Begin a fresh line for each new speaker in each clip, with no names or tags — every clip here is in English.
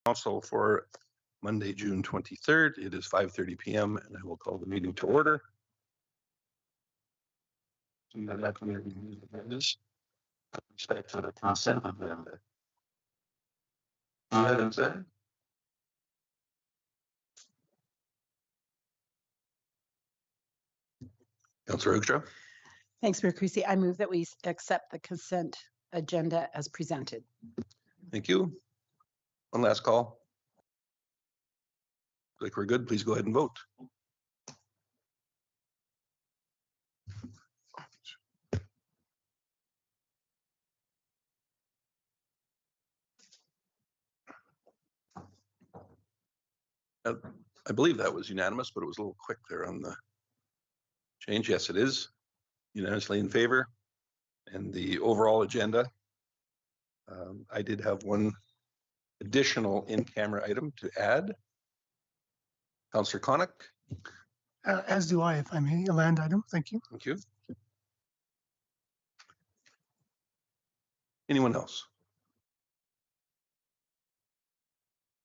Council for Monday, June 23rd. It is 5:30 p.m. and I will call the meeting to order. Respect to the consent agenda. Items there. Councillor Hoekstra.
Thanks, Mayor Creasy. I move that we accept the consent agenda as presented.
Thank you. One last call. Like we're good, please go ahead and vote. I believe that was unanimous, but it was a little quick there on the change. Yes, it is unanimously in favor. And the overall agenda, I did have one additional in-camera item to add. Councillor Connick.
As do I, if I may, a land item. Thank you.
Thank you. Anyone else?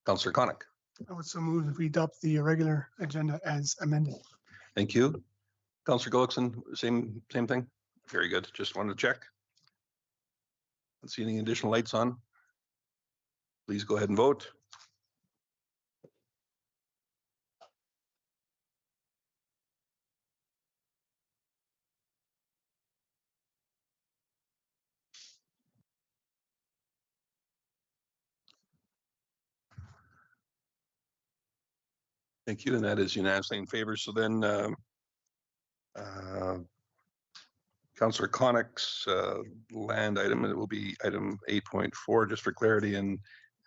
Councillor Connick.
I would so move if we adopt the regular agenda as amended.
Thank you. Councillor Gullickson, same thing? Very good. Just wanted to check. Don't see any additional lights on. Please go ahead and vote. Thank you, and that is unanimously in favor. So then Councillor Connick's land item, it will be item 8.4, just for clarity, and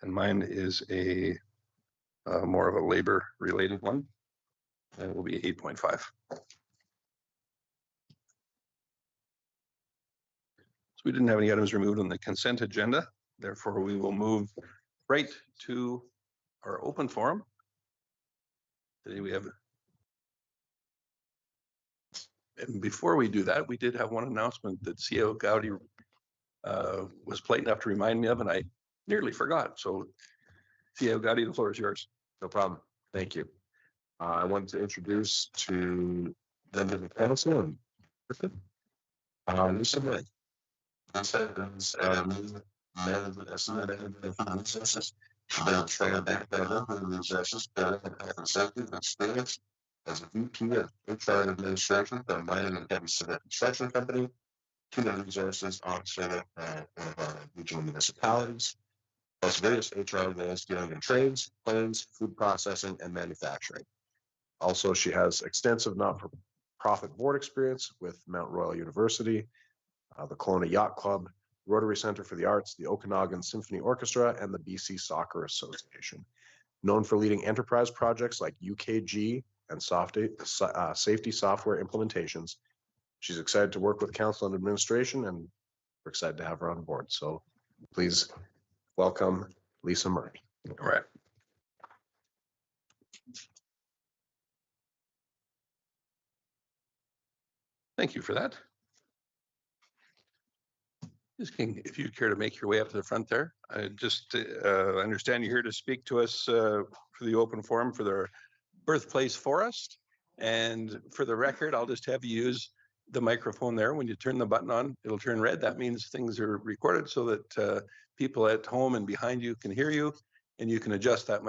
mine is a more of a labor related one. And it will be 8.5. So we didn't have any items removed on the consent agenda. Therefore, we will move right to our open forum. Today we have, and before we do that, we did have one announcement that CEO Gowdy was polite enough to remind me of, and I nearly forgot. So CEO Gowdy, the floor is yours.
No problem. Thank you. I wanted to introduce to them in the council and Lisa May. She demonstrated background resources, building and safety and experience as a VP of HR administration for a mining and heavy civil construction company, human resources officer at one of our regional municipalities, plus various HR roles dealing in trades, planes, food processing, and manufacturing. Also, she has extensive not-for-profit board experience with Mount Royal University, the Kelowna Yacht Club, Rotary Center for the Arts, the Okanagan Symphony Orchestra, and the BC Soccer Association. Known for leading enterprise projects like UKG and safety software implementations. She's excited to work with council and administration, and we're excited to have her on board. So please welcome Lisa Murray.
All right. Thank you for that. Ms. King, if you'd care to make your way up to the front there. I just understand you're here to speak to us for the open forum for the Birthplace Forest. And for the record, I'll just have you use the microphone there. When you turn the button on, it'll turn red. That means things are recorded so that people at home and behind you can hear you, and you can adjust that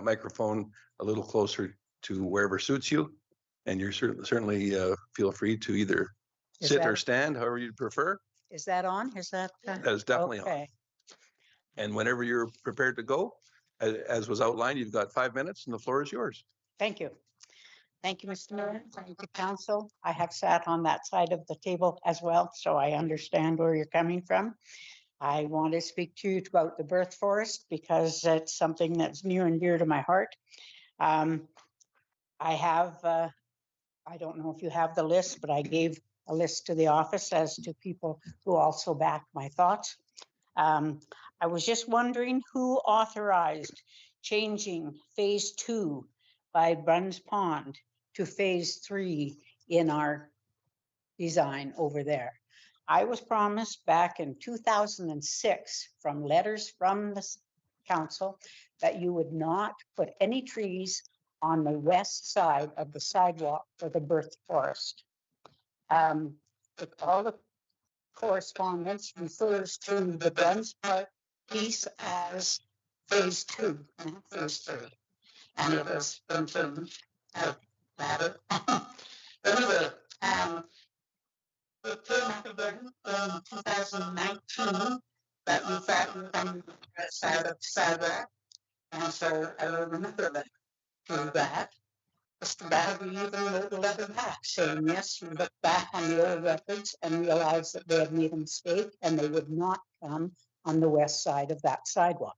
microphone a little closer to wherever suits you. And you're certainly feel free to either sit or stand, however you prefer.
Is that on? Is that?
That is definitely on. And whenever you're prepared to go, as was outlined, you've got 5 minutes and the floor is yours.
Thank you. Thank you, Mr. Mayor. Thank you, Council. I have sat on that side of the table as well, so I understand where you're coming from. I want to speak to you about the birth forest because it's something that's near and dear to my heart. I have, I don't know if you have the list, but I gave a list to the office as to people who also back my thoughts. I was just wondering who authorized changing phase 2 by Bruns Pond to phase 3 in our design over there. I was promised back in 2006 from letters from the council that you would not put any trees on the west side of the sidewalk for the birth forest. With all the correspondence refers to the Duns Park piece as phase 2, not phase 3. And it has been changed. Matter. Anyway, it came up again in 2019 that we found on the side of sidewalk. And so I remember that through that. Mr. Battery even wrote a letter back saying, yes, you look back on the old records and realize that they had made a mistake and they would not come on the west side of that sidewalk.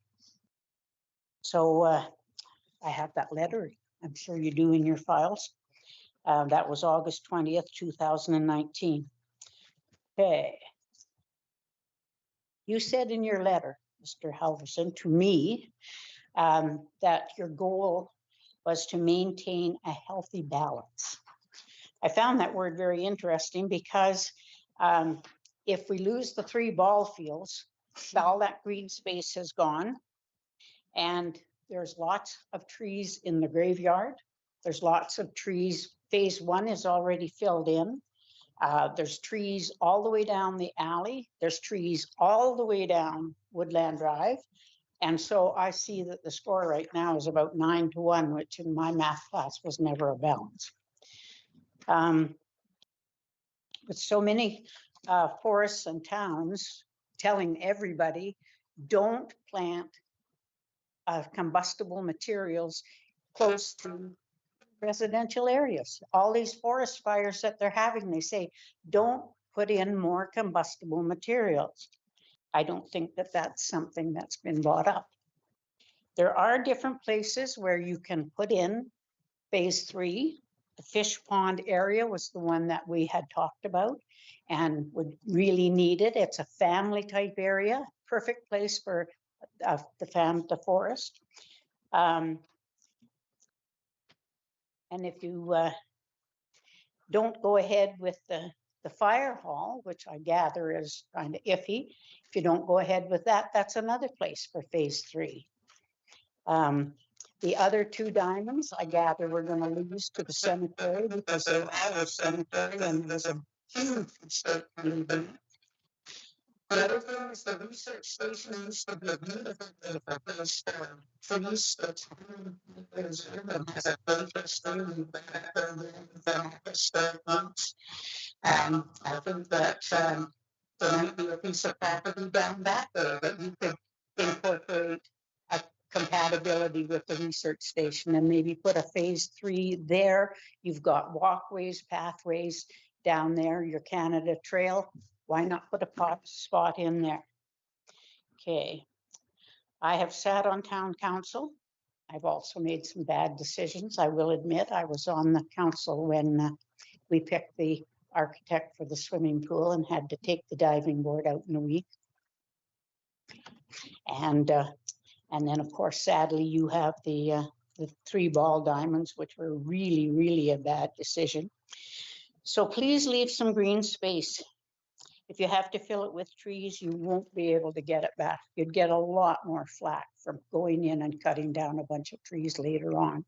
So I have that letter. I'm sure you do in your files. That was August 20th, 2019. Okay. You said in your letter, Mr. Halverson, to me, that your goal was to maintain a healthy balance. I found that word very interesting because if we lose the 3 ball fields, all that green space has gone, and there's lots of trees in the graveyard. There's lots of trees. Phase 1 is already filled in. There's trees all the way down the alley. There's trees all the way down Woodland Drive. And so I see that the score right now is about 9-1, which in my math class was never a balance. With so many forests and towns telling everybody, don't plant combustible materials close to residential areas. All these forest fires that they're having, they say, don't put in more combustible materials. I don't think that that's something that's been brought up. There are different places where you can put in phase 3. The fish pond area was the one that we had talked about and would really need it. It's a family type area, perfect place for the forest. And if you don't go ahead with the fire hall, which I gather is kind of iffy, if you don't go ahead with that, that's another place for phase 3. The other 2 diamonds, I gather we're going to lose to the cemetery because they have a cemetery and there's a huge mistake in the The other thing is the research station used to be a beautiful place for trees that's preserved and has a focus in back and I think that there might be a piece of property down back there that you could incorporate a compatibility with the research station and maybe put a phase 3 there. You've got walkways, pathways down there, your Canada Trail. Why not put a spot in there? Okay. I have sat on town council. I've also made some bad decisions. I will admit I was on the council when we picked the architect for the swimming pool and had to take the diving board out in a week. And then, of course, sadly, you have the 3 ball diamonds, which were really, really a bad decision. So please leave some green space. If you have to fill it with trees, you won't be able to get it back. You'd get a lot more flack from going in and cutting down a bunch of trees later on.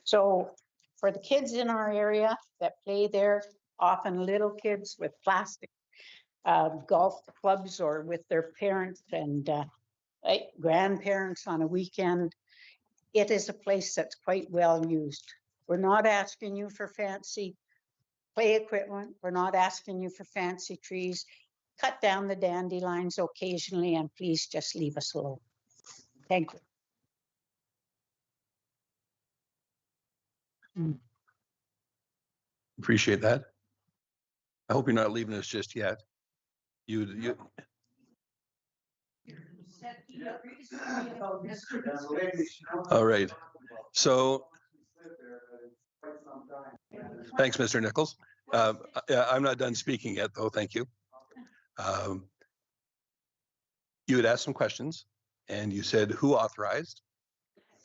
So for the kids in our area that play there, often little kids with plastic golf clubs or with their parents and grandparents on a weekend, it is a place that's quite well used. We're not asking you for fancy play equipment. We're not asking you for fancy trees. Cut down the dandelions occasionally and please just leave us alone. Thank you.
Appreciate that. I hope you're not leaving us just yet. You. All right. So thanks, Mr. Nichols. I'm not done speaking yet, though. Thank you. You had asked some questions and you said who authorized,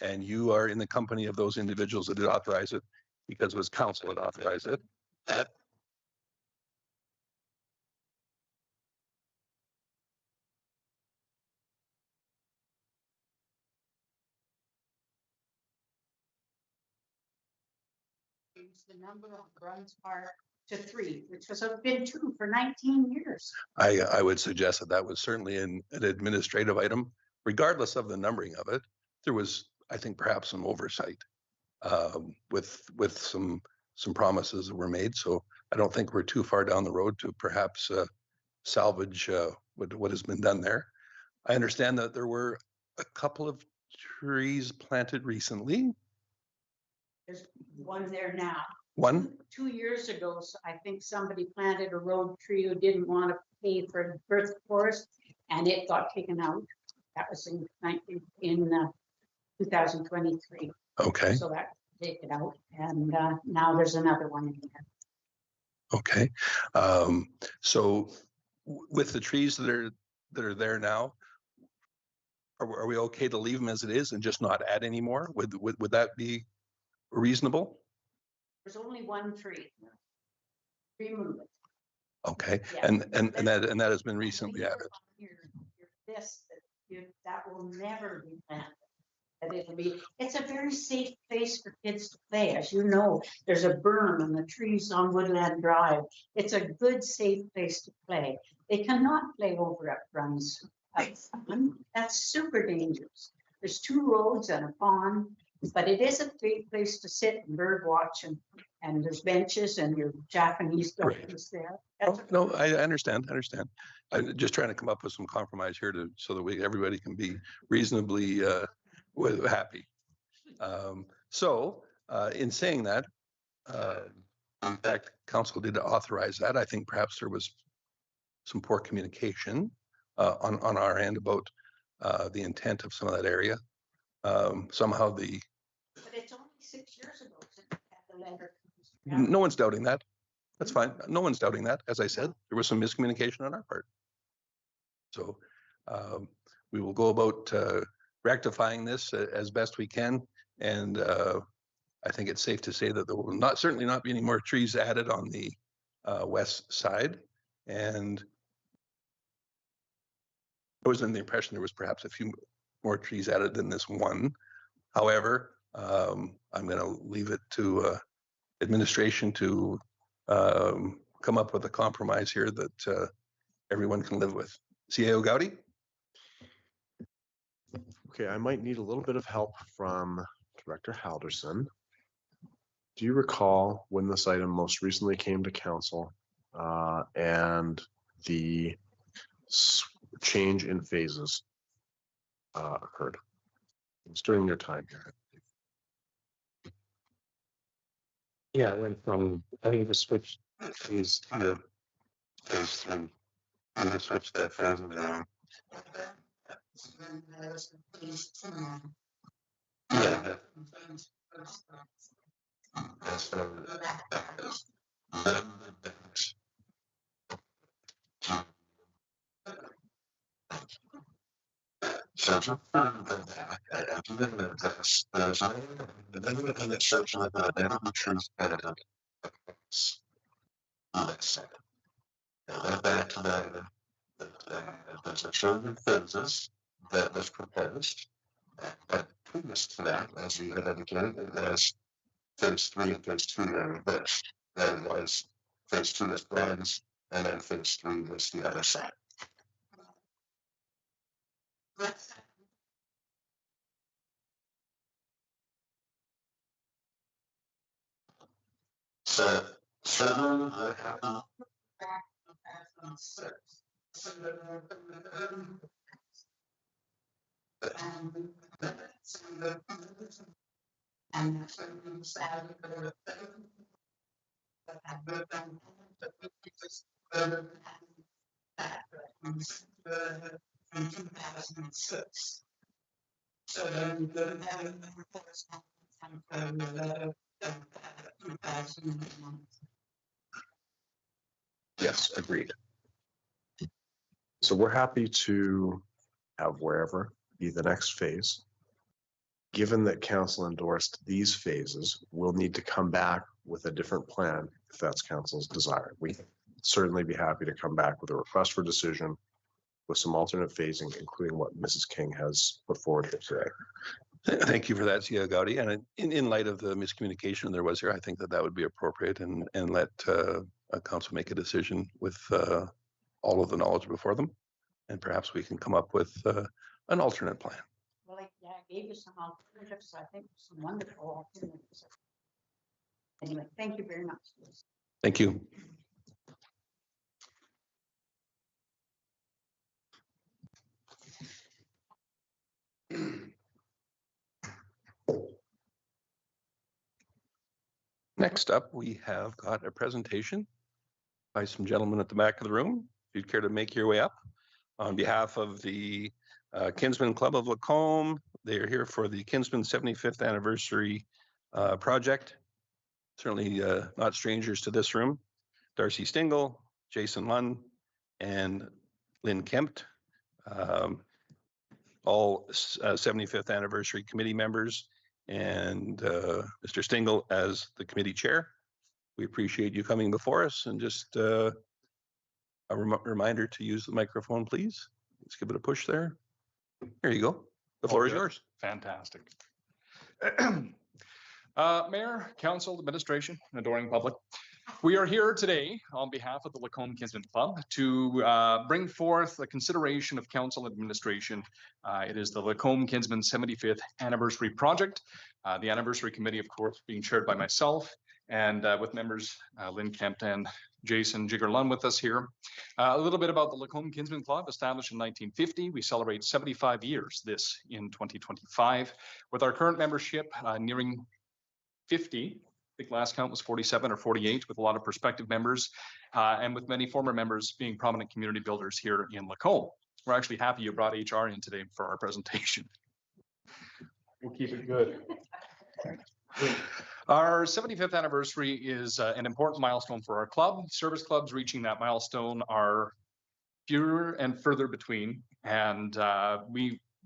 and you are in the company of those individuals that did authorize it because it was council that authorized it.
reduce the number of runs park to 3, which has been 2 for 19 years.
I would suggest that that was certainly an administrative item, regardless of the numbering of it. There was, I think, perhaps some oversight with some promises that were made. So I don't think we're too far down the road to perhaps salvage what has been done there. I understand that there were a couple of trees planted recently.
There's one there now.
One,
2 years ago, I think somebody planted a road tree who didn't want to pay for birth forest, and it got taken out. That was in 2023.
okay,
So that taken out, and now there's another one in there.
okay. So with the trees that are there now, are we okay to leave them as it is and just not add any more? Would that be reasonable?
There's only one tree. Remove it.
Okay,
Yeah.
and that has been recently added.
That will never be planted. And it's a very safe place for kids to play. As you know, there's a berm and the trees on Woodland Drive. It's a good, safe place to play. They cannot play over at runs. That's super dangerous. There's 2 roads and a pond, but it is a great place to sit and bird watch, and there's benches and your Japanese dolphins there.
Oh, no, I understand. I'm just trying to come up with some compromise here so that everybody can be reasonably happy. In saying that, in fact, council did authorize that. I think perhaps there was some poor communication on our end about the intent of some of that area. Somehow
But it's only 6 years ago since we had the letter.
no one's doubting that. That's fine. No one's doubting that. As I said, there was some miscommunication on our part. So we will go about rectifying this as best we can. And I think it's safe to say that there will certainly not be any more trees added on the west side. And I was under the impression there was perhaps a few more trees added than this one. However, I'm going to leave it to administration to come up with a compromise here that everyone can live with. CAO Gowdy?
Okay, I might need a little bit of help from Director Halderson. Do you recall when this item most recently came to council and the change in phases occurred? It's during your time here.
Yeah, I went from, I think the switch phase to phase 3. And I switched that phase down. Yeah. That's back to there's a children phases that was proposed. But previous to that, as you had indicated, there's phase 3 and phase 2 that are this. That was phase 2 is plans, and then phase 3 was the other side. So, 7, I have
Yes, agreed. So we're happy to have wherever be the next phase. Given that council endorsed these phases, we'll need to come back with a different plan if that's council's desire. We'd certainly be happy to come back with a request for decision with some alternate phasing, including what Mrs. King has put forward here today.
Thank you for that, Sia Gaudi. And in light of the miscommunication there was here, I think that that would be appropriate and let a council make a decision with all of the knowledge before them. And perhaps we can come up with an alternate plan.
Well, I gave you some alternatives. I think some wonderful alternatives. Anyway, thank you very much.
Thank you. Next up, we have got a presentation by some gentlemen at the back of the room. If you'd care to make your way up on behalf of the Kinsman Club of Lacombe. They are here for the Kinsman 75th anniversary project. Certainly not strangers to this room. Darcy Stingle, Jason Lunn, and Lynn Kempt, all 75th anniversary committee members, and Mr. Stingle as the committee chair. We appreciate you coming before us, and just a reminder to use the microphone, please. Let's give it a push there. Here you go. The floor is yours.
Fantastic. Mayor, council, administration, and adoring public. We are here today on behalf of the Lacombe Kinsman Club to bring forth the consideration of council administration. It is the Lacombe Kinsman 75th anniversary project. The anniversary committee, of course, being chaired by myself and with members Lynn Kempt and Jason Jigger Lunn with us here. A little bit about the Lacombe Kinsman Club, established in 1950. We celebrate 75 years this in 2025, with our current membership nearing 50. I think last count was 47 or 48, with a lot of prospective members and with many former members being prominent community builders here in Lacombe. We're actually happy you brought HR in today for our presentation. We'll keep it good. Our 75th anniversary is an important milestone for our club. Service clubs reaching that milestone are fewer and further between, and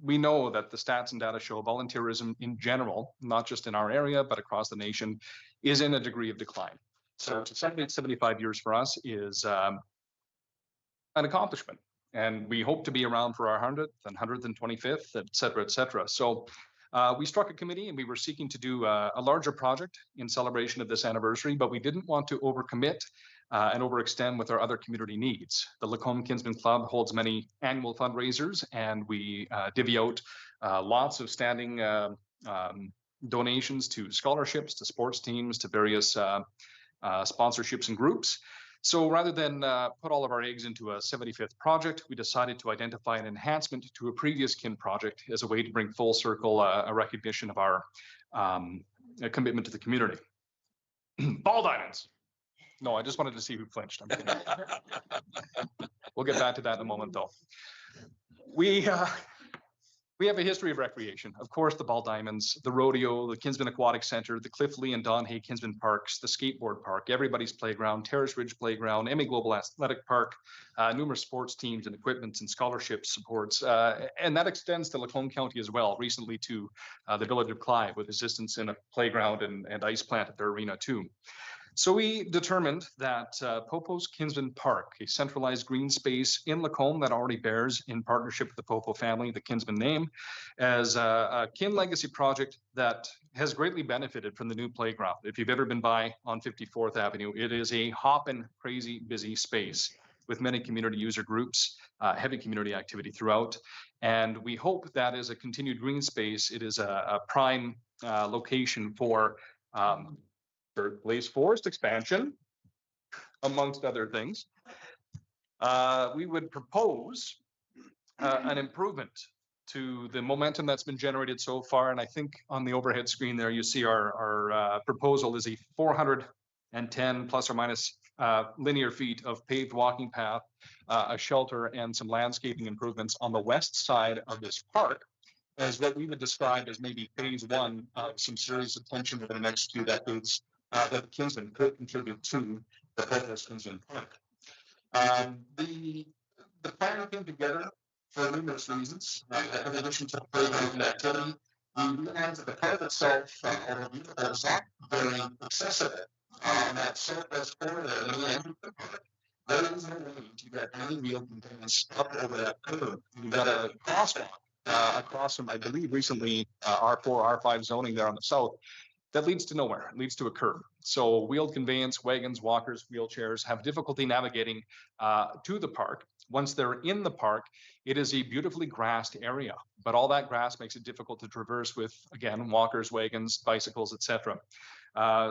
we know that the stats and data show volunteerism in general, not just in our area, but across the nation, is in a degree of decline. So to celebrate 75 years for us is an accomplishment. And we hope to be around for our 100th and 125th, et cetera, et cetera. So we struck a committee and we were seeking to do a larger project in celebration of this anniversary, but we didn't want to overcommit and overextend with our other community needs. The Lacombe Kinsman Club holds many annual fundraisers, and we divvy out lots of standing donations to scholarships, to sports teams, to various sponsorships and groups. So rather than put all of our eggs into a 75th project, we decided to identify an enhancement to a previous kin project as a way to bring full circle a recognition of our commitment to the community. Ball diamonds. No, I just wanted to see who flinched. I'm kidding. We'll get back to that in a moment, though. We have a history of recreation. Of course, the Ball Diamonds, the rodeo, the Kinsman Aquatic Center, the Cliff Lee and Don Hay Kinsman Parks, the skateboard park, Everybody's Playground, Terrace Ridge Playground, Emmy Global Athletic Park, numerous sports teams and equipments and scholarship supports. And that extends to Lacombe County as well, recently to the village of Clive with assistance in a playground and ice plant at their arena too. So we determined that Popo's Kinsman Park, a centralized green space in Lacombe that already bears, in partnership with the Popo family, the Kinsman name, as a kin legacy project that has greatly benefited from the new playground. If you've ever been by on 54th Avenue, it is a hopping, crazy, busy space with many community user groups, heavy community activity throughout. And we hope that as a continued green space, it is a prime location for Blaze Forest expansion, amongst other things. We would propose an improvement to the momentum that's been generated so far. And I think on the overhead screen there, you see our proposal is a 410 plus or minus linear feet of paved walking path, a shelter, and some landscaping improvements on the west side of this park, as what we would describe as maybe phase one of some serious attention over the next 2 decades that Kinsman could contribute to the Popo's Kinsman Park. The plan came together for numerous reasons. In addition to the playground activity, we realized that the park itself, although beautiful, is not very accessible. And that southwest corner there, the end of the park, there is no way to get any real conveyance up over that curve. You've got a crosswalk across from, I believe, recently R4, R5 zoning there on the south that leads to nowhere. It leads to a curb. So wheeled conveyance, wagons, walkers, wheelchairs have difficulty navigating to the park. Once they're in the park, it is a beautifully grassed area, but all that grass makes it difficult to traverse with, again, walkers, wagons, bicycles, etc.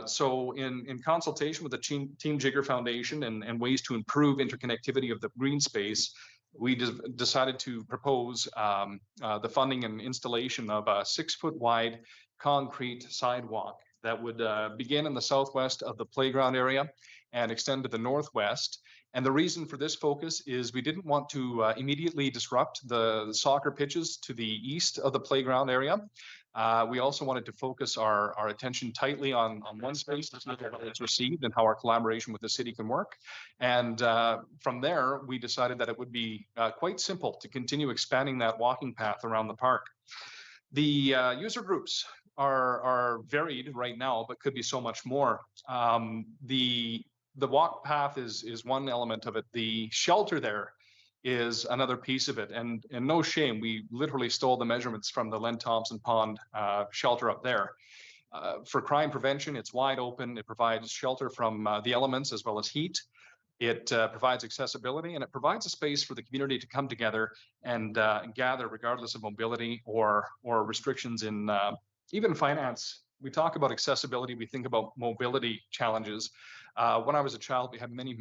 So in consultation with the Team Jigger Foundation and ways to improve interconnectivity of the green space, we decided to propose the funding and installation of a 6-foot wide concrete sidewalk that would begin in the southwest of the playground area and extend to the northwest. And the reason for this focus is we didn't want to immediately disrupt the soccer pitches to the east of the playground area. We also wanted to focus our attention tightly on one space to see how it's received and how our collaboration with the city can work. And from there, we decided that it would be quite simple to continue expanding that walking path around the park. The user groups are varied right now, but could be so much more. The walk path is one element of it. The shelter there is another piece of it. And no shame, we literally stole the measurements from the Len Thompson Pond shelter up there. For crime prevention, it's wide open. It provides shelter from the elements as well as heat. It provides accessibility, and it provides a space for the community to come together and gather regardless of mobility or restrictions in even finance. We talk about accessibility, we think about mobility challenges. When I was a child, we had many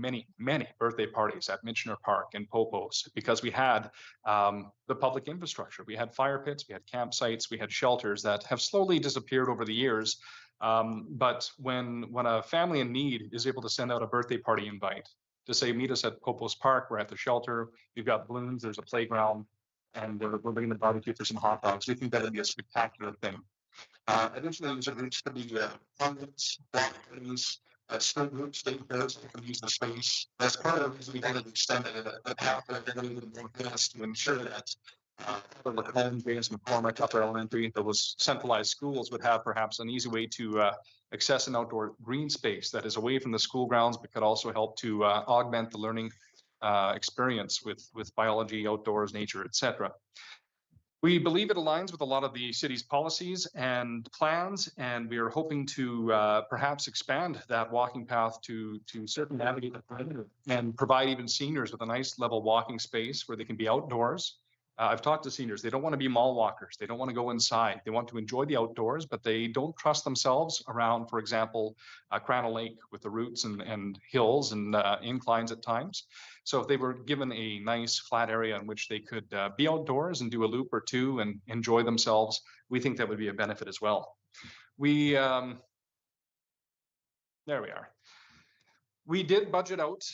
birthday parties at Michener Park and Popos because we had the public infrastructure. We had fire pits, we had campsites, we had shelters that have slowly disappeared over the years. But when a family in need is able to send out a birthday party invite to say, meet us at Popos Park, we're at the shelter, we've got balloons, there's a playground, and we're bringing the barbecue for some hot dogs. We think that would be a spectacular thing. Additionally, there's a groups to be hundreds, block parties, school groups, state fairs that can use the space. That's part of the reason we wanted to extend the path of everybody to ensure that the Lacombe, James McCormick, Upper Elementary, those centralized schools would have perhaps an easy way to access an outdoor green space that is away from the school grounds, but could also help to augment the learning experience with biology, outdoors, nature, etc. We believe it aligns with a lot of the city's policies and plans, and we are hoping to perhaps expand that walking path to certainly navigate the perimeter and provide even seniors with a nice level walking space where they can be outdoors. I've talked to seniors. They don't want to be mall walkers. They don't want to go inside. They want to enjoy the outdoors, but they don't trust themselves around, for example, Crana Lake with the roots and hills and inclines at times. So if they were given a nice flat area in which they could be outdoors and do a loop or two and enjoy themselves, we think that would be a benefit as well. There we are. We did budget out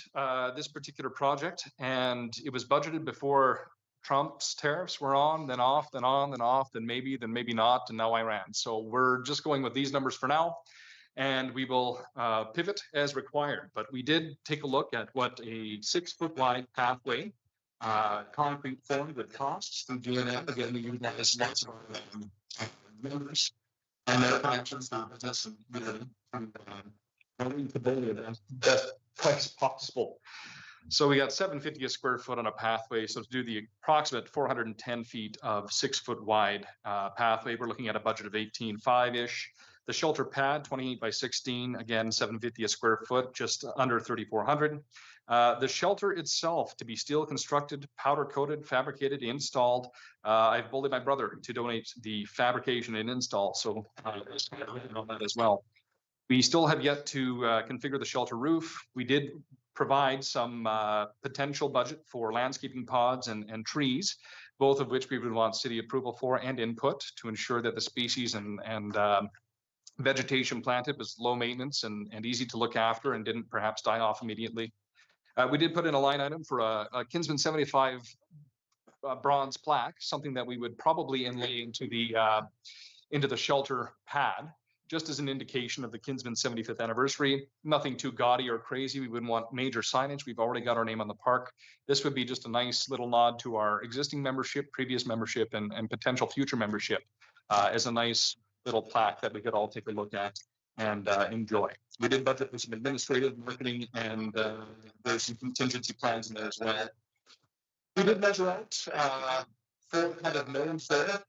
this particular project, and it was budgeted before Trump's tariffs were on, then off, then on, then off, then maybe not, and now Iran. So we're just going with these numbers for now, and we will pivot as required. But we did take a look at what a 6-foot wide pathway, concrete form would cost through DNM. Again, we utilize lots of members and their connections to business and community to build the best price possible. So we got $750 a square foot on a pathway. So to do the approximate 410 feet of 6-foot wide pathway, we're looking at a budget of 18.5-ish. The shelter pad, 28 by 16, again, $750 a square foot, just under 3,400. The shelter itself to be steel constructed, powder coated, fabricated, installed. I've bullied my brother to donate the fabrication and install. So on that as well. We still have yet to configure the shelter roof. We did provide some potential budget for landscaping pods and trees, both of which we would want city approval for and input to ensure that the species and vegetation planted was low maintenance and easy to look after and didn't perhaps die off immediately. We did put in a line item for a Kinsman 75 bronze plaque, something that we would probably inlay into the shelter pad, just as an indication of the Kinsman 75th anniversary. Nothing too gaudy or crazy. We wouldn't want major signage. We've already got our name on the park. This would be just a nice little nod to our existing membership, previous membership, and potential future membership as a nice little plaque that we could all take a look at and enjoy. We did budget for some administrative marketing, and there's some contingency plans in there as well. We did measure out
four kind of main set,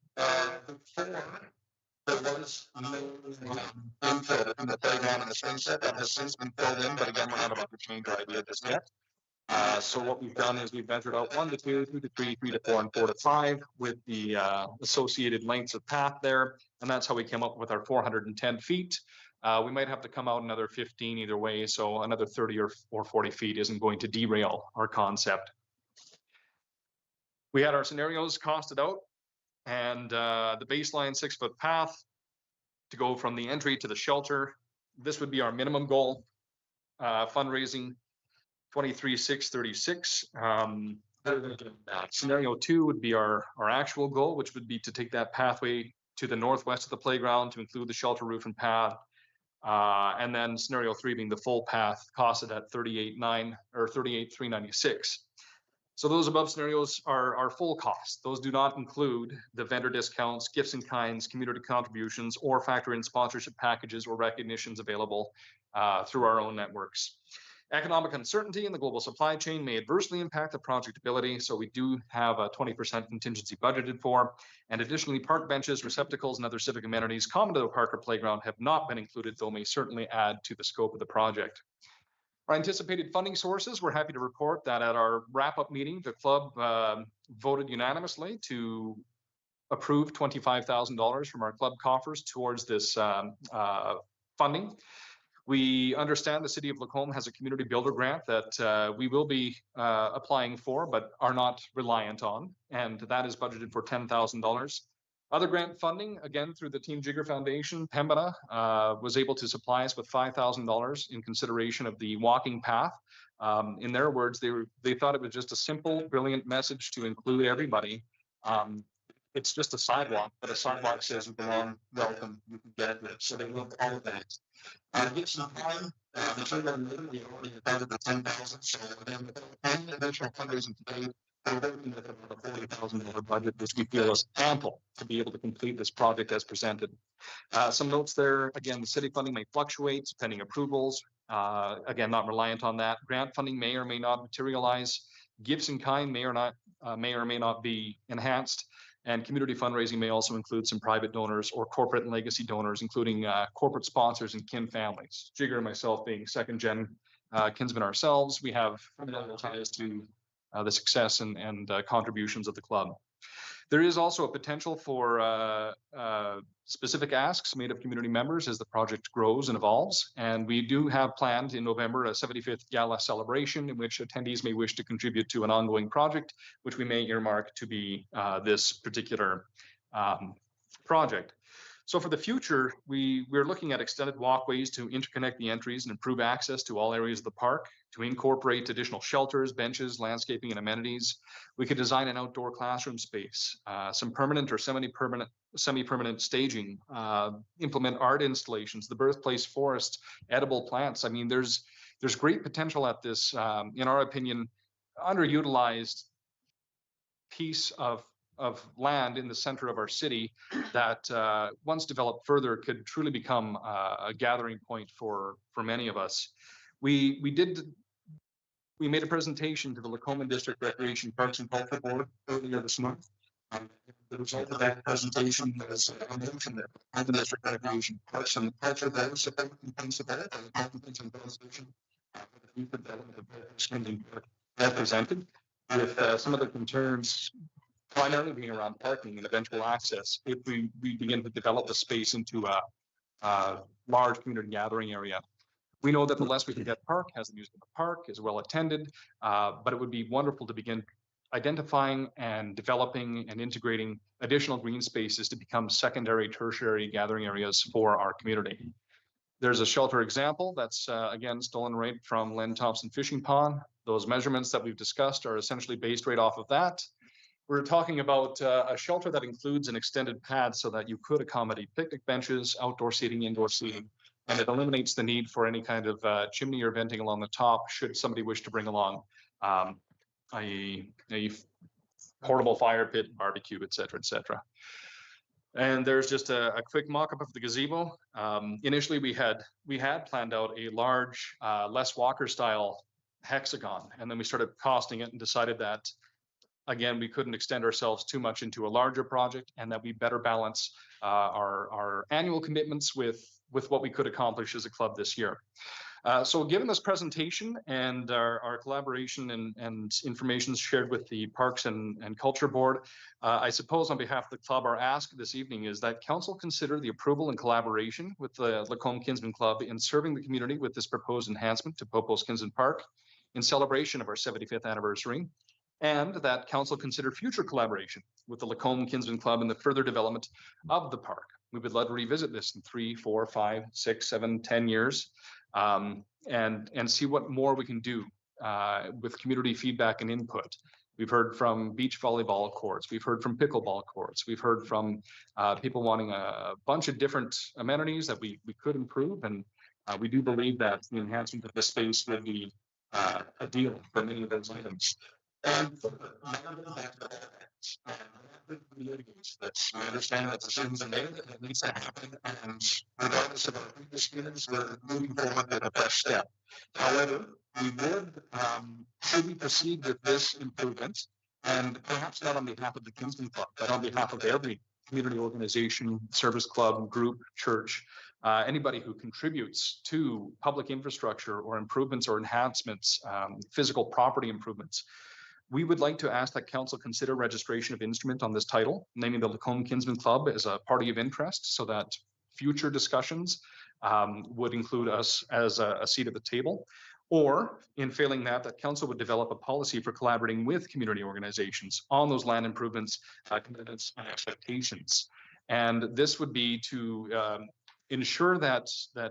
before there was no infill in the playground and the swing set that has since been filled in, but again, we're not about to change our idea just yet. So what we've done is we've measured out 1 to 2, 2 to 3, 3 to 4, and 4 to 5 with the associated lengths of path there. And that's how we came up with our 410 feet. We might have to come out another 15 either way. So another 30 or 40 feet isn't going to derail our concept. We had our scenarios costed out, and the baseline 6-foot path to go from the entry to the shelter. This would be our minimum goal. Fundraising 23,636. Scenario 2 would be our actual goal, which would be to take that pathway to the northwest of the playground to include the shelter roof and path. And then scenario 3 being the full path, costed at 38,900 or 38,396. So those above scenarios are full cost. Those do not include the vendor discounts, gifts in kinds, community contributions, or factor in sponsorship packages or recognitions available through our own networks. Economic uncertainty in the global supply chain may adversely impact the projectability, so we do have a 20% contingency budgeted for. And additionally, park benches, receptacles, and other civic amenities common to the park or playground have not been included, though may certainly add to the scope of the project. Our anticipated funding sources, we're happy to report that at our wrap-up meeting, the club voted unanimously to approve $25,000 from our club coffers towards this funding. We understand the City of Lacombe has a community builder grant that we will be applying for, but are not reliant on, and that is budgeted for $10,000. Other grant funding, again, through the Team Jigger Foundation, Pembina was able to supply us with $5,000 in consideration of the walking path. In their words, they thought it was just a simple, brilliant message to include everybody. It's just a sidewalk, but a sidewalk says you belong, welcome, you can get it. So they look all of that. Gibson Pine, the children we already funded the 10,000. So again, any additional fundraising today, we're working with about a $40,000 budget, which we feel is ample to be able to complete this project as presented. Some notes there. Again, the city funding may fluctuate pending approvals. Again, not reliant on that. Grant funding may or may not materialize. Gifts in kind may or may not be enhanced. And community fundraising may also include some private donors or corporate and legacy donors, including corporate sponsors and kin families. Jigger and myself being second-gen kinsmen ourselves, we have familial ties to the success and contributions of the club. There is also a potential for specific asks made of community members as the project grows and evolves. And we do have planned in November a 75th Gala celebration in which attendees may wish to contribute to an ongoing project, which we may earmark to be this particular project. So for the future, we're looking at extended walkways to interconnect the entries and improve access to all areas of the park, to incorporate additional shelters, benches, landscaping, and amenities. We could design an outdoor classroom space, some permanent or semi-permanent staging, implement art installations, the birthplace forest, edible plants. I mean, there's great potential at this, in our opinion, underutilized piece of land in the center of our city that once developed further could truly become a gathering point for many of us. We made a presentation to the Lacombe District Recreation Parks and Culture Board earlier this month. The result of that presentation was a motion that Lacombe District Recreation Parks and Culture Board support and principal and competence and conservation for the future development of Spending Park represented, with some of the concerns primarily being around parking and eventual access if we begin to develop the space into a large community gathering area. We know that the Les Weekend Park has the music in the park, is well attended, but it would be wonderful to begin identifying and developing and integrating additional green spaces to become secondary, tertiary gathering areas for our community. There's a shelter example that's, again, stolen right from Len Thompson Fishing Pond. Those measurements that we've discussed are essentially based right off of that. We're talking about a shelter that includes an extended pad so that you could accommodate picnic benches, outdoor seating, indoor seating, and it eliminates the need for any kind of chimney or venting along the top should somebody wish to bring along a portable fire pit, barbecue, et cetera, et cetera. And there's just a quick mock-up of the gazebo. Initially, we had planned out a large Les Walker style hexagon, and then we started costing it and decided that
again, we couldn't extend ourselves too much into a larger project, and that we better balance our annual commitments with what we could accomplish as a club this year. So given this presentation and our collaboration and information shared with the Parks and Culture Board, I suppose on behalf of the club, our ask this evening is that council consider the approval and collaboration with the Lacombe Kinsman Club in serving the community with this proposed enhancement to Popos Kinsman Park in celebration of our 75th anniversary, and that council consider future collaboration with the Lacombe Kinsman Club in the further development of the park. We would love to revisit this in 3, 4, 5, 6, 7, 10 years. And see what more we can do with community feedback and input. We've heard from beach volleyball courts. We've heard from pickleball courts. We've heard from people wanting a bunch of different amenities that we could improve. And we do believe that the enhancement of the space would be a deal for many of those items. And we understand that decisions are made and it needs to happen, and regardless of our previous years, we're moving forward at a fresh step. However, we would, should we proceed with this improvement, and perhaps not on behalf of the Kinsman Club, but on behalf of every community organization, service club, group, church, anybody who contributes to public infrastructure or improvements or enhancements, physical property improvements, we would like to ask that council consider registration of instrument on this title, naming the Lacombe Kinsman Club as a party of interest, so that future discussions would include us as a seat at the table. Or in failing that, that council would develop a policy for collaborating with community organizations on those land improvements, commitments, and expectations. And this would be to ensure that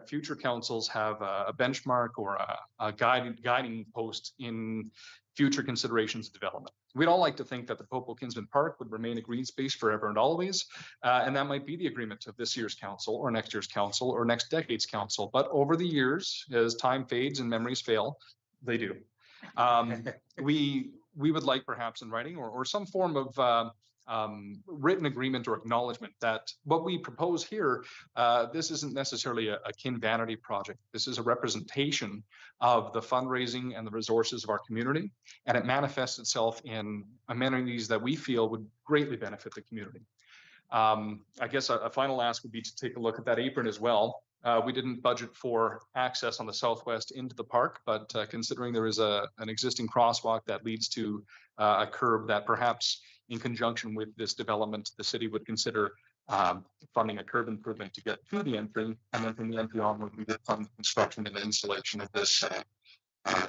future councils have a benchmark or a guiding post in future considerations of development. We'd all like to think that the Popos Kinsman Park would remain a green space forever and always, and that might be the agreement of this year's council or next year's council or next decade's council. But over the years, as time fades and memories fail, they do. We would like perhaps in writing or some form of written agreement or acknowledgement that what we propose here, this isn't necessarily a kin vanity project. This is a representation of the fundraising and the resources of our community, and it manifests itself in amenities that we feel would greatly benefit the community. I guess a final ask would be to take a look at that apron as well. We didn't budget for access on the southwest into the park, but considering there is an existing crosswalk that leads to a curb that perhaps in conjunction with this development, the city would consider funding a curb improvement to get to the entry, and then from the entry onward, we would fund the construction and installation of this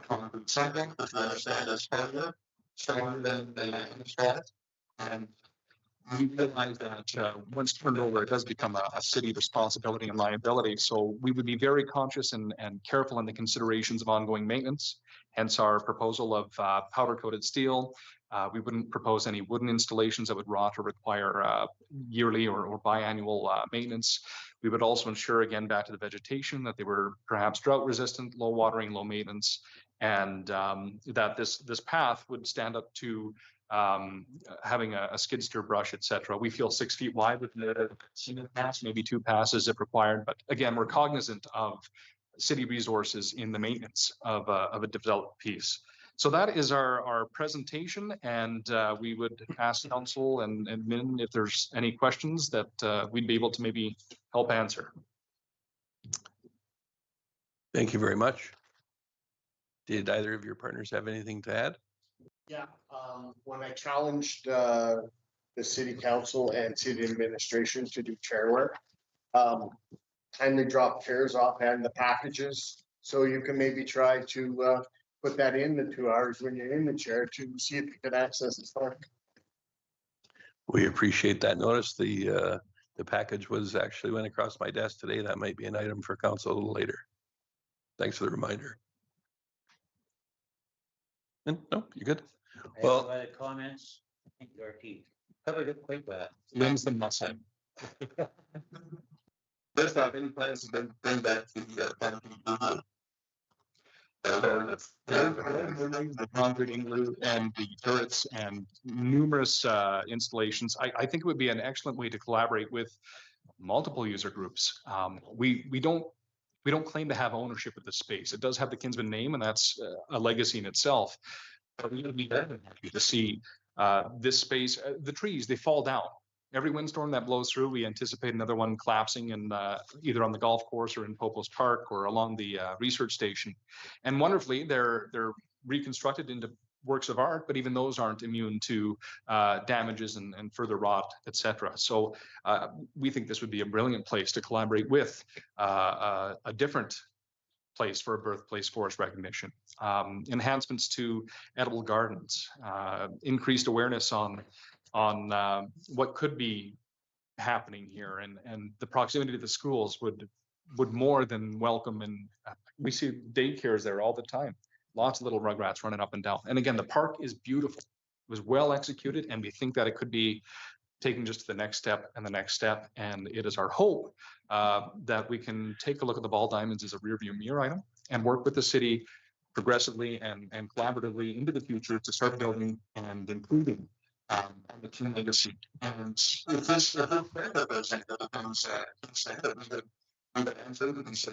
concrete siding, which we understand is further stronger than they understand. And we realize that once turned over, it does become a city responsibility and liability. So we would be very conscious and careful in the considerations of ongoing maintenance, hence our proposal of powder-coated steel. We wouldn't propose any wooden installations that would rot or require yearly or biannual maintenance. We would also ensure, again, back to the vegetation, that they were perhaps drought resistant, low watering, low maintenance, and that this path would stand up to having a skid steer brush, etc. We feel 6 feet wide with the single pass, maybe 2 passes if required. But again, we're cognizant of city resources in the maintenance of a developed piece. So that is our presentation, and we would ask council and Min if there's any questions that we'd be able to maybe help answer.
Thank you very much. Did either of your partners have anything to add?
Yeah, when I challenged the city council and city administration to do chairware, kindly drop chairs off and the packages, so you can maybe try to put that in the 2 hours when you're in the chair to see if you can access the park.
We appreciate that notice. The package actually went across my desk today. That might be an item for council a little later. Thanks for the reminder. And no, you're good.
Well, other comments? I think your team covered it quite well.
Lynn's the must-have.
Does have any plans to bring back the
the concrete inglue and the turrets and numerous installations. I think it would be an excellent way to collaborate with multiple user groups. We don't claim to have ownership of the space. It does have the Kinsman name, and that's a legacy in itself. But we would be very happy to see This space, the trees, they fall down. Every windstorm that blows through, we anticipate another one collapsing and either on the golf course or in Popos Park or along the research station. And wonderfully, they're reconstructed into works of art, but even those aren't immune to damages and further rot, etc. So we think this would be a brilliant place to collaborate with a different place for a birthplace forest recognition. Enhancements to edible gardens, increased awareness on what could be happening here, and the proximity to the schools would more than welcome. And we see daycares there all the time. Lots of little rugrats running up and down. And again, the park is beautiful. It was well executed, and we think that it could be taken just to the next step and the next step. And it is our hope that we can take a look at the ball diamonds as a rearview mirror item and work with the city progressively and collaboratively into the future to start building and improving on the King legacy. And
If this friend of us and other things
consider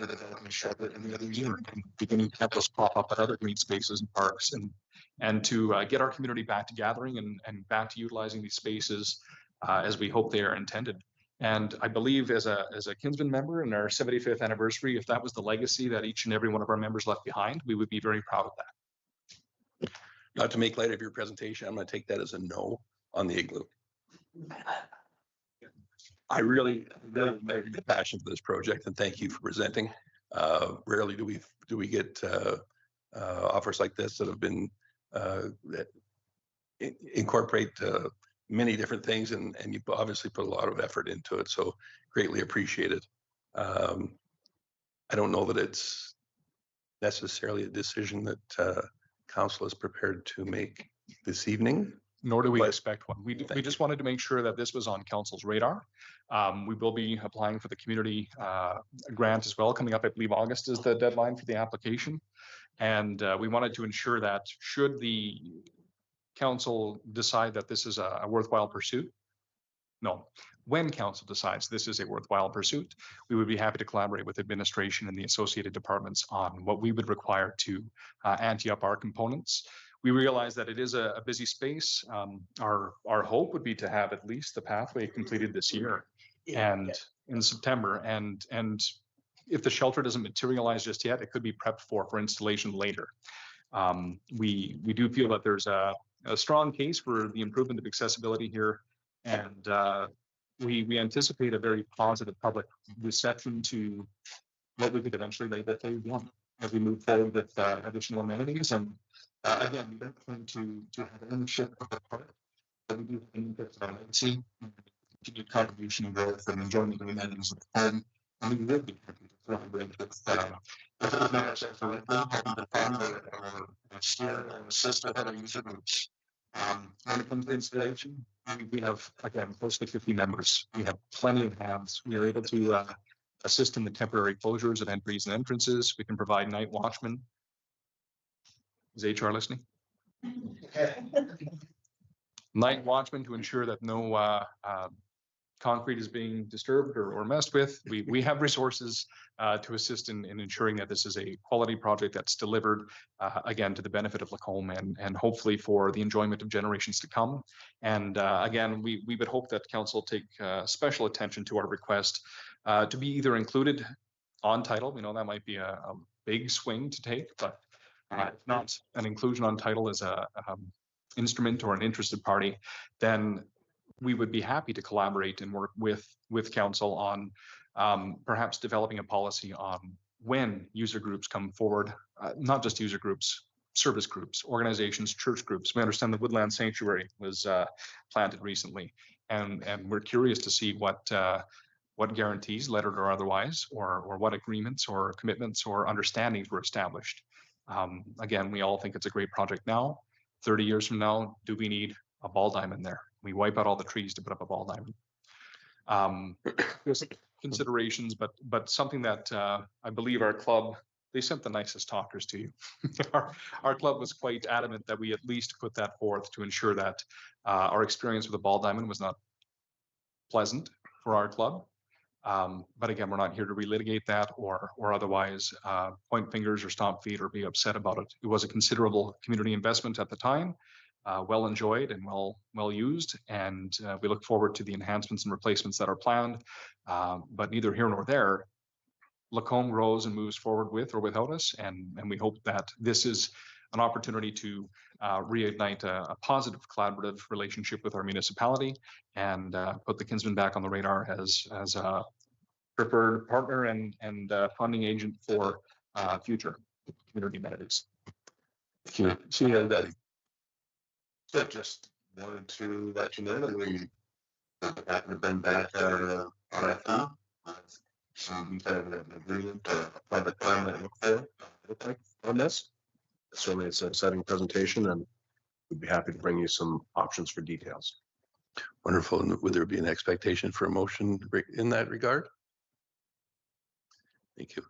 developing shelter in the other year and beginning to have those pop up at other green spaces and parks, and to get our community back to gathering and back to utilizing these spaces as we hope they are intended. And I believe as a Kinsman member in our 75th anniversary, if that was the legacy that each and every one of our members left behind, we would be very proud of that.
Not to make light of your presentation, I'm going to take that as a no on the igloo. I really admire the passion for this project, and thank you for presenting. Rarely do we get offers like this that have been that incorporate many different things, and you obviously put a lot of effort into it. So greatly appreciated. I don't know that it's necessarily a decision that council is prepared to make this evening.
Nor do we
But-
expect one. We
Thank
just wanted to make sure that this was on council's radar. We will be applying for the community grant as well. Coming up, I believe August is the deadline for the application. And we wanted to ensure that should the council decide that this is a worthwhile pursuit, no, when council decides this is a worthwhile pursuit, we would be happy to collaborate with administration and the associated departments on what we would require to ante up our components. We realize that it is a busy space. Our hope would be to have at least the pathway completed this year and in September. And if the shelter doesn't materialize just yet, it could be prepped for installation later. We do feel that there's a strong case for the improvement of accessibility here. And we anticipate a very positive public reception to what we could eventually label phase one as we move forward with additional amenities. And again, we don't plan to have ownership of the park, but we do have an interest in legacy, continued contribution and growth and enjoyment of amenities of the home. And we will be happy to collaborate with if it is not acceptable, having the family or steer or assist with other user groups. When it comes to installation, we have, again, close to 50 members. We have plenty of hands. We are able to assist in the temporary closures of entries and entrances. We can provide night watchmen. Is HR listening? Night watchmen to ensure that no concrete is being disturbed or messed with. We have resources to assist in ensuring that this is a quality project that's delivered, again, to the benefit of Lacombe and hopefully for the enjoyment of generations to come. And again, we would hope that council take special attention to our request to be either included on title. We know that might be a big swing to take, but if not an inclusion on title as a instrument or an interested party, then we would be happy to collaborate and work with council on perhaps developing a policy on when user groups come forward, not just user groups, service groups, organizations, church groups. We understand the Woodland Sanctuary was planted recently, and we're curious to see what guarantees, lettered or otherwise, or what agreements or commitments or understandings were established. Again, we all think it's a great project now. 30 years from now, do we need a ball diamond there? We wipe out all the trees to put up a ball diamond. There's considerations, but something that I believe our club, they sent the nicest talkers to you. Our club was quite adamant that we at least put that forth to ensure that our experience with a ball diamond was not pleasant for our club. But again, we're not here to relitigate that or otherwise point fingers or stomp feet or be upset about it. It was a considerable community investment at the time. well enjoyed and well used, and we look forward to the enhancements and replacements that are planned. But neither here nor there, Lacombe grows and moves forward with or without us, and we hope that this is an opportunity to reignite a positive collaborative relationship with our municipality and put the Kinsmen back on the radar as a preferred partner and funding agent for future community amenities.
See you, Daddy. So just wanted to let you know that we have been back at RFP. So we have an agreement, private plan that look for on this.
Certainly, it's an exciting presentation, and we'd be happy to bring you some options for details.
Wonderful. And would there be an expectation for a motion in that regard? Thank you.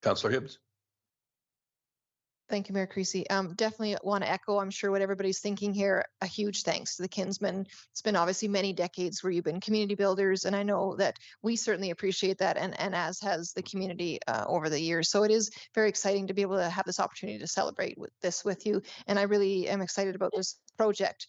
Councillor Hibbs.
Thank you, Mayor Creasy. Definitely want to echo, I'm sure, what everybody's thinking here. A huge thanks to the Kinsmen. It's been obviously many decades where you've been community builders, and I know that we certainly appreciate that, and as has the community over the years. So it is very exciting to be able to have this opportunity to celebrate with you, and I really am excited about this project.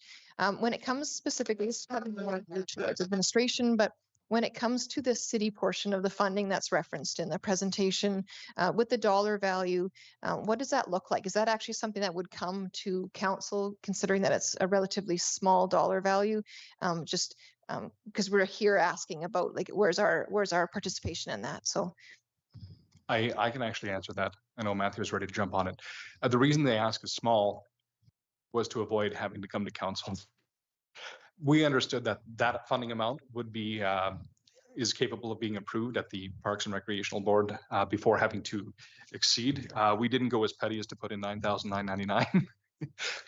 When it comes specifically, it's probably more to administration, but when it comes to the city portion of the funding that's referenced in the presentation, with the dollar value, what does that look like? Is that actually something that would come to council, considering that it's a relatively small dollar value? Just because we're here asking about, like, where's our participation in that? So
I can actually answer that. I know Matthew is ready to jump on it. The reason they ask is small was to avoid having to come to council. We understood that funding amount would be is capable of being approved at the Parks and Recreational Board before having to exceed. We didn't go as petty as to put in $9,999,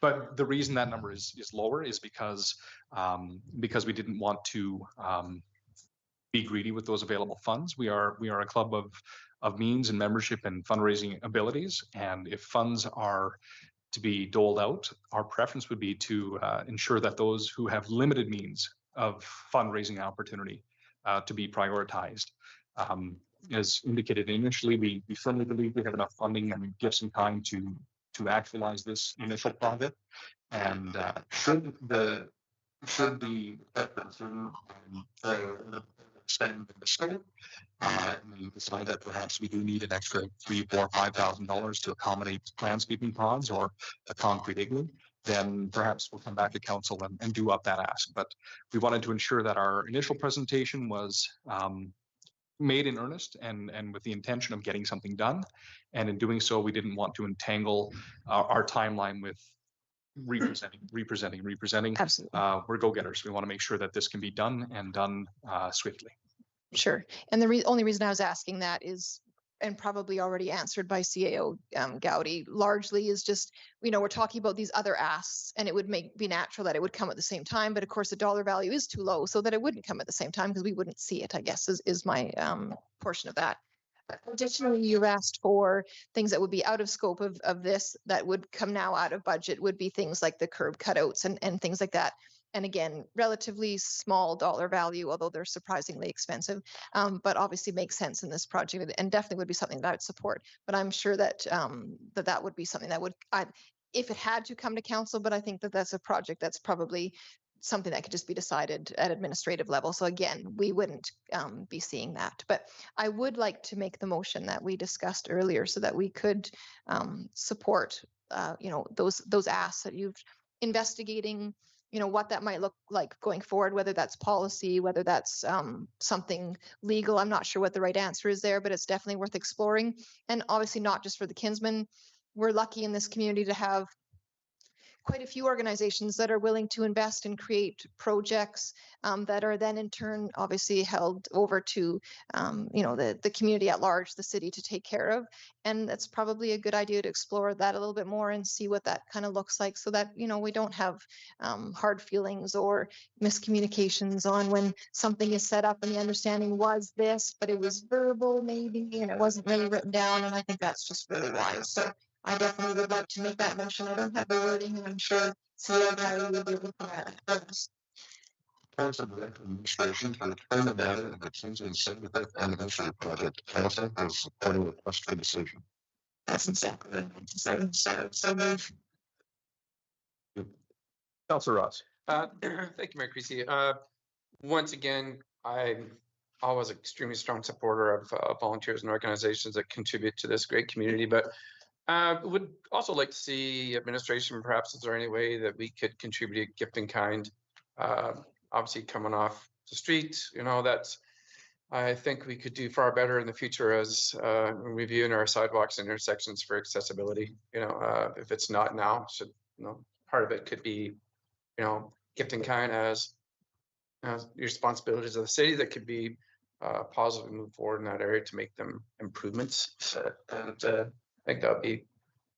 but the reason that number is lower is because we didn't want to be greedy with those available funds. We are a club of means and membership and fundraising abilities, and if funds are to be doled out, our preference would be to ensure that those who have limited means of fundraising opportunity to be prioritized. As indicated initially, we firmly believe we have enough funding and gifts in kind to actualize this initial project. And should the spend the scope, we decide that perhaps we do need an extra $3,000, $4,000, $5,000 to accommodate landscaping ponds or a concrete igloo, then perhaps we'll come back to council and do up that ask. But we wanted to ensure that our initial presentation was made in earnest and with the intention of getting something done. And in doing so, we didn't want to entangle our timeline with representing.
absolutely.
We're go-getters. We want to make sure that this can be done and done swiftly.
Sure. And the only reason I was asking that is, and probably already answered by CAO Gowdy, largely is just, we're talking about these other asks, and it would be natural that it would come at the same time. But of course, the dollar value is too low so that it wouldn't come at the same time because we wouldn't see it, I guess, is my portion of that. Additionally, you asked for things that would be out of scope of this that would come now out of budget, would be things like the curb cutouts and things like that. And again, relatively small dollar value, although they're surprisingly expensive, but obviously makes sense in this project and definitely would be something that I would support. But I'm sure that that would be something that would, if it had to come to council, but I think that that's a project that's probably something that could just be decided at administrative level. So again, we wouldn't be seeing that. But I would like to make the motion that we discussed earlier so that we could support, those asks that you've investigating, what that might look like going forward, whether that's policy, whether that's something legal. I'm not sure what the right answer is there, but it's definitely worth exploring. And obviously not just for the Kinsmen. We're lucky in this community to have quite a few organizations that are willing to invest and create projects that are then in turn obviously held over to the community at large, the city, to take care of. And that's probably a good idea to explore that a little bit more and see what that kind of looks like, so that we don't have hard feelings or miscommunications on when something is set up and the understanding was this, but it was verbal maybe and it wasn't really written down. And I think that's just really wise. So I definitely would like to make that motion. I don't have the wording, and I'm sure CEO Gowdy will be able to provide that.
Council administration to return the matter of the Kinsman 75th anniversary project. Council is supporting the request for decision.
That's exactly what I'm saying. So move.
Counselor Ross.
Thank you, Mayor Creasy. Once again, I'm always extremely strong supporter of volunteers and organizations that contribute to this great community, but would also like to see administration, perhaps is there any way that we could contribute a gift in kind? Obviously coming off the street, you know, that's, I think we could do far better in the future as reviewing our sidewalks and intersections for accessibility. You know, if it's not now, should, you know, part of it could be, you know, gift in kind as responsibilities of the city that could be positive move forward in that area to make them improvements. And I think that would be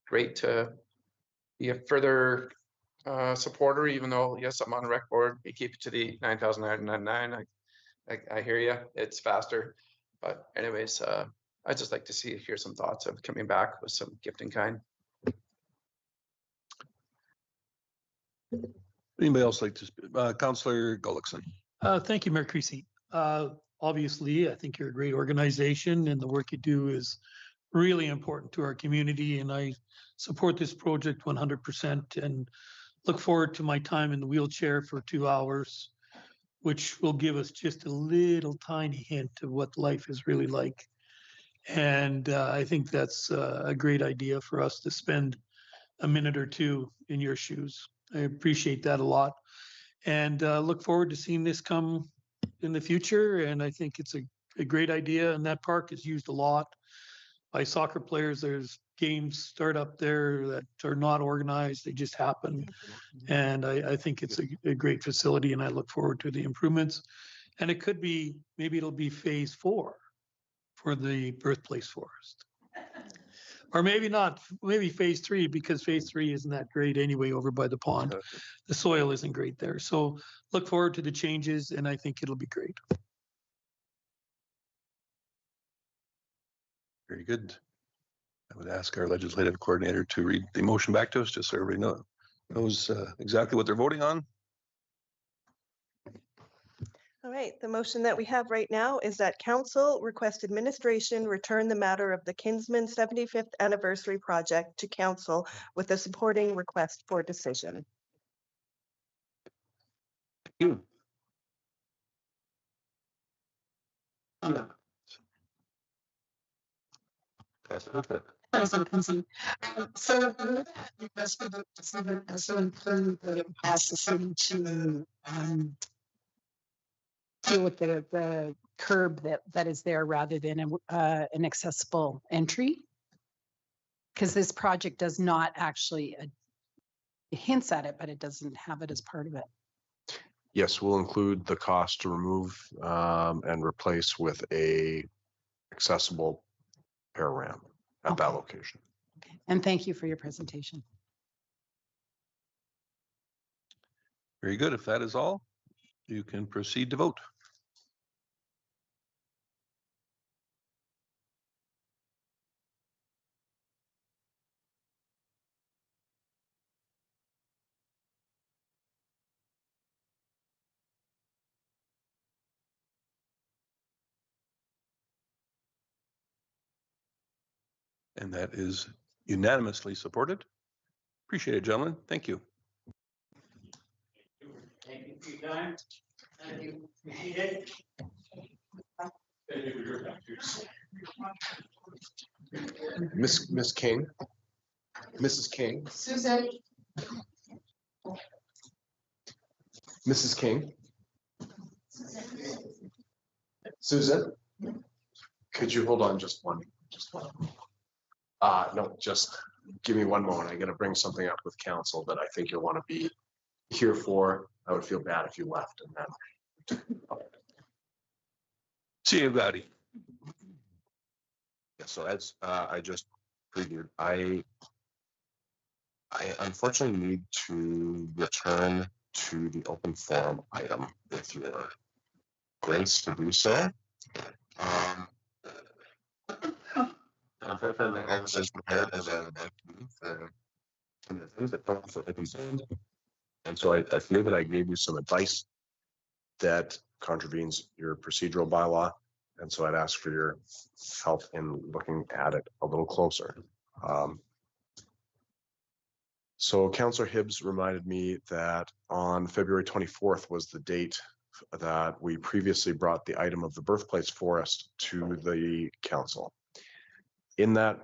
great to be a further supporter, even though, yes, I'm on the rec board, we keep it to the 9,999. I hear you, it's faster. But anyways, I'd just like to hear some thoughts of coming back with some gift in kind.
Anybody else like to speak? Counselor Gullickson.
Thank you, Mayor Creasy. Obviously, I think you're a great organization and the work you do is really important to our community. And I support this project 100% and look forward to my time in the wheelchair for 2 hours, which will give us just a little tiny hint of what life is really like. And I think that's a great idea for us to spend a minute or two in your shoes. I appreciate that a lot and look forward to seeing this come in the future. And I think it's a great idea. And that park is used a lot by soccer players. There's games start up there that are not organized. They just happen. And I think it's a great facility and I look forward to the improvements. And it could be, maybe it'll be phase 4 for the Birthplace Forest. Or maybe not, maybe phase 3, because phase 3 isn't that great anyway over by the pond. The soil isn't great there. So look forward to the changes and I think it'll be great.
Very good. I would ask our legislative coordinator to read the motion back to us, just so everybody knows exactly what they're voting on.
All right, the motion that we have right now is that council request administration return the matter of the Kinsman 75th anniversary project to council with a supporting request for decision.
You.
President Kunze. So the request for the decision also include that it ask the city to deal with the curb that is there rather than an accessible entry? Because this project does not actually, it hints at it, but it doesn't have it as part of it.
Yes, we'll include the cost to remove and replace with a accessible air ramp at that location.
Okay. And thank you for your presentation.
Very good. If that is all, you can proceed to vote. And that is unanimously supported. Appreciate it, gentlemen. Thank you.
Thank you for your time. Thank you. Appreciate it.
Miss King, Mrs. King,
Susan.
Mrs. King. Susan, could you hold on just one? No, just give me one moment. I gotta bring something up with council that I think you'll want to be here for. I would feel bad if you left and then.
See you, Gowdy.
Yeah, so as I just previewed, I unfortunately need to return to the open forum item with your grace to do so. Unfortunately, I was as prepared as I would like to be for some of the things that don't fit the concerned. And so I feel that I gave you some advice that contravenes your procedural bylaw. And so I'd ask for your help in looking at it a little closer.
So Councillor Hibbs reminded me that on February 24th was the date that we previously brought the item of the birthplace forest to the council. In that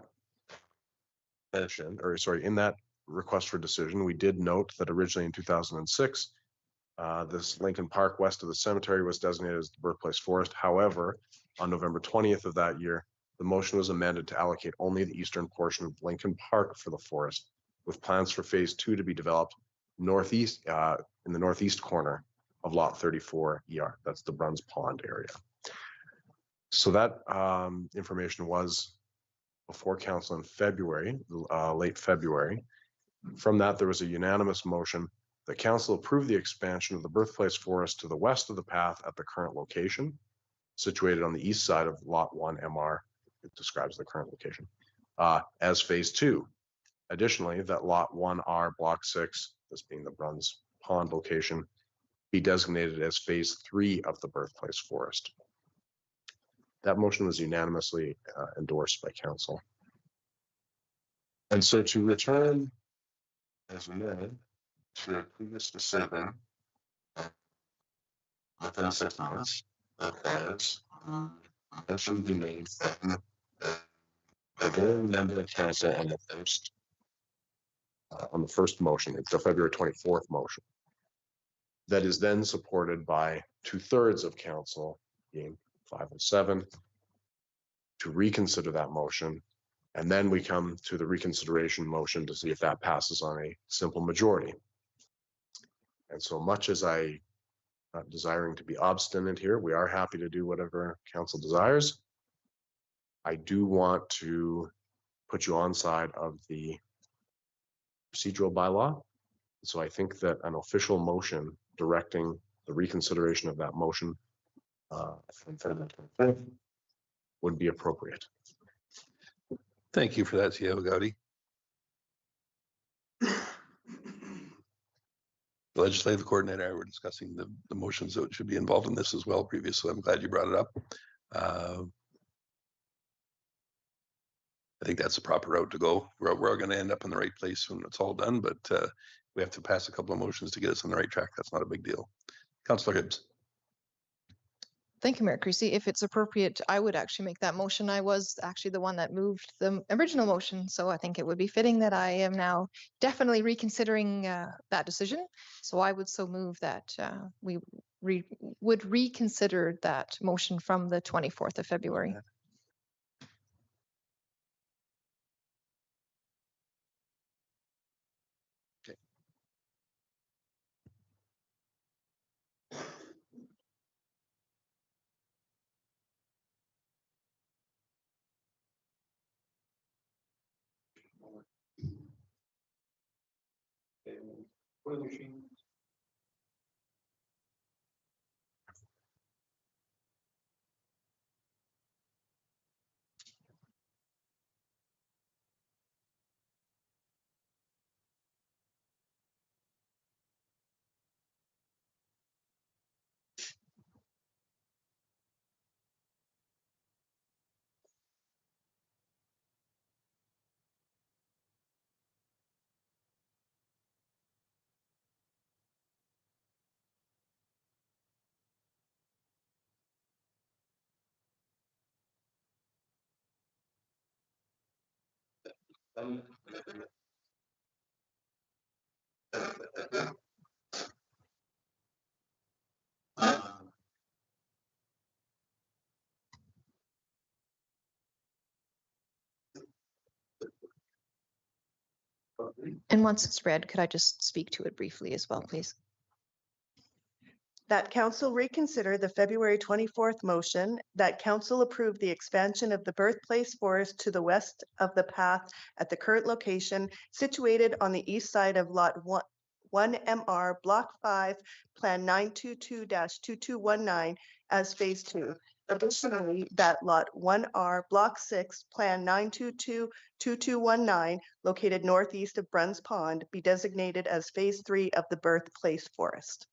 in that request for decision, we did note that originally in 2006, this Lincoln Park west of the cemetery was designated as the birthplace forest. However, on November 20th of that year, the motion was amended to allocate only the eastern portion of Lincoln Park for the forest, with plans for phase 2 to be developed northeast, in the northeast corner of lot 34 ER. That's the Bruns Pond area. So that information was before council in February, late February. From that, there was a unanimous motion that council approve the expansion of the birthplace forest to the west of the path at the current location, situated on the east side of lot 1 MR. It describes the current location as phase 2. Additionally, that lot 1R block 6, this being the Bruns Pond location, be designated as phase 3 of the birthplace forest. That motion was unanimously endorsed by council.
And so to return, as we did, to a previous decision, within 6 months, as motion be made from the very member of council
on the first motion, it's the February 24th motion. That is then supported by 2/3 of council, being 5 and 7, to reconsider that motion. And then we come to the reconsideration motion to see if that passes on a simple majority. And so much as I not desiring to be obstinate here, we are happy to do whatever council desires. I do want to put you on side of the procedural bylaw. So I think that an official motion directing the reconsideration of that motion would be appropriate.
Thank you for that, CEO Gowdy. The legislative coordinator and I were discussing the motions that should be involved in this as well previously. I'm glad you brought it up. I think that's the proper route to go. We're going to end up in the right place when it's all done, but we have to pass a couple of motions to get us on the right track. That's not a big deal. Councillor Hibbs.
Thank you, Mayor Creasy. If it's appropriate, I would actually make that motion. I was actually the one that moved the original motion, so I think it would be fitting that I am now definitely reconsidering that decision. So I would so move that we would reconsider that motion from the 24th of February. And once it's read, could I just speak to it briefly as well, please?
That council reconsider the February 24th motion, that council approve the expansion of the birthplace forest to the west of the path at the current location situated on the east side of lot 1 MR block 5 plan 922-2219 as phase 2. Additionally, that lot 1R block 6 plan 922-2219 located northeast of Bruns Pond be designated as phase 3 of the birthplace forest.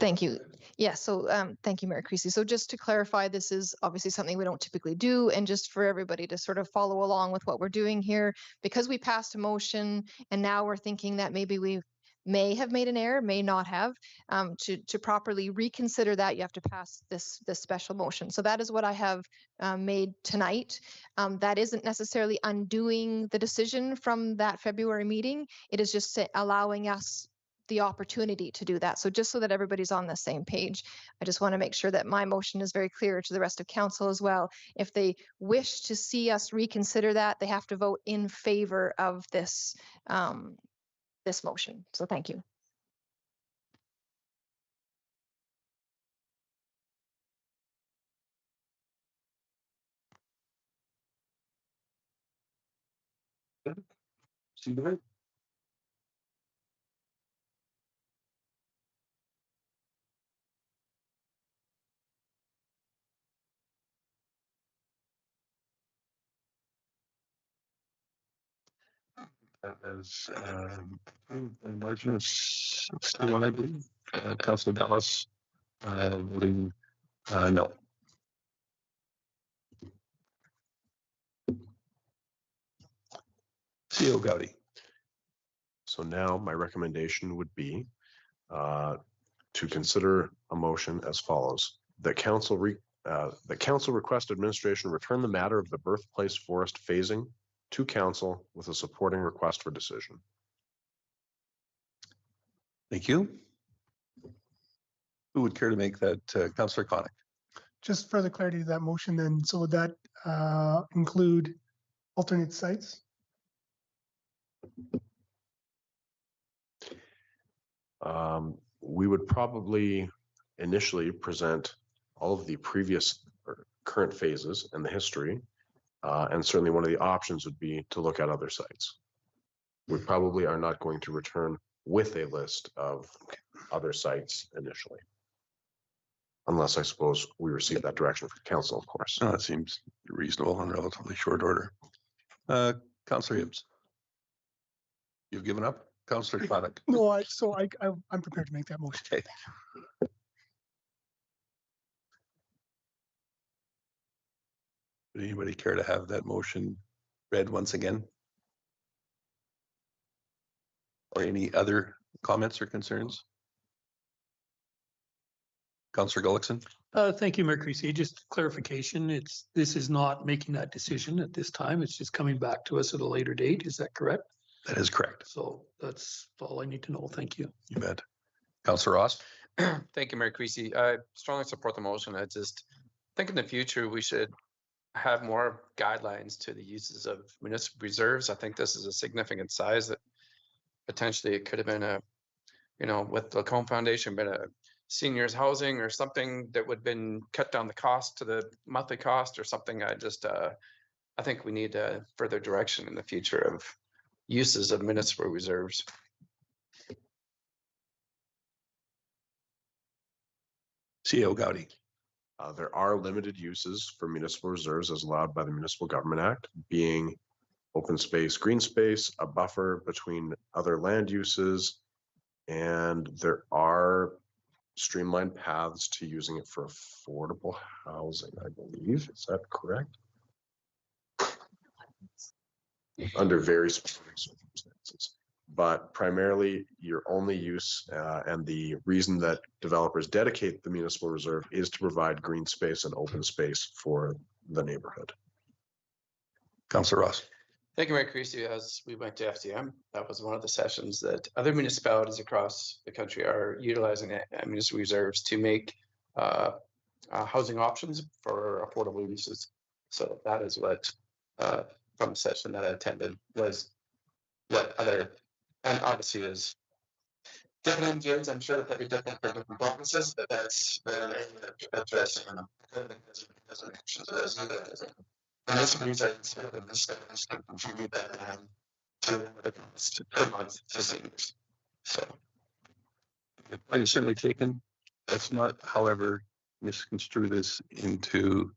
Thank you. Yeah, so thank you, Mayor Creasy. So just to clarify, this is obviously something we don't typically do, and just for everybody to sort of follow along with what we're doing here, because we passed a motion and now we're thinking that maybe we may have made an error, may not have, to properly reconsider that, you have to pass this special motion. So that is what I have made tonight. That isn't necessarily undoing the decision from that February meeting. It is just allowing us the opportunity to do that. So just so that everybody's on the same page, I just want to make sure that my motion is very clear to the rest of council as well. If they wish to see us reconsider that, they have to vote in favor of this this motion. So thank you.
See you later. That is, motion is 61, I believe. Councilor Dallas, voting, no.
CO Gowdy.
So now my recommendation would be to consider a motion as follows. That council request administration return the matter of the Birthplace Forest phasing to council with a supporting request for decision.
Thank you. Who would care to make that? Councillor Connick.
Just further clarity to that motion then, so would that include alternate sites?
We would probably initially present all of the previous or current phases and the history. And certainly one of the options would be to look at other sites. We probably are not going to return with a list of other sites initially. Unless I suppose we receive that direction from council, of course.
No, that seems reasonable in relatively short order. Councillor Hibbs. You've given up? Councillor Connick.
No, I'm prepared to make that motion.
Okay. Would anybody care to have that motion read once again? Or any other comments or concerns? Councillor Gullickson.
Thank you, Mayor Creasy. Just clarification, this is not making that decision at this time. It's just coming back to us at a later date. Is that correct?
That is correct.
So that's all I need to know. Thank you.
You bet. Councillor Ross.
Thank you, Mayor Creasy. I strongly support the motion. I just think in the future we should have more guidelines to the uses of municipal reserves. I think this is a significant size that potentially it could have been a, with the Lacombe Foundation, been a seniors housing or something that would have been cut down the cost to the monthly cost or something. I think we need further direction in the future of uses of municipal reserves.
CO Gowdy.
There are limited uses for municipal reserves as allowed by the Municipal Government Act, being open space, green space, a buffer between other land uses, and there are streamlined paths to using it for affordable housing, I believe. Is that correct? Under very specific circumstances. But primarily your only use and the reason that developers dedicate the municipal reserve is to provide green space and open space for the neighborhood.
Councillor Ross.
Thank you, Mayor Creasy. As we went to FDM, that was one of the sessions that other municipalities across the country are utilizing municipal reserves to make housing options for affordable uses. So that is what, from the session that I attended, was what other, and obviously is different NGOs. I'm sure that they'll be different for different provinces, but that's addressing them. And that's reason this can contribute that to the cost per month to seniors. So
Point is certainly taken. Let's not, however, misconstrue this into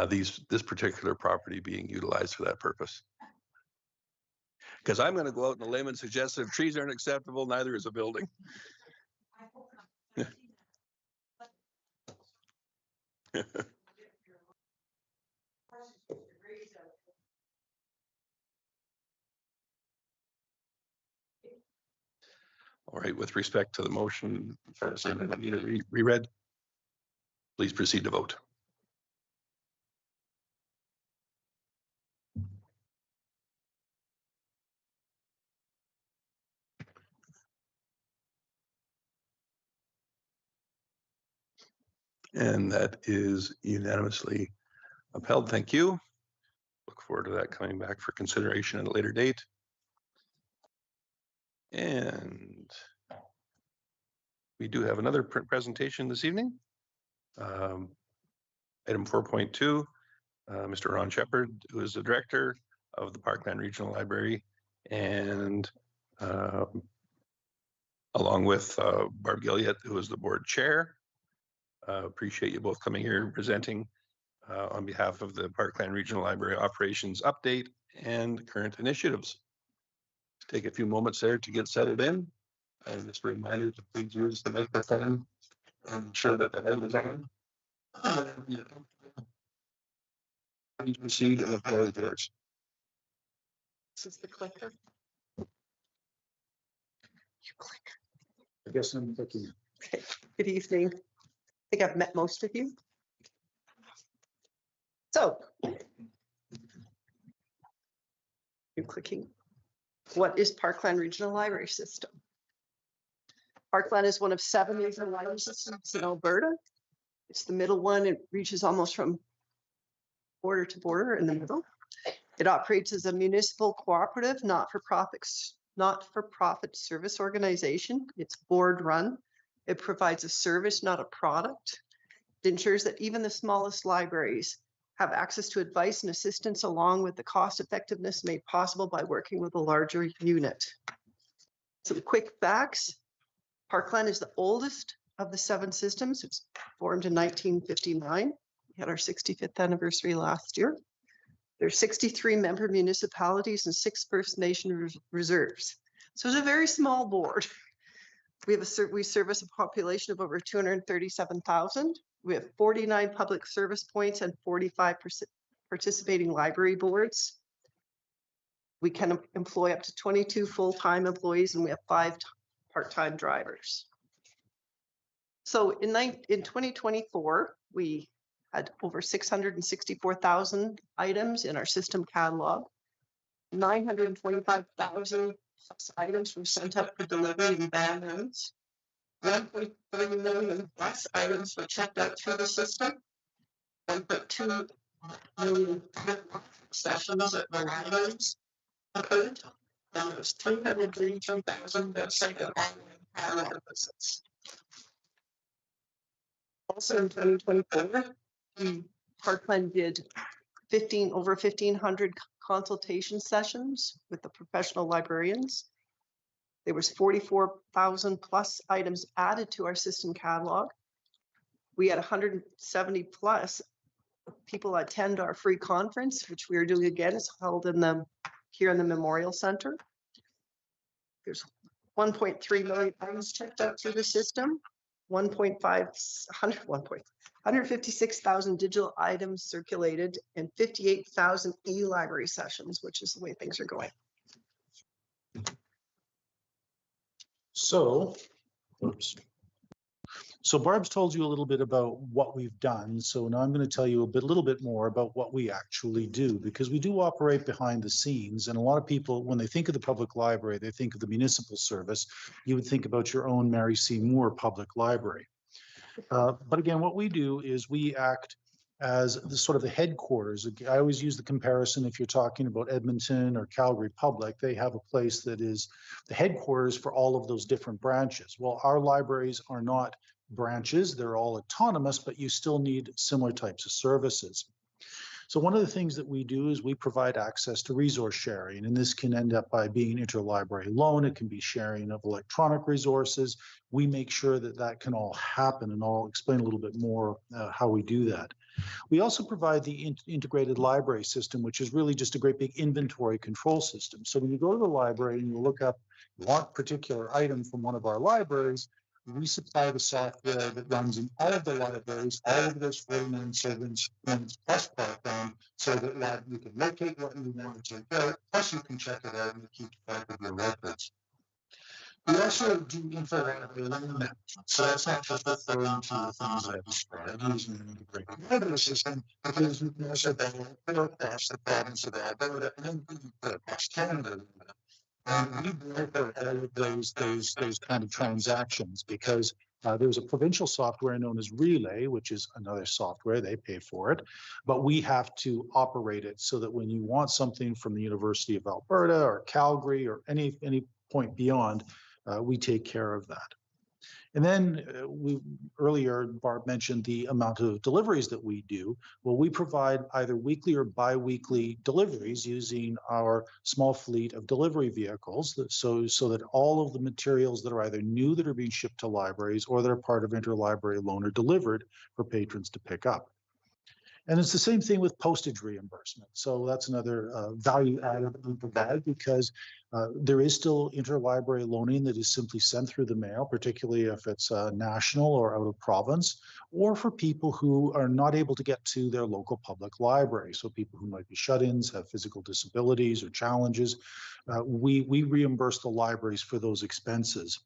this particular property being utilized for that purpose. Because I'm going to go out on a limb and suggest that if trees aren't acceptable, neither is a building. All right, with respect to the motion, I need it reread. Please proceed to vote. And that is unanimously upheld. Thank you. Look forward to that coming back for consideration at a later date. And we do have another presentation this evening. Item 4.2, Mr. Ron Shepard, who is the director of the Parkland Regional Library, and along with Barb Gilliott, who is the board chair. Appreciate you both coming here and presenting on behalf of the Parkland Regional Library operations update and current initiatives. Take a few moments there to get settled in. And just a reminder to please use the microphone and ensure that the head is on. Please proceed and the floor is yours.
This is the clicker. You click.
I guess I'm clicking.
Okay, good evening. I think I've met most of you. So. You're clicking. What is Parkland Regional Library System? Parkland is one of 7 regional library systems in Alberta. It's the middle one. It reaches almost from border to border in the middle. It operates as a municipal cooperative, not-for-profit service organization. It's board run. It provides a service, not a product. It ensures that even the smallest libraries have access to advice and assistance along with the cost effectiveness made possible by working with a larger unit. Some quick facts. Parkland is the oldest of the 7 systems. It's formed in 1959. We had our 65th anniversary last year. There's 63 member municipalities and 6 First Nation reserves. So it's a very small board. We service a population of over 237,000. We have 49 public service points and 45 participating library boards. We can employ up to 22 full-time employees, and we have 5 part-time drivers. So in 2024, we had over 664,000 items in our system catalog. 925,000 items were sent up for delivery in bans. 1.3 million plus items were checked out through the system. 1.2 million sessions at the libraries occurred. And there was 332,000 website and online visits. Also in 2024, Parkland did over 1,500 consultation sessions with the professional librarians. There was 44,000 plus items added to our system catalog. We had 170 plus people attend our free conference, which we are doing again. It's held here in the Memorial Center. There's 1.3 million items checked out through the system. 156,000 digital items circulated, and 58,000 e-library sessions, which is the way things are going.
So, oops. So Barb's told you a little bit about what we've done. So now I'm going to tell you a little bit more about what we actually do, because we do operate behind the scenes. And a lot of people, when they think of the public library, they think of the municipal service. You would think about your own Mary C. Moore Public Library. But again, what we do is we act as the sort of the headquarters. I always use the comparison, if you're talking about Edmonton or Calgary Public, they have a place that is the headquarters for all of those different branches. Well, our libraries are not branches, they're all autonomous, but you still need similar types of services. So one of the things that we do is we provide access to resource sharing, and this can end up by being interlibrary loan. It can be sharing of electronic resources. We make sure that that can all happen, and I'll explain a little bit more how we do that. We also provide the integrated library system, which is really just a great big inventory control system. So when you go to the library and you look up, you want a particular item from one of our libraries, We supply the software that runs in all of the libraries, all of those 49 servants, plus Parkland, so that you can locate what you want to check out, plus you can check it out and keep track of your records. We also do interlibrary loan management, so that's not just referring to the things I described using an integrated revenue system, because we can also bill across the province of Alberta and across Canada. And we broker all of those kind of transactions because there's a provincial software known as Relay, which is another software, they pay for it, but we have to operate it so that when you want something from the University of Alberta or Calgary or any point beyond, we take care of that. And then earlier, Barb mentioned the amount of deliveries that we do. Well, we provide either weekly or bi-weekly deliveries using our small fleet of delivery vehicles, so that all of the materials that are either new that are being shipped to libraries or that are part of interlibrary loan are delivered for patrons to pick up. And it's the same thing with postage reimbursement. So that's another value added that we provide because there is still interlibrary loaning that is simply sent through the mail, particularly if it's national or out of province, or for people who are not able to get to their local public library. So people who might be shut-ins, have physical disabilities or challenges, we reimburse the libraries for those expenses.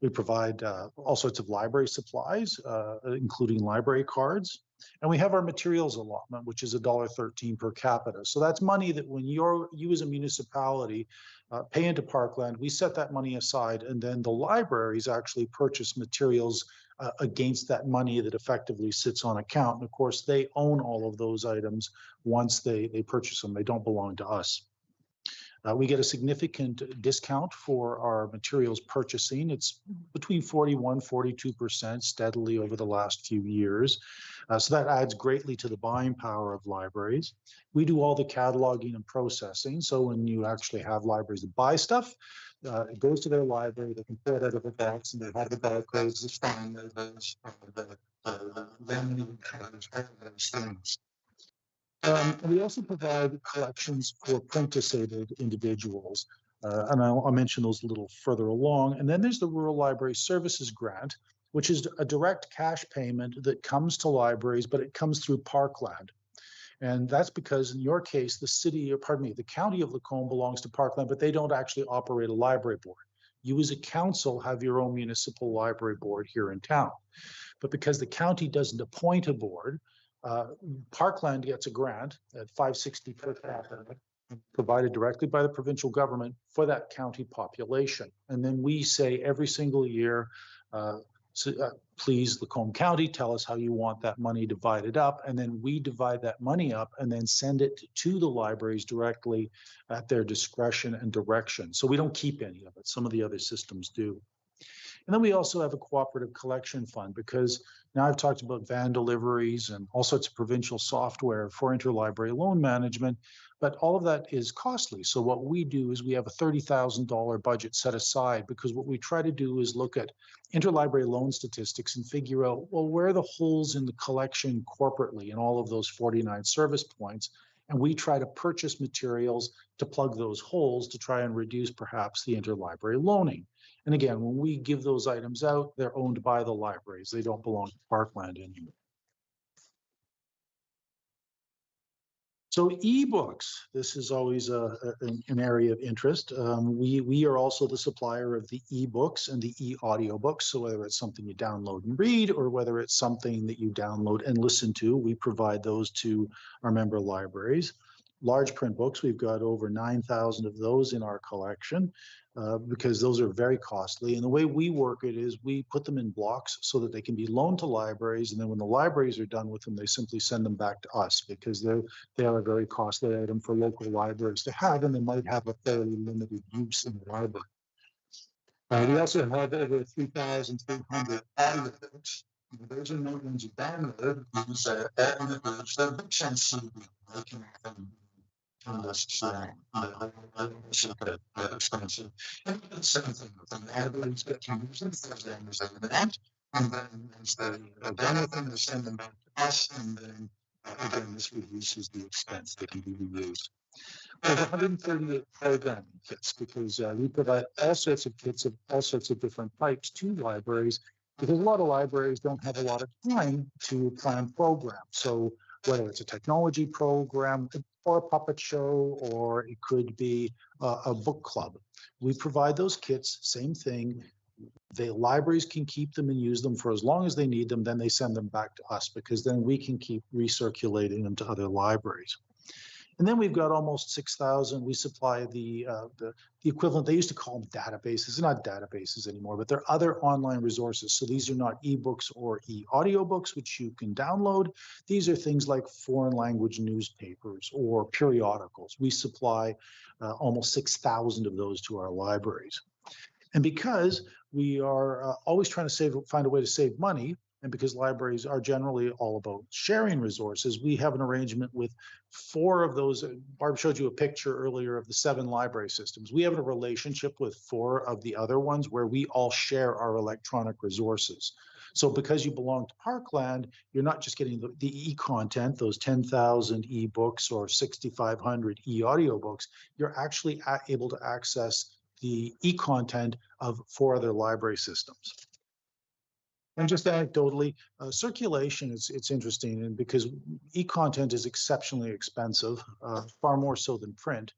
We provide all sorts of library supplies, including library cards. And we have our materials allotment, which is $1.13 per capita. So that's money that when you as a municipality pay into Parkland, we set that money aside, and then the libraries actually purchase materials against that money that effectively sits on account. And of course, they own all of those items once they purchase them. They don't belong to us. We get a significant discount for our materials purchasing. It's between 41, 42% steadily over the last few years. So that adds greatly to the buying power of libraries. We do all the cataloging and processing. So when you actually have libraries that buy stuff, it goes to their library, they can pull it out of a box and they have the barcodes, the spine, the laminated colors, all of those things. We also provide collections for print-disabled individuals, and I'll mention those a little further along. And then there's the Rural Library Services Grant, which is a direct cash payment that comes to libraries, but it comes through Parkland. And that's because in your case, the county of Lacombe belongs to Parkland, but they don't actually operate a library board. You as a council have your own municipal library board here in town. But because the county doesn't appoint a board, Parkland gets a grant at $560 per capita provided directly by the provincial government for that county population. And then we say every single year, please, Lacombe County, tell us how you want that money divided up. And then we divide that money up and then send it to the libraries directly at their discretion and direction. So we don't keep any of it. Some of the other systems do. And then we also have a cooperative collection fund because now I've talked about van deliveries and all sorts of provincial software for interlibrary loan management, but all of that is costly. So what we do is we have a $30,000 budget set aside because what we try to do is look at interlibrary loan statistics and figure out, well, where are the holes in the collection corporately in all of those 49 service points? And we try to purchase materials to plug those holes to try and reduce perhaps the interlibrary loaning. And again, when we give those items out, they're owned by the libraries. They don't belong to Parkland anymore. So ebooks, this is always an area of interest. We are also the supplier of the ebooks and the e-audiobooks. So whether it's something you download and read or whether it's something that you download and listen to, we provide those to our member libraries. Large print books, we've got over 9,000 of those in our collection because those are very costly. And the way we work it is we put them in blocks so that they can be loaned to libraries. And then when the libraries are done with them, they simply send them back to us because they are a very costly item for local libraries to have, and they might have a fairly limited use in the library. We also have over 3,300 audiobooks. Those are not ones you download. These are audiobooks. They're books on CD. They can expensive. And the same thing with them. Libraries get to use them for as long as they want. And then as they are done with them, they send them back to us. And then again, this reduces the expense that can be reused. over 138 programming kits because we provide all sorts of kits of all sorts of different types to libraries because a lot of libraries don't have a lot of time to plan programs. So whether it's a technology program or a puppet show, or it could be a book club, we provide those kits, same thing. The libraries can keep them and use them for as long as they need them, then they send them back to us because then we can keep recirculating them to other libraries. And then we've got almost 6,000. We supply the equivalent, they used to call them databases. They're not databases anymore, but they're other online resources. So these are not ebooks or e-audiobooks, which you can download. These are things like foreign language newspapers or periodicals. We supply almost 6,000 of those to our libraries. And because we are always trying to find a way to save money, and because libraries are generally all about sharing resources, we have an arrangement with 4 of those. Barb showed you a picture earlier of the 7 library systems. We have a relationship with 4 of the other ones where we all share our electronic resources. So because you belong to Parkland, you're not just getting the e-content, those 10,000 e-books or 6,500 e-audiobooks, you're actually able to access the e-content of 4 other library systems. And just anecdotally, circulation, it's interesting, and because e-content is exceptionally expensive, far more so than print,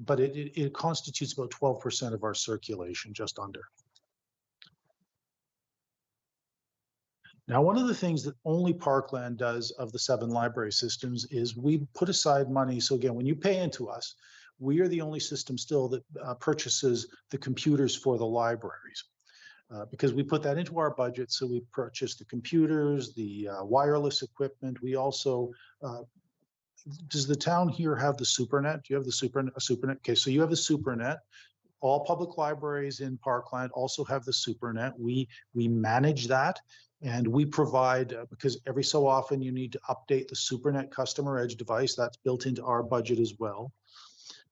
but it constitutes about 12% of our circulation, just under. Now, one of the things that only Parkland does of the 7 library systems is we put aside money. So again, when you pay into us, we are the only system still that purchases the computers for the libraries. Because we put that into our budget, so we purchase the computers, the wireless equipment. We also, does the town here have the SuperNet? Do you have the SuperNet? Okay, so you have the SuperNet. All public libraries in Parkland also have the SuperNet. We manage that, and we provide, because every so often you need to update the SuperNet customer edge device. That's built into our budget as well.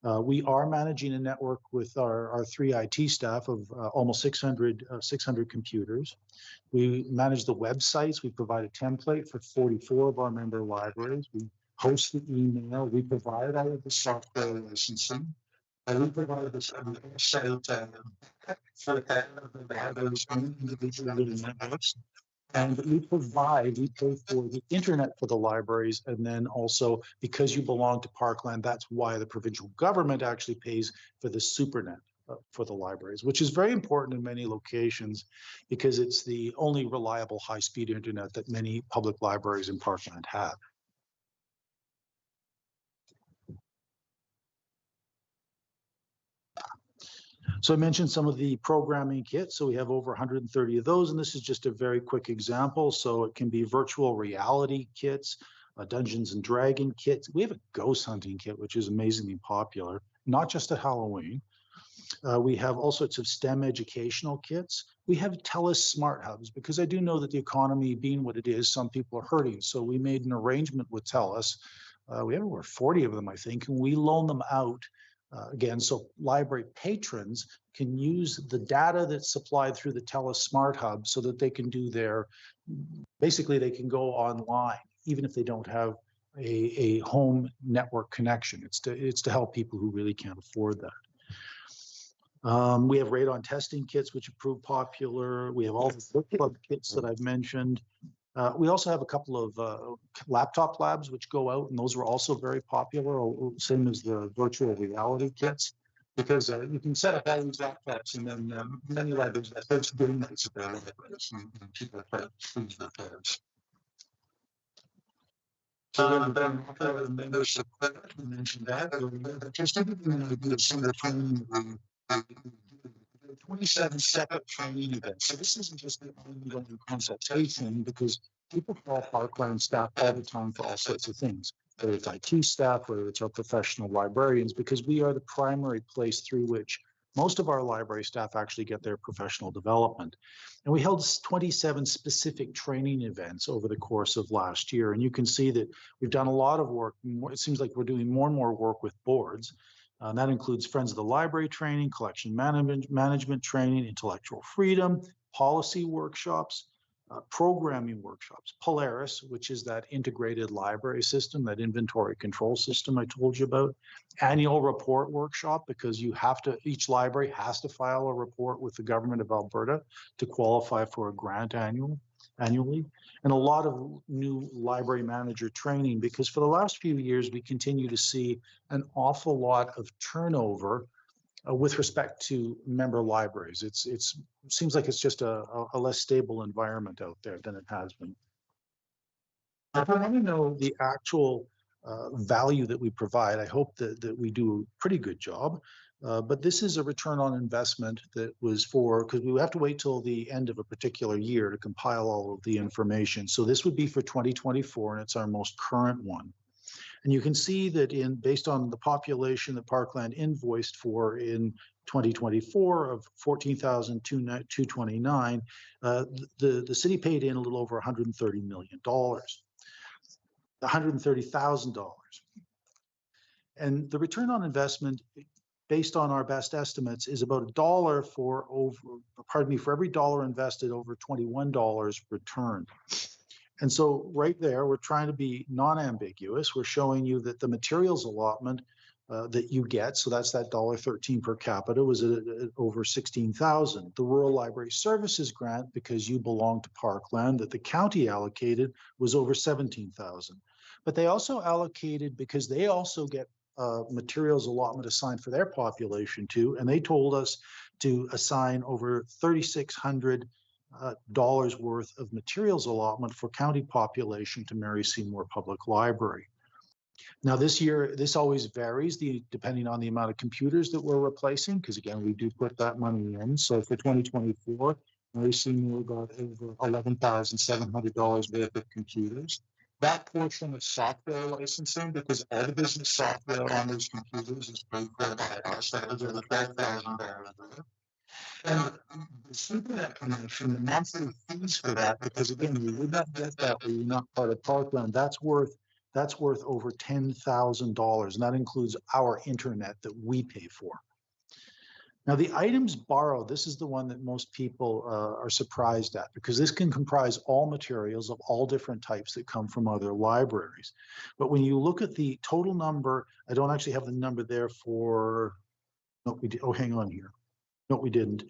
We are managing a network with our 3 IT staff of almost 600 computers. We manage the websites. We provide a template for 44 of our member libraries. We host the email. We provide all of the software licensing. And we provide this sale for those individual networks. And we pay for the internet for the libraries. And then also, because you belong to Parkland, that's why the provincial government actually pays for the SuperNet for the libraries, which is very important in many locations because it's the only reliable high-speed internet that many public libraries in Parkland have. So I mentioned some of the programming kits. So we have over 130 of those, and this is just a very quick example. So it can be virtual reality kits, Dungeons and Dragon kits. We have a ghost hunting kit, which is amazingly popular, not just at Halloween. We have all sorts of STEM educational kits. We have TELUS Smart Hubs, because I do know that the economy being what it is, some people are hurting. So we made an arrangement with TELUS. We have over 40 of them, I think, and we loan them out. Again, so library patrons can use the data that's supplied through the TELUS Smart Hub so that they can do basically they can go online, even if they don't have a home network connection. It's to help people who really can't afford that. We have radon testing kits, which have proved popular. We have all the book club kits that I've mentioned. We also have a couple of laptop labs which go out, and those were also very popular, same as the virtual reality kits, because you can set up all these laptops, and then many libraries have those game nights available, and people play things with those. So then there's the equipment, we mentioned that. Just to give you an idea of some of the training, 27 separate training events. So this isn't just an ongoing consultation, because people call Parkland staff all the time for all sorts of things, whether it's IT staff, whether it's our professional librarians, because we are the primary place through which most of our library staff actually get their professional development. And we held 27 specific training events over the course of last year. And you can see that we've done a lot of work. It seems like we're doing more and more work with boards. That includes Friends of the Library training, collection management training, intellectual freedom, policy workshops. programming workshops, Polaris, which is that integrated library system, that inventory control system I told you about, annual report workshop, because you have to, each library has to file a report with the government of Alberta to qualify for a grant annually, and a lot of new library manager training, because for the last few years, we continue to see an awful lot of turnover with respect to member libraries. It seems like it's just a less stable environment out there than it has been. If I want to know the actual value that we provide, I hope that we do a pretty good job. But this is a return on investment that was for, because we have to wait till the end of a particular year to compile all of the information. So this would be for 2024, and it's our most current one. And you can see that based on the population that Parkland invoiced for in 2024 of 14,229, the city paid in a little over $130 million, $130,000. And the return on investment, based on our best estimates, is about $1 for every dollar invested, over $21 returned. And so right there, we're trying to be non-ambiguous. We're showing you that the materials allotment that you get, so that's that $1.13 per capita, was at over $16,000. The Rural Library Services grant, because you belong to Parkland, that the county allocated, was over $17,000. But they also allocated, because they also get materials allotment assigned for their population too, and they told us to assign over $3,600 worth of materials allotment for county population to Mary Seymour Public Library. Now this year, this always varies depending on the amount of computers that we're replacing, because again, we do put that money in. So for 2024, Mary Seymour got over $11,700 worth of computers. That portion of software licensing, because all the business software on those computers is paid for by us, that was over $12,000. And the Supernet connection, the monthly fees for that, because again, you would not get that when you're not part of Parkland, that's worth over $10,000, and that includes our internet that we pay for. Now, the items borrowed, this is the one that most people are surprised at, because this can comprise all materials of all different types that come from other libraries. But when you look at the total number, I don't actually have the number there for, no, we did, oh, hang on here. No, we didn't.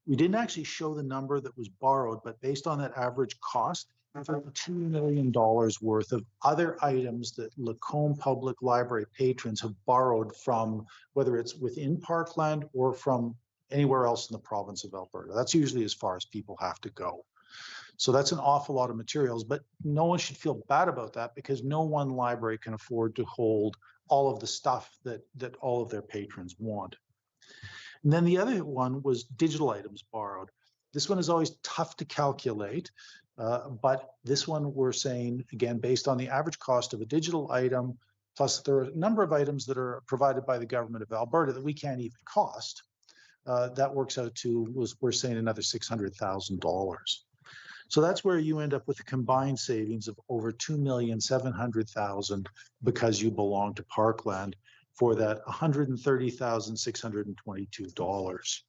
We didn't actually show the number that was borrowed, but based on that average cost, there's over $2 million worth of other items that Lacombe Public Library patrons have borrowed from, whether it's within Parkland or from anywhere else in the province of Alberta. That's usually as far as people have to go. So that's an awful lot of materials, but no one should feel bad about that, because no one library can afford to hold all of the stuff that all of their patrons want. And then the other one was digital items borrowed. This one is always tough to calculate, but this one we're saying, again, based on the average cost of a digital item, plus there are a number of items that are provided by the government of Alberta that we can't even cost, that works out to, we're saying, another $600,000. So that's where you end up with a combined savings of over $2,700,000 because you belong to Parkland, for that $130,622.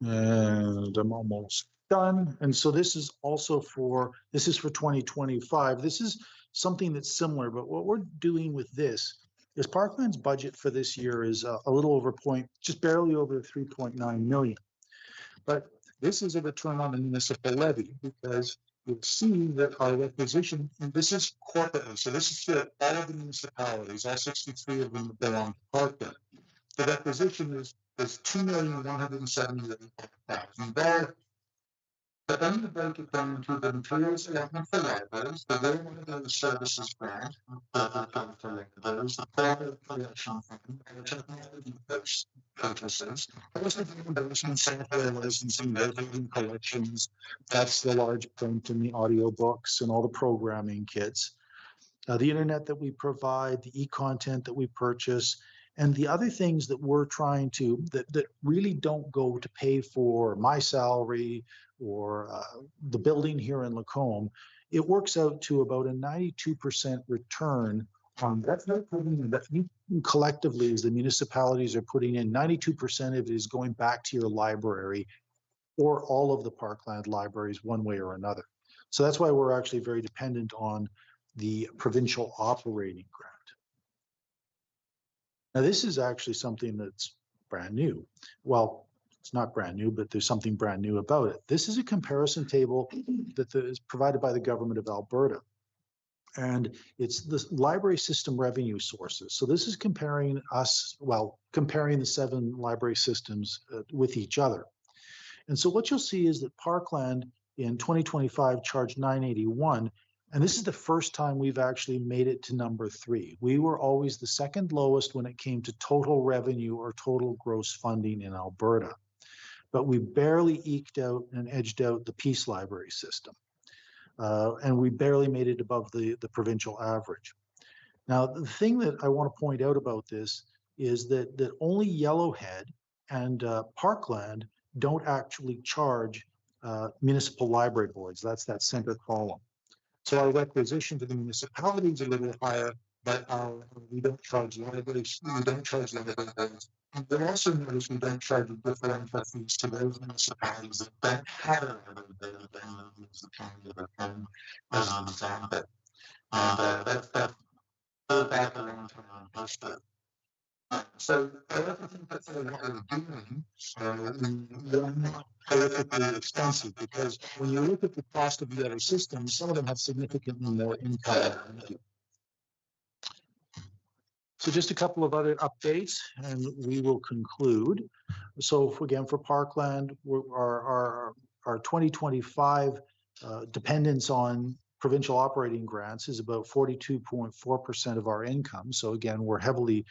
And I'm almost done. And so this is also for 2025. This is something that's similar, but what we're doing with this is Parkland's budget for this year is a little over just barely over 3.9 million. But this is a return on the municipal levy, because you'll see that our requisition, and this is corporately, so this is for all of the municipalities, all 63 of them that belong to Parkland. The requisition is $2,178,000. But then you break it down into the materials allotment for libraries, the Rural Library Services grant, there's the private collection fund, the technology purchases, there's the reimbursement software licensing, building collections, that's the large print and the audiobooks and all the programming kits, the internet that we provide, the e-content that we purchase, and the other things that we're trying to, that really don't go to pay for my salary or the building here in Lacombe. It works out to about a 92% return That's not putting in, that you collectively, as the municipalities are putting in, 92% of it is going back to your library or all of the parkland libraries one way or another. So that's why we're actually very dependent on the provincial operating grant. Now, this is actually something that's brand new. Well, it's not brand new, but there's something brand new about it. This is a comparison table that is provided by the government of Alberta. And it's the library system revenue sources. So this is comparing us, well, comparing the 7 library systems with each other. And so what you'll see is that Parkland in 2025 charged $981. And this is the first time we've actually made it to number 3. We were always the second lowest when it came to total revenue or total gross funding in Alberta. But we barely eked out and edged out the Peace Library system. And we barely made it above the provincial average. Now, the thing that I want to point out about this is that only Yellowhead and Parkland don't actually charge municipal library boards. That's that center column. So our requisition to the municipality is a little higher, but we don't charge libraries, we don't charge library boards. And you'll also notice we don't charge a differential fees to those municipalities that don't have a library board and use the county of their own as an example. And that's go back a long time on history. So I also think that what we're doing, they're not horrifically expensive, because when you look at the cost of the other systems, some of them have significantly more income. So just a couple of other updates and we will conclude. So again, for Parkland, our 2025 dependence on provincial operating grants is about 42.4% of our income. So again, we're heavily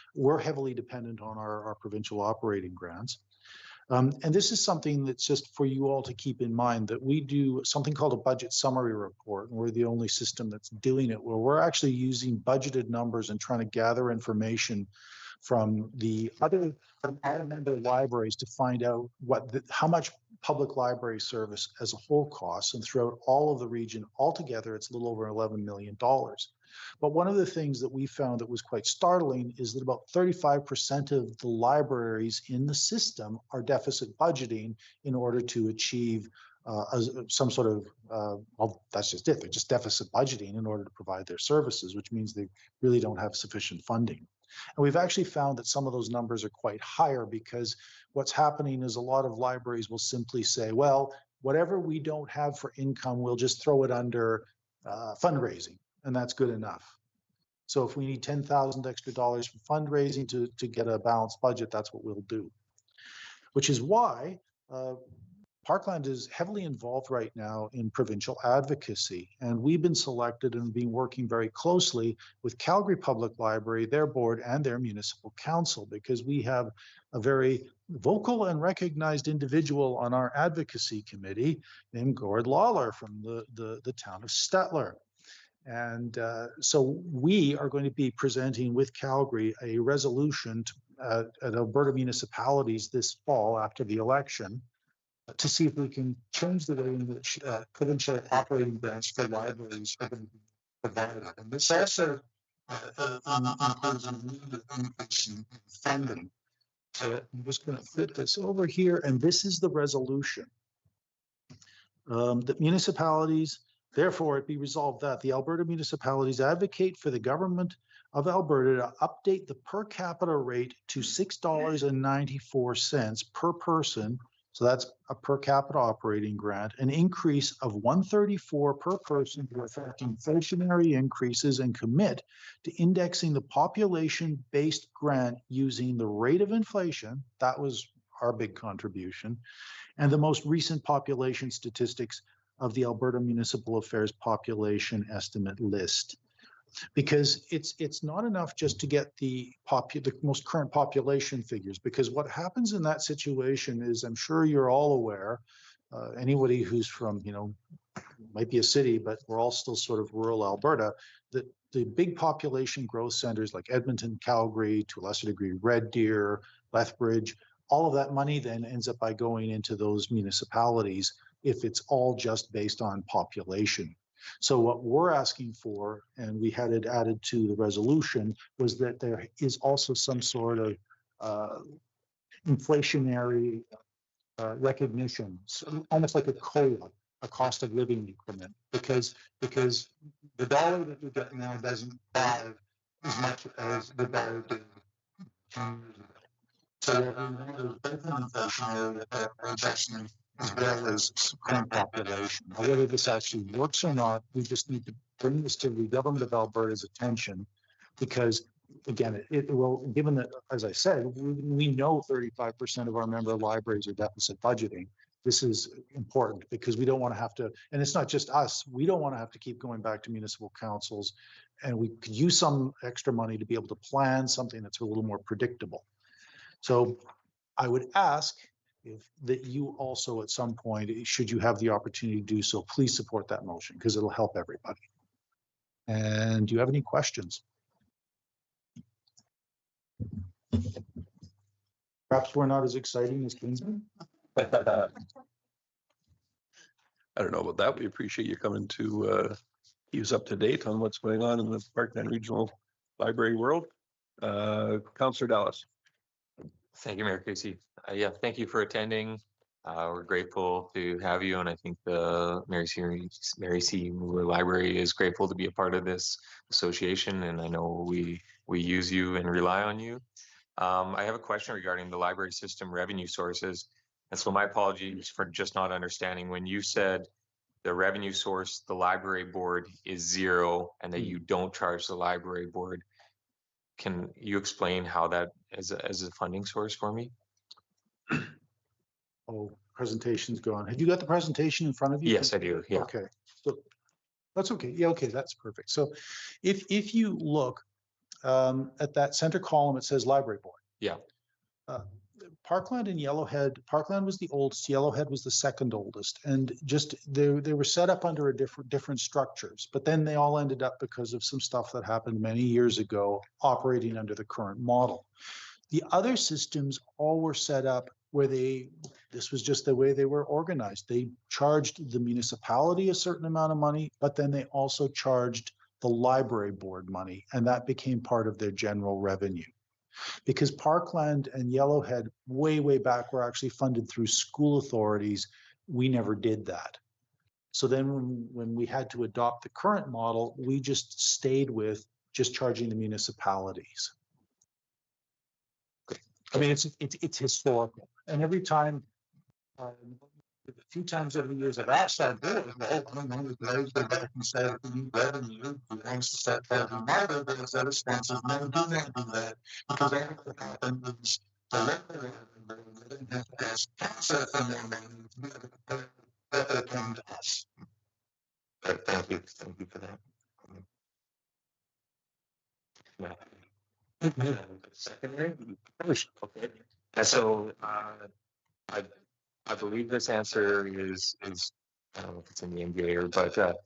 dependent on our provincial operating grants. And this is something that's just for you all to keep in mind, that we do something called a budget summary report. And we're the only system that's doing it, where we're actually using budgeted numbers and trying to gather information from the other member libraries to find out how much public library service as a whole costs. And throughout all of the region altogether, it's a little over $11 million. But one of the things that we found that was quite startling is that about 35% of the libraries in the system are deficit budgeting in order to achieve some sort of, well, that's just it. They're just deficit budgeting in order to provide their services, which means they really don't have sufficient funding. And we've actually found that some of those numbers are quite higher, because what's happening is a lot of libraries will simply say, well, whatever we don't have for income, we'll just throw it under fundraising, and that's good enough. So if we need $10,000 extra dollars for fundraising to get a balanced budget, that's what we'll do. Which is why Parkland is heavily involved right now in provincial advocacy, and we've been selected and been working very closely with Calgary Public Library, their board, and their municipal council, because we have a very vocal and recognized individual on our advocacy committee named Gord Lawler from the town of Stettler. And so we are going to be presenting with Calgary a resolution at Alberta municipalities this fall after the election, to see if we can change the way in which provincial operating grants for libraries are going to be provided. And this also includes a need of increase in funding. So I'm just going to flip this over here, and this is the resolution. That municipalities, therefore it be resolved that the Alberta municipalities advocate for the government of Alberta to update the per capita rate to $6.94 per person. So that's a per capita operating grant, an increase of $134 per person to reflect inflationary increases, and commit to indexing the population-based grant using the rate of inflation. That was our big contribution, and the most recent population statistics of the Alberta Municipal Affairs Population Estimate List. Because it's not enough just to get the most current population figures, because what happens in that situation is, I'm sure you're all aware, anybody who's from, might be a city, but we're all still sort of rural Alberta, that the big population growth centers like Edmonton, Calgary, to a lesser degree, Red Deer, Lethbridge, all of that money then ends up by going into those municipalities if it's all just based on population. So what we're asking for, and we had it added to the resolution, was that there is also some sort of inflationary recognition, so almost like a COLA, a cost of living increment, because the dollar that we get now doesn't buy as much as the dollar did 10 years ago. So what we want is both an inflationary adjustment as well as current population. Now, whether this actually works or not, we just need to bring this to the government of Alberta's attention, because again, it will, given that, as I said, we know 35% of our member libraries are deficit budgeting. This is important because we don't want to have to, and it's not just us, we don't want to have to keep going back to municipal councils, and we could use some extra money to be able to plan something that's a little more predictable. So I would ask that you also at some point, should you have the opportunity to do so, please support that motion because it'll help everybody. And do you have any questions? Perhaps we're not as exciting as Kingsman.
I don't know about that. We appreciate you coming to keep us up to date on what's going on in the Parkland Regional Library world. Councillor Dallas.
Thank you, Mayor Creasy. Yeah, thank you for attending. We're grateful to have you, and I think the Mary C. Moore Library is grateful to be a part of this association, and I know we use you and rely on you. I have a question regarding the library system revenue sources. And so my apologies for just not understanding. When you said the revenue source, the library board is zero and that you don't charge the library board, can you explain how that is a funding source for me?
Oh, presentation's gone. Have you got the presentation in front of you?
Yes, I do. Yeah.
Okay. So that's okay. Yeah, okay, that's perfect. So if you look at that center column, it says library board.
Yeah.
Parkland and Yellowhead, Parkland was the oldest, Yellowhead was the second oldest, and just they were set up under a different structures, but then they all ended up, because of some stuff that happened many years ago, operating under the current model. The other systems all were set up where this was just the way they were organized. They charged the municipality a certain amount of money, but then they also charged the library board money, and that became part of their general revenue. Because Parkland and Yellowhead way back were actually funded through school authorities, we never did that. So then when we had to adopt the current model, we just stayed with just charging the municipalities. I mean, it's historical, and every time, a few times over the years, I've asked that board, go back and say, if we need revenue, who wants to set that in my bills that expensive, never do that, because what happened is the library didn't have to ask council for more money, that came to us.
Thank you for that. Secondary? Okay. And so I believe this answer is I don't know if it's in the MBA but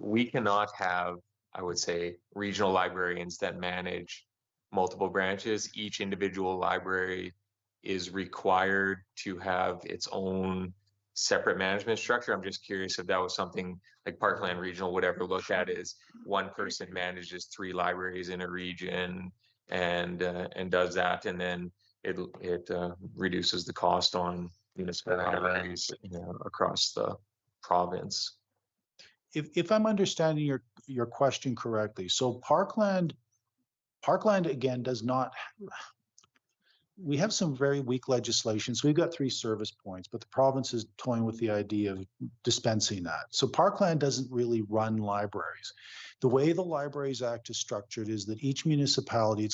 we cannot have, I would say, regional librarians that manage multiple branches. Each individual library is required to have its own separate management structure. I'm just curious if that was something like Parkland Regional would ever look at, is one person manages 3 libraries in a region and does that, and then it reduces the cost on municipal libraries across the province.
If I'm understanding your question correctly, so Parkland again does not. We have some very weak legislation. So we've got 3 service points, but the province is toying with the idea of dispensing that. So Parkland doesn't really run libraries. The way the Libraries Act is structured is that each municipality,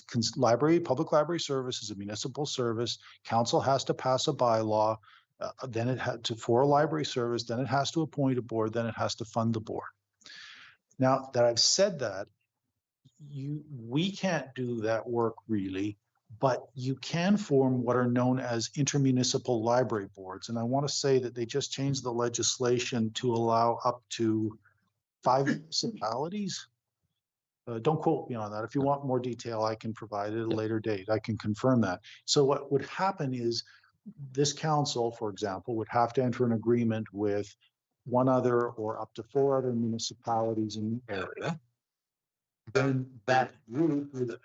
public library service is a municipal service. Council has to pass a bylaw, then it had to, for a library service, then it has to appoint a board, then it has to fund the board. Now that I've said that, we can't do that work really, but you can form what are known as intermunicipal library boards. And I want to say that they just changed the legislation to allow up to 5 municipalities. Don't quote me on that. If you want more detail, I can provide it at a later date. I can confirm that. So what would happen is this council, for example, would have to enter an agreement with one other or up to 4 other municipalities in the area, then that group would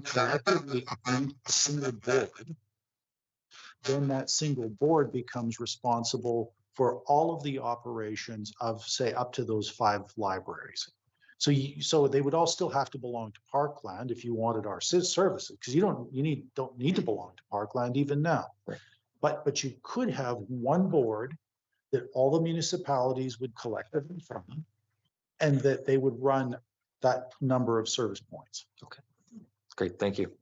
collectively appoint a single board. Then that single board becomes responsible for all of the operations of, say, up to those 5 libraries. So they would all still have to belong to Parkland if you wanted our services, because you don't need to belong to Parkland even now.
Right.
But you could have one board that all the municipalities would collectively from, and that they would run that number of service points.
Okay, that's great. Thank you.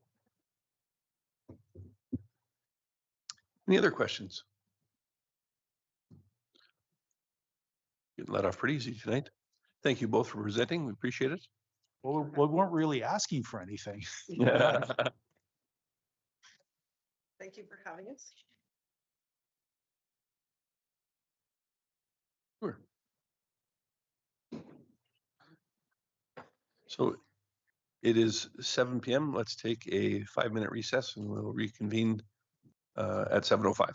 Any other questions? Getting let off pretty easy tonight. Thank you both for presenting. We appreciate it.
Well, we weren't really asking for anything.
Thank you for having us.
Sure. So it is 7 p.m. Let's take a 5-minute recess and we'll reconvene at 7:05.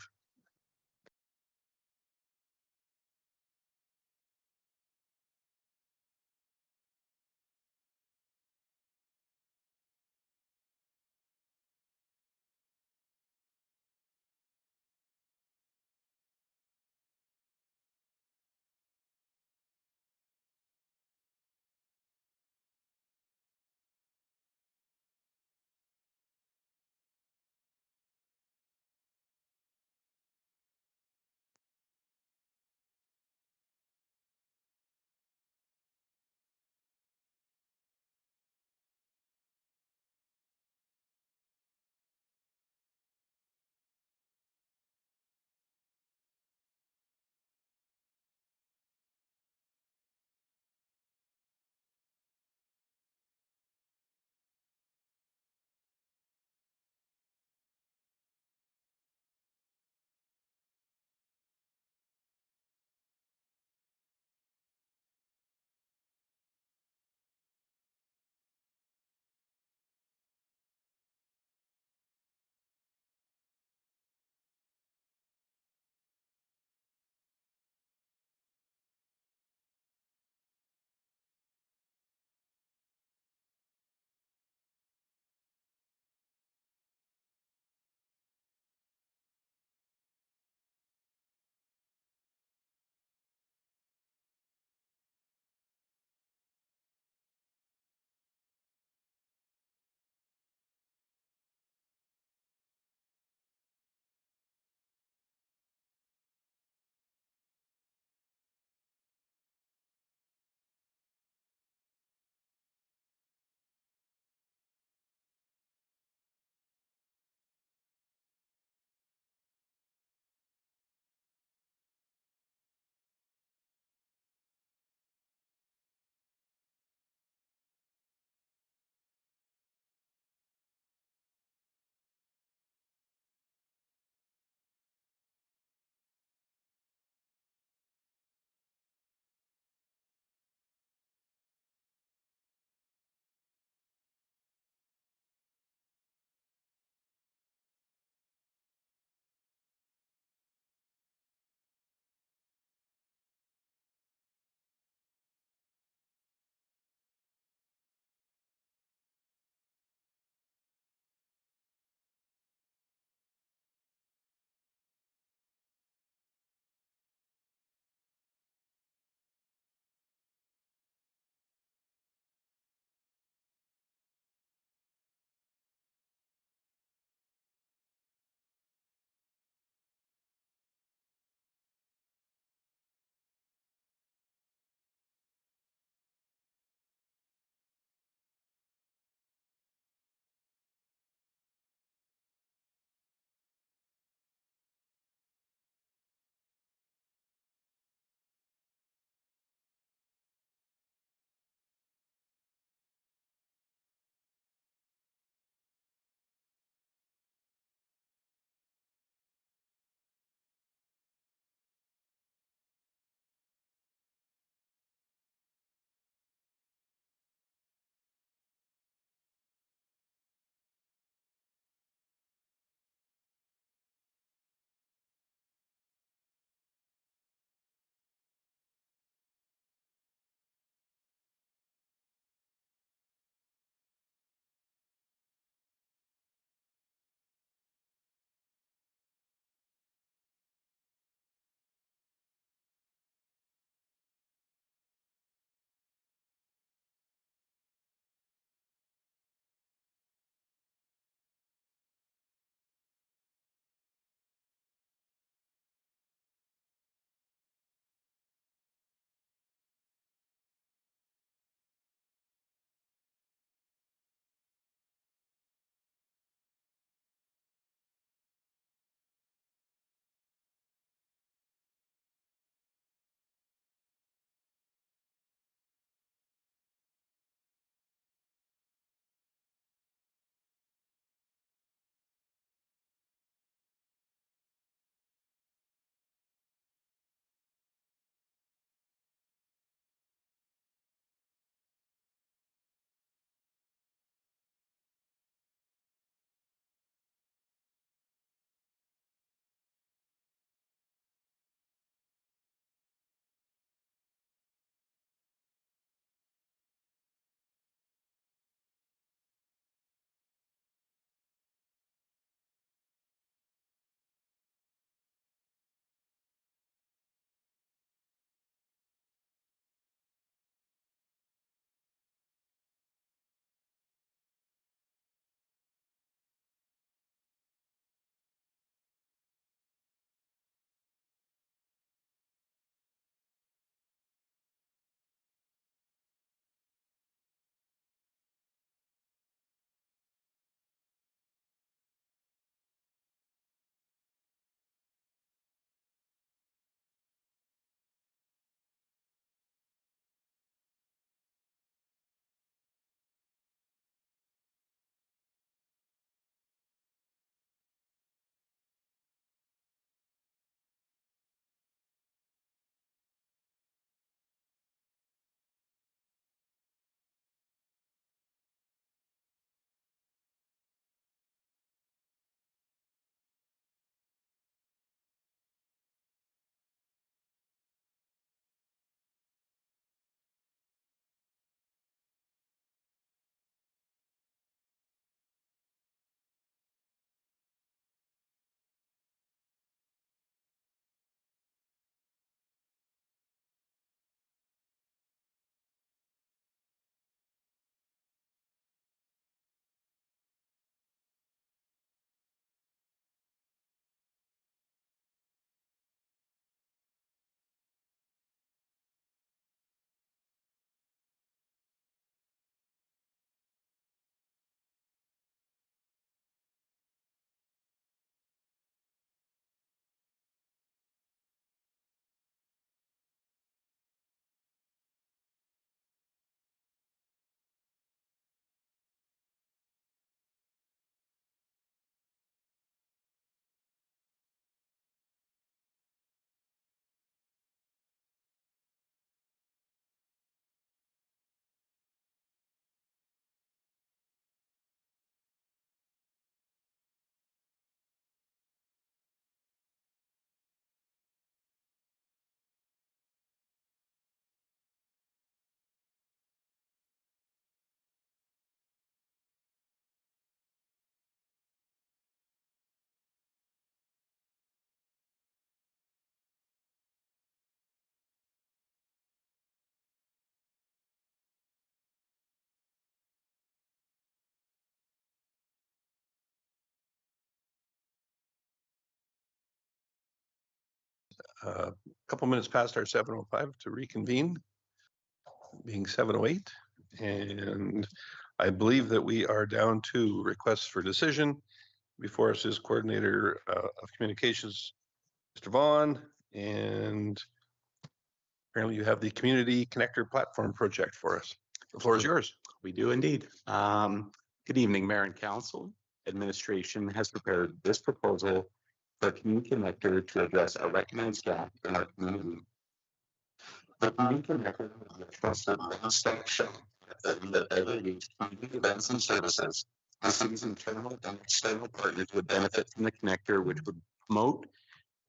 A couple minutes past our 7:05 to reconvene, being 7:08. And I believe that we are down to requests for decision. Before us is Coordinator of Communications, Mr. Vaughn, and apparently you have the Community Connector Platform Project for us. The floor is yours.
We do indeed. Good evening, Mayor and Council. Administration has prepared this proposal for a community connector to address a recognized gap in our community. The community connector is a trusted one-stop shop that aggregates community events and services. The city's internal and external partners would benefit from the connector, which would promote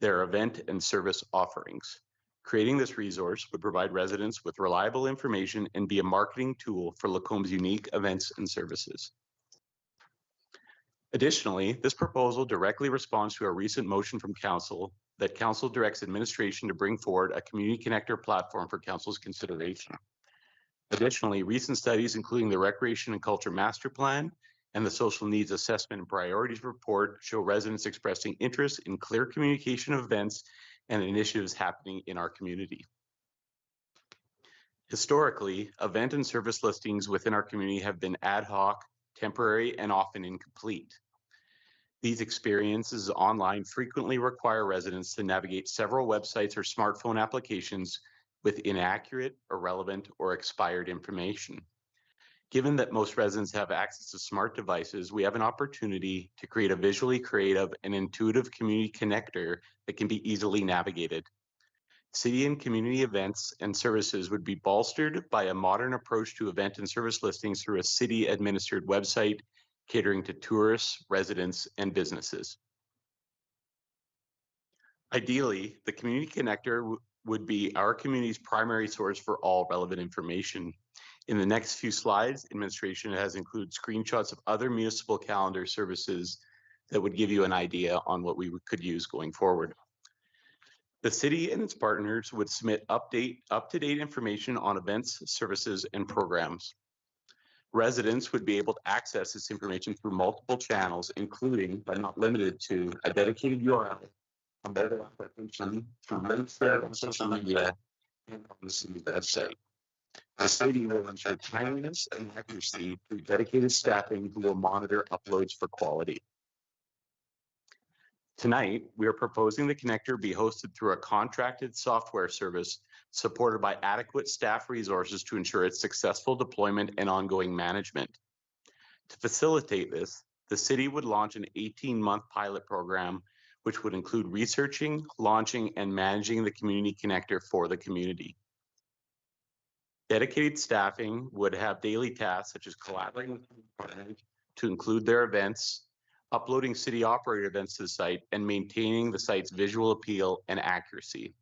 their event and service offerings. Creating this resource would provide residents with reliable information and be a marketing tool for Lacomb's unique events and services. Additionally, this proposal directly responds to a recent motion from Council that Council directs administration to bring forward a community connector platform for Council's consideration. Additionally, recent studies, including the Recreation and Culture Master Plan and the Social Needs Assessment and Priorities Report, show residents expressing interest in clear communication of events and initiatives happening in our community. Historically, event and service listings within our community have been ad hoc, temporary, and often incomplete. These experiences online frequently require residents to navigate several websites or smartphone applications with inaccurate, irrelevant, or expired information. Given that most residents have access to smart devices, we have an opportunity to create a visually creative and intuitive community connector that can be easily navigated. City and community events and services would be bolstered by a modern approach to event and service listings through a city-administered website catering to tourists, residents, and businesses. Ideally, the community connector would be our community's primary source for all relevant information. In the next few slides, administration has included screenshots of other municipal calendar services that would give you an idea on what we could use going forward. The city and its partners would submit up-to-date information on events, services, and programs. Residents would be able to access this information through multiple channels, including, but not limited to, a dedicated URL, a mobile application, through links there on social media, and on the city website. The city will ensure timeliness and accuracy through dedicated staffing who will monitor uploads for quality. Tonight, we are proposing the connector be hosted through a contracted software service supported by adequate staff resources to ensure its successful deployment and ongoing management. To facilitate this, the city would launch an 18-month pilot program, which would include researching, launching, and managing the community connector for the community. Dedicated staffing would have daily tasks such as collaborating with partners to include their events, uploading city operator events to the site, and maintaining the site's visual appeal and accuracy.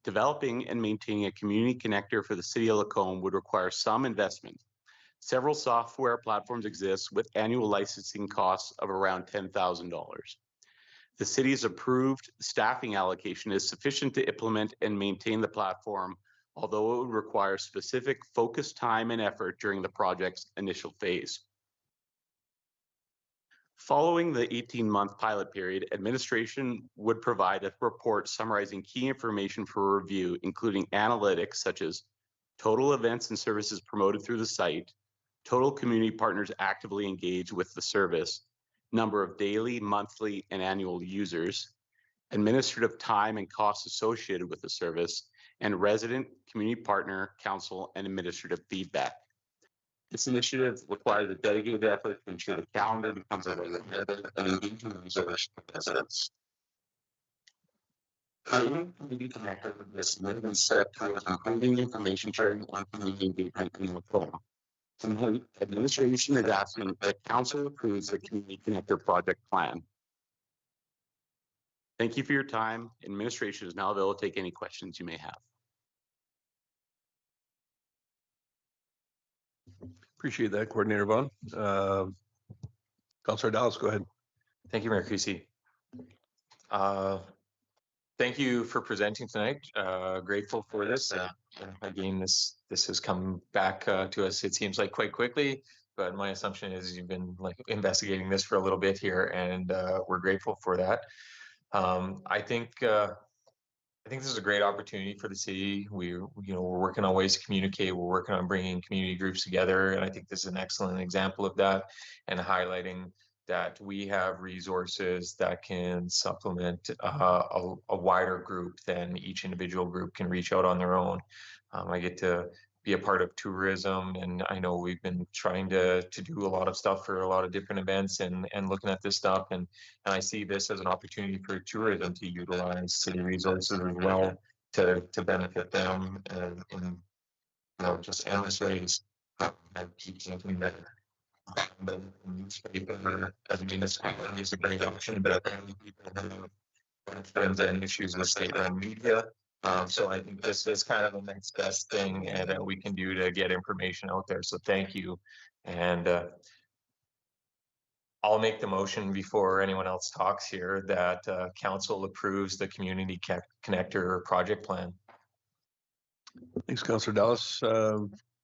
Developing and maintaining a community connector for the city of Lacombe would require some investment. Several software platforms exist with annual licensing costs of around $10,000. The city's approved staffing allocation is sufficient to implement and maintain the platform, although it would require specific focused time and effort during the project's initial phase. Following the 18-month pilot period, administration would provide a report summarizing key information for review, including analytics such as total events and services promoted through the site, total community partners actively engaged with the service, number of daily, monthly, and annual users, administrative time and costs associated with the service, and resident, community partner, council, and administrative feedback. This initiative requires a dedicated effort to ensure the calendar becomes a regular and engaging resource for residents. Creating community connector would be a significant step towards improving information sharing and community engagement in Lacombe. Tonight, administration is asking that council approves the community connector project plan. Thank you for your time. Administration is now available to take any questions you may have.
Appreciate that, Coordinator Vaughn. Councilor Dallas, go ahead.
Thank you, Mayor Creasy. Thank you for presenting tonight. Grateful for this. Again, this has come back to us, it seems like, quite quickly, but my assumption is you've been investigating this for a little bit here, and we're grateful for that. I think I think this is a great opportunity for the city. We're working on ways to communicate. We're working on bringing community groups together. And I think this is an excellent example of that and highlighting that we have resources that can supplement a wider group than each individual group can reach out on their own. I get to be a part of tourism, and I know we've been trying to do a lot of stuff for a lot of different events and looking at this stuff, and I see this as an opportunity for tourism to utilize city resources as well to benefit them in just endless ways. And keep something better. The newspaper as a municipality is a great option, but apparently people have friends and issues with state-run media. So I think this is kind of the next best thing that we can do to get information out there. So thank you. And I'll make the motion before anyone else talks here that council approves the community connector project plan.
Thanks, Councillor Dallas.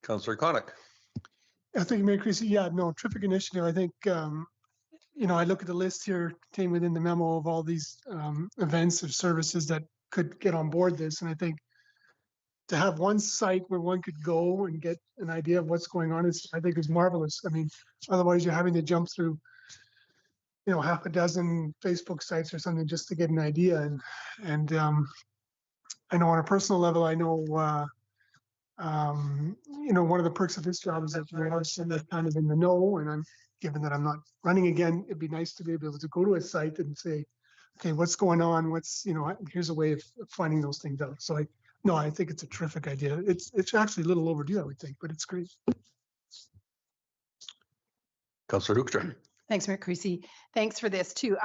Councillor Conick.
I think, Mayor Creasy, yeah, no, terrific initiative. I think, I look at the list here contained within the memo of all these events or services that could get on board this. And I think to have one site where one could go and get an idea of what's going on I think is marvelous. I mean, otherwise you're having to jump through, half a dozen Facebook sites or something just to get an idea. And I know on a personal level, I know, one of the perks of this job is that you're kind of in the know, and given that I'm not running again, it'd be nice to be able to go to a site and say, okay, what's going on? Here's a way of finding those things out. So I think it's a terrific idea. It's actually a little overdue, I would think, but it's great.
Councillor Hoekstra.
Thanks, Mayor Creasy. Thanks for this too.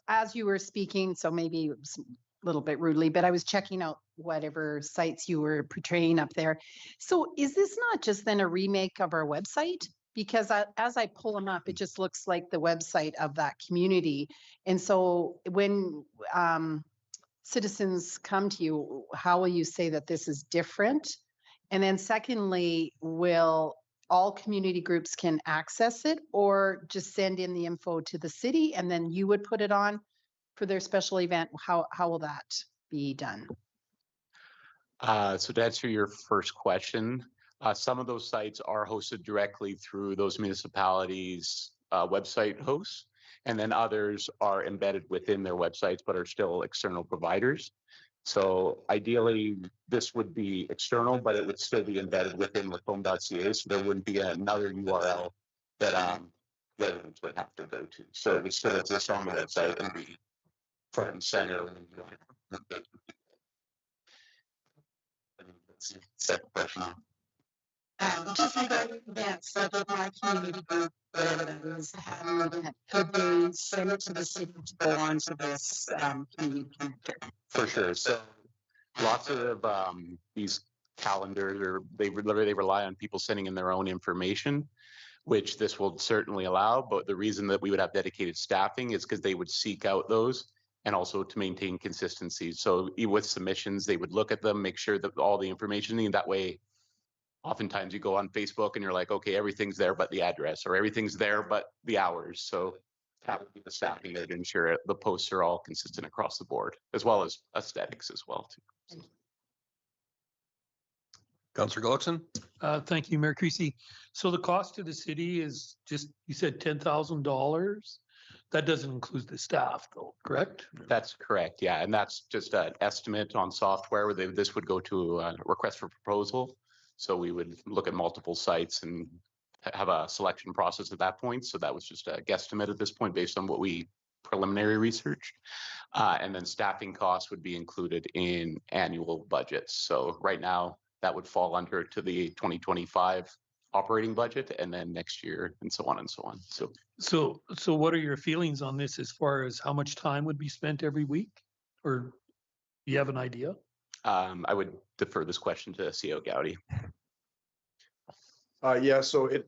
As you were speaking, so maybe it was a little bit rudely, but I was checking out whatever sites you were portraying up there. So is this not just then a remake of our website? Because as I pull them up, it just looks like the website of that community. And so when citizens come to you, how will you say that this is different? And then secondly, will all community groups can access it, or just send in the info to the city and then you would put it on for their special event? How will that be done?
So to answer your first question, some of those sites are hosted directly through those municipalities' website hosts, and then others are embedded within their websites but are still external providers. So ideally, this would be external, but it would still be embedded within lacombe.ca, so there wouldn't be another URL that residents would have to go to. So it would still exist on the website and be front and center. Second question.
Just regarding events, like if my community group is having an event, could they send it to the city to go on to this community connector?
For sure. So lots of these calendars, they rely on people sending in their own information, which this will certainly allow. But the reason that we would have dedicated staffing is because they would seek out those and also to maintain consistency. So with submissions, they would look at them, make sure that all the information, and that way, oftentimes you go on Facebook and you're like, okay, everything's there but the address, or everything's there but the hours. So that would be the staffing there to ensure the posts are all consistent across the board, as well as aesthetics as well too.
Councillor Gullickson.
Thank you, Mayor Creasy. So the cost to the city is just, you said $10,000. That doesn't include the staff though, correct?
That's correct, yeah. And that's just an estimate on software where this would go to a request for proposal. So we would look at multiple sites and have a selection process at that point. So that was just a guesstimate at this point based on what we preliminary research. And then staffing costs would be included in annual budgets. So right now that would fall under to the 2025 operating budget, and then next year and so on and so on.
So what are your feelings on this as far as how much time would be spent every week? Or do you have an idea?
I would defer this question to CEO Gowdy.
Yeah, so it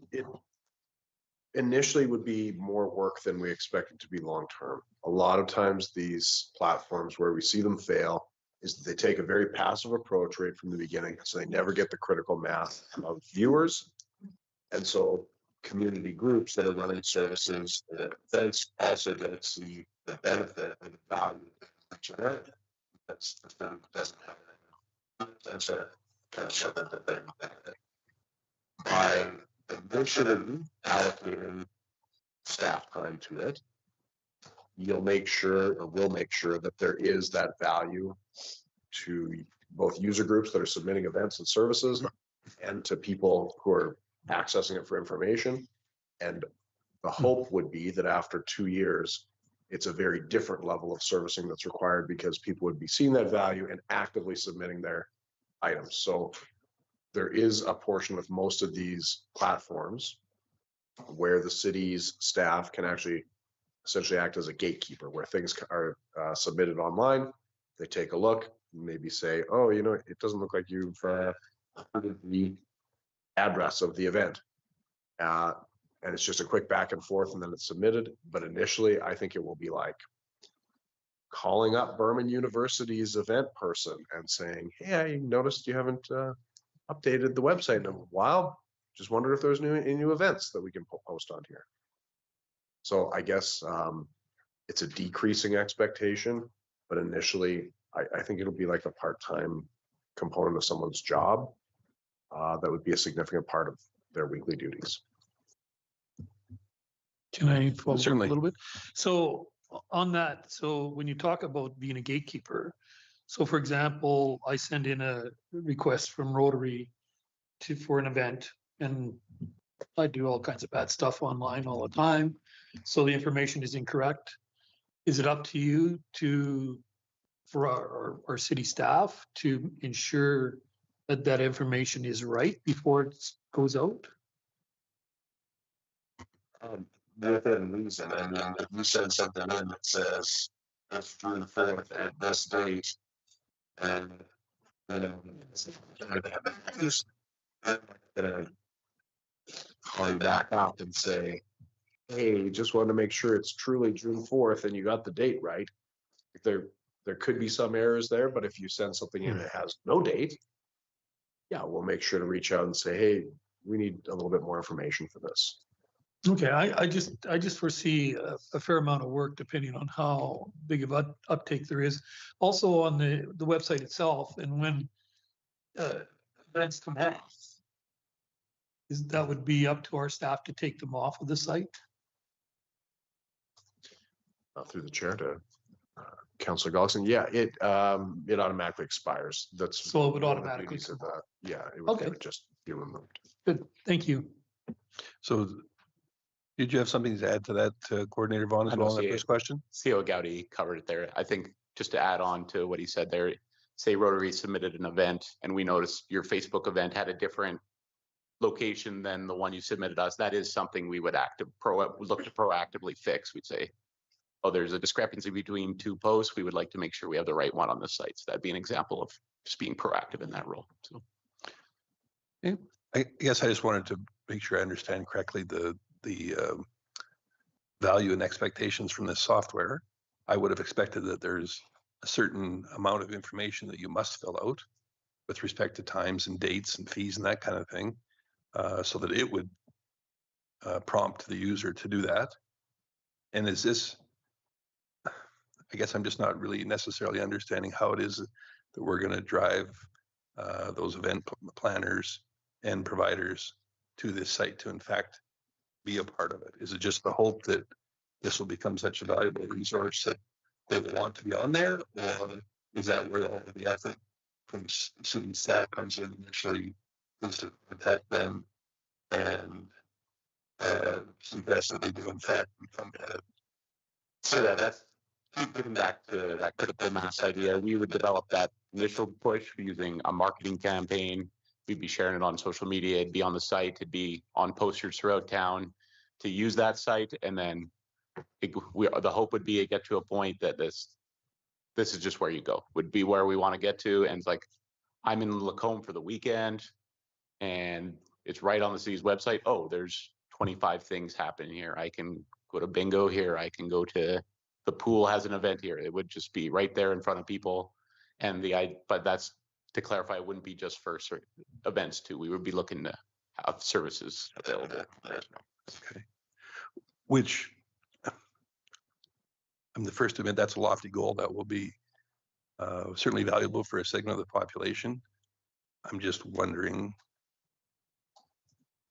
initially would be more work than we expected to be long-term. A lot of times these platforms where we see them fail is that they take a very passive approach right from the beginning. So they never get the critical mass of viewers. And so community groups that are running services that also get to see the benefit and the value.
doesn't have that. That's a something that they by initially allocating staff time to it,
you'll make sure, or will make sure that there is that value to both user groups that are submitting events and services and to people who are accessing it for information. And the hope would be that after 2 years, it's a very different level of servicing that's required because people would be seeing that value and actively submitting their items. So there is a portion with most of these platforms where the city's staff can actually essentially act as a gatekeeper, where things are submitted online. They take a look, maybe say, oh, you know, it doesn't look like you've included the address of the event. And it's just a quick back and forth and then it's submitted. But initially, I think it will be like calling up Berman University's event person and saying, hey, I noticed you haven't updated the website in a while. Just wondered if there's any new events that we can post on here. So I guess it's a decreasing expectation, but initially I think it'll be like a part-time component of someone's job that would be a significant part of their weekly duties.
Can I follow up a
Certainly.
little bit? So on that, so when you talk about being a gatekeeper, so for example, I send in a request from Rotary for an event, and I do all kinds of bad stuff online all the time. So the information is incorrect. Is it up to you for our city staff to ensure that that information is right before it goes out?
Within reason, I mean, if you send something in that says it's June 4th at this date, and you know, just gonna call you back up and say,
Hey, just wanted to make sure it's truly June 4th and you got the date right. If there could be some errors there, but if you send something in that has no date, yeah, we'll make sure to reach out and say, hey, we need a little bit more information for this.
Okay, I just foresee a fair amount of work depending on how big of uptake there is. Also on the website itself, and when events come off, that would be up to our staff to take them off of the site.
Through the chair to Councillor Gulson. Yeah, it automatically expires. That's
So it would
one of the
automatically
beauties of
come
that. Yeah, it would
Okay.
just be removed.
Good, thank you.
So did you have something to add to that, Coordinator Vaughn, as
I
well
don't
on that
see
first
it.
question?
CEO Gowdy covered it there. I think just to add on to what he said there, say Rotary submitted an event and we noticed your Facebook event had a different location than the one you submitted us. That is something we would look to proactively fix. We'd say, oh, there's a discrepancy between two posts. We would like to make sure we have the right one on the site. So that'd be an example of just being proactive in that role. So
I guess I just wanted to make sure I understand correctly the value and expectations from this software. I would have expected that there's a certain amount of information that you must fill out with respect to times and dates and fees and that kind of thing, so that it would prompt the user to do that. And is this, I guess I'm just not really necessarily understanding how it is that we're going to drive those event planners and providers to this site to in fact be a part of it. Is it just the hope that this will become such a valuable resource that they will want to be on there, or is that where all of the effort from city staff comes in initially, is to protect them and suggest that they do in fact become a
So that's getting back to that critical mass idea. We would develop that initial push using a marketing campaign. We'd be sharing it on social media. It'd be on the site. It'd be on posters throughout town to use that site. And then the hope would be to get to a point that this is just where you go, would be where we want to get to. And it's like, I'm in Lacombe for the weekend and it's right on the city's website. Oh, there's 25 things happening here. I can go to bingo here. I can go to the pool has an event here. It would just be right there in front of people. And but that's to clarify, it wouldn't be just for events too. We would be looking to have services available.
Okay. Which I'm the first to admit that's a lofty goal that will be certainly valuable for a segment of the population. I'm just wondering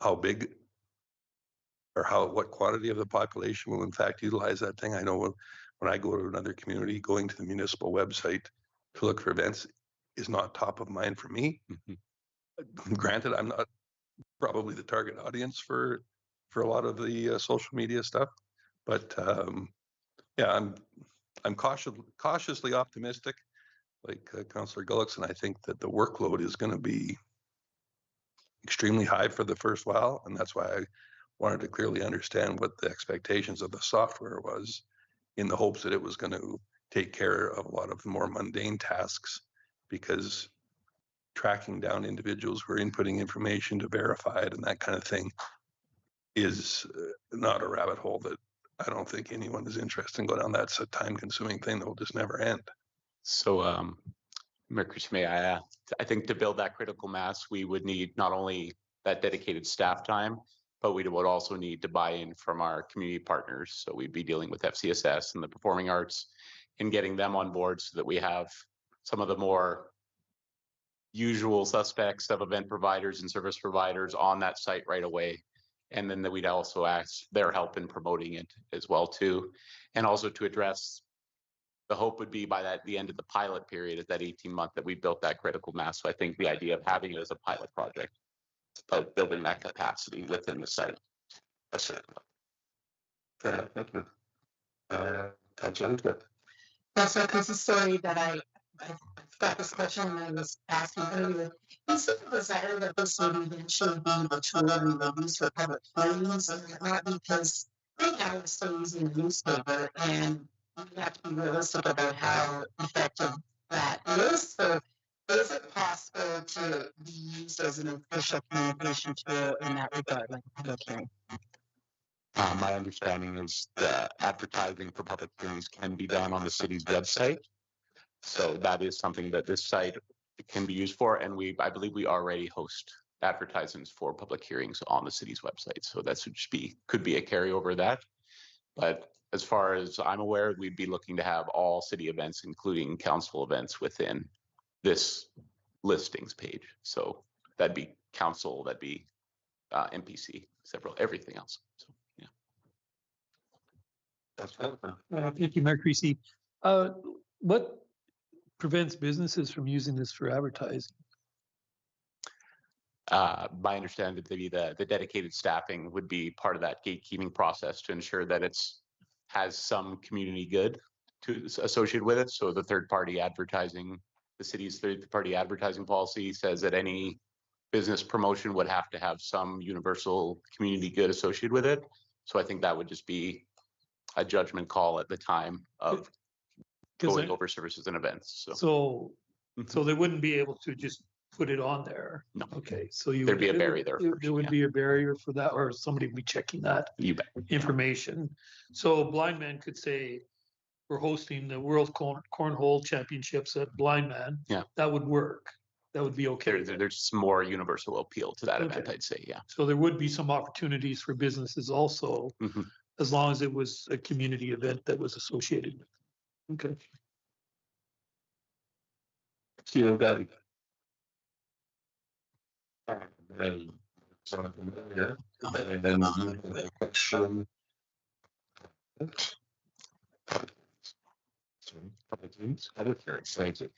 how big or what quantity of the population will in fact utilize that thing. I know when I go to another community, going to the municipal website to look for events is not top of mind for me. Granted, I'm not probably the target audience for a lot of the social media stuff, but yeah, I'm cautiously optimistic, like Councillor Gullickson. I think that the workload is going to be extremely high for the first while, and that's why I wanted to clearly understand what the expectations of the software was, in the hopes that it was going to take care of a lot of the more mundane tasks, because tracking down individuals who are inputting information to verify it and that kind of thing is not a rabbit hole that I don't think anyone is interested in going down. That's a time-consuming thing that will just never end.
So, Mayor Christie, I think to build that critical mass, we would need not only that dedicated staff time, but we would also need to buy in from our community partners. So we'd be dealing with FCSS and the performing arts and getting them on board so that we have some of the more usual suspects of event providers and service providers on that site right away. And then we'd also ask their help in promoting it as well too. And also to address, the hope would be by the end of the pilot period, at that 18-month, that we built that critical mass. So I think the idea of having it as a pilot project, of building that capacity within the site.
That's it. Thank you. Councilor Smith.
That's a story that I got this question and I was asking earlier. Is it a desire that this would eventually be the tool and release for public hearings and whatnot? Because right now we're still using the newspaper and we have to be realistic about how effective that is. So is it possible to be used as an official communication tool in that regard, like a public hearing?
My understanding is that advertising for public hearings can be done on the city's website. So that is something that this site can be used for. And I believe we already host advertisements for public hearings on the city's website. So that could be a carryover of that. But as far as I'm aware, we'd be looking to have all city events, including council events, within this listings page. So that'd be council, that'd be MPC, everything else. So yeah.
That's good.
Thank you, Mayor Creasy. What prevents businesses from using this for advertising?
My understanding would be the dedicated staffing would be part of that gatekeeping process to ensure that has some community good associated with it. So the third-party advertising, the city's third-party advertising policy says that any business promotion would have to have some universal community good associated with it. So I think that would just be a judgment call at the time of going over services and events.
So they wouldn't be able to just put it on there.
No.
Okay, so
there'd be a barrier there.
There would be a barrier for that, or somebody would be checking that information. So Blind Man could say, we're hosting the World Cornhole Championships at Blind Man.
Yeah,
that would work. That would be okay.
There's more universal appeal to that event, I'd say. Yeah.
So there would be some opportunities for businesses also, as long as it was a community event that was associated with. Okay.
See you guys. And then the question. Thank you.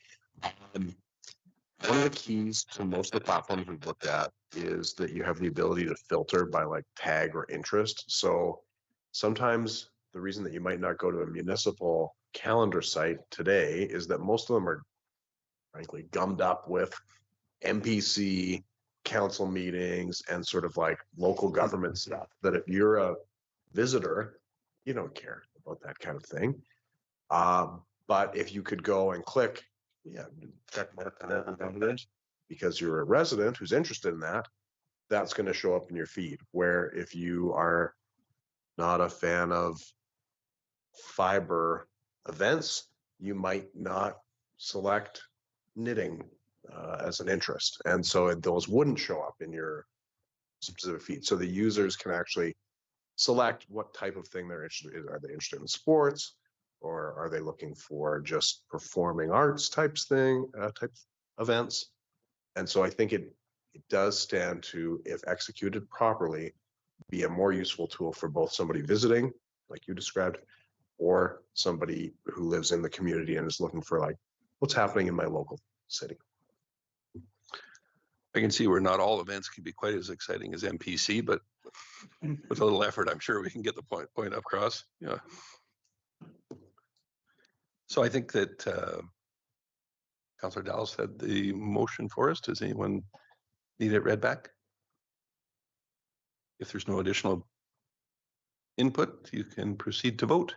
One of the keys to most of the platforms we've looked at is that you have the ability to filter by like tag or interest. So sometimes the reason that you might not go to a municipal calendar site today is that most of them are frankly gummed up with MPC, council meetings, and sort of like local government stuff, that if you're a visitor, you don't care about that kind of thing. But if you could go and click, check mark that, because you're a resident who's interested in that, that's going to show up in your feed. Where if you are not a fan of fiber events, you might not select knitting as an interest. And so those wouldn't show up in your specific feed. So the users can actually select what type of thing they're interested in. Are they interested in sports? Or are they looking for just performing arts type events? And so I think it does stand to, if executed properly, be a more useful tool for both somebody visiting, like you described, or somebody who lives in the community and is looking for like, what's happening in my local city.
I can see where not all events can be quite as exciting as MPC, but with a little effort, I'm sure we can get the point across. Yeah. So I think that Councillor Dallas had the motion for us. Does anyone need it read back? If there's no additional input, you can proceed to vote.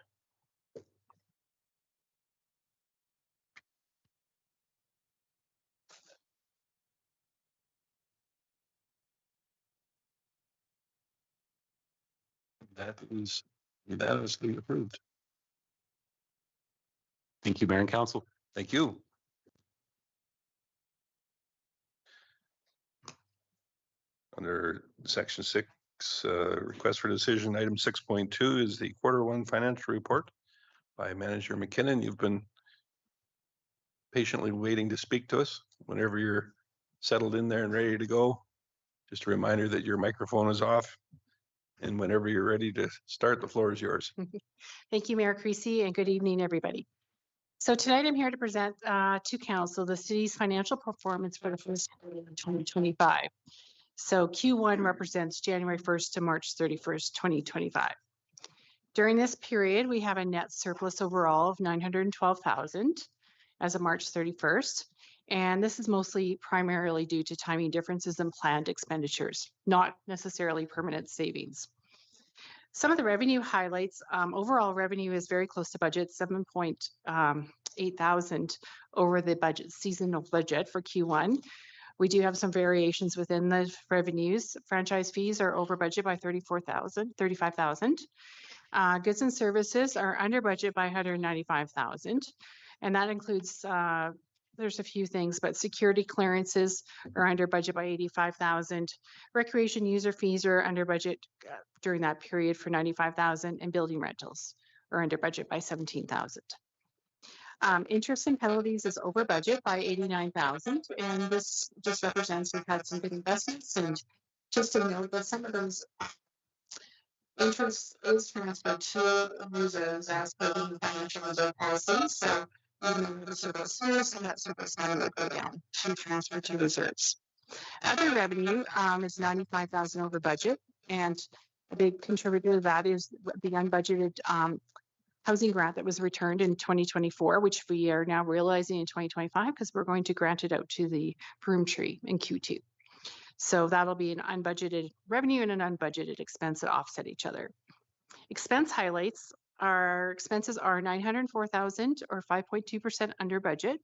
That is unanimously approved.
Thank you, Mayor and Council.
Thank you. Under section 6, request for decision, item 6.2 is the Q1 financial report by Manager McKinnon. You've been patiently waiting to speak to us. Whenever you're settled in there and ready to go, just a reminder that your microphone is off. And whenever you're ready to start, the floor is yours.
Thank you, Mayor Creasy, and good evening, everybody. So tonight I'm here to present to Council the city's financial performance for the first quarter of 2025. So Q1 represents January 1st to March 31st, 2025. During this period, we have a net surplus overall of $912,000 as of March 31st. And this is mostly primarily due to timing differences in planned expenditures, not necessarily permanent savings. Some of the revenue highlights, overall revenue is very close to budget, 7.8 thousand over the budget, seasonal budget for Q1. We do have some variations within the revenues. Franchise fees are over budget by 35,000. Goods and services are under budget by 195,000. And that includes, there's a few things, but security clearances are under budget by 85,000. Recreation user fees are under budget during that period for 95,000, and building rentals are under budget by 17,000. Interest and penalties is over budget by 89,000, and this just represents we've had some good investments. And just to note that some of those interest is transferred to reserves as per the financial reserve policy. So even though the surplus here, so that surplus money will go down to transfer to reserves. Other revenue is 95,000 over budget, and a big contributor to that is the unbudgeted housing grant that was returned in 2024, which we are now realizing in 2025 because we're going to grant it out to the Broom Tree in Q2. So that'll be an unbudgeted revenue and an unbudgeted expense that offset each other. Expense highlights, our expenses are 904,000 or 5.2% under budget.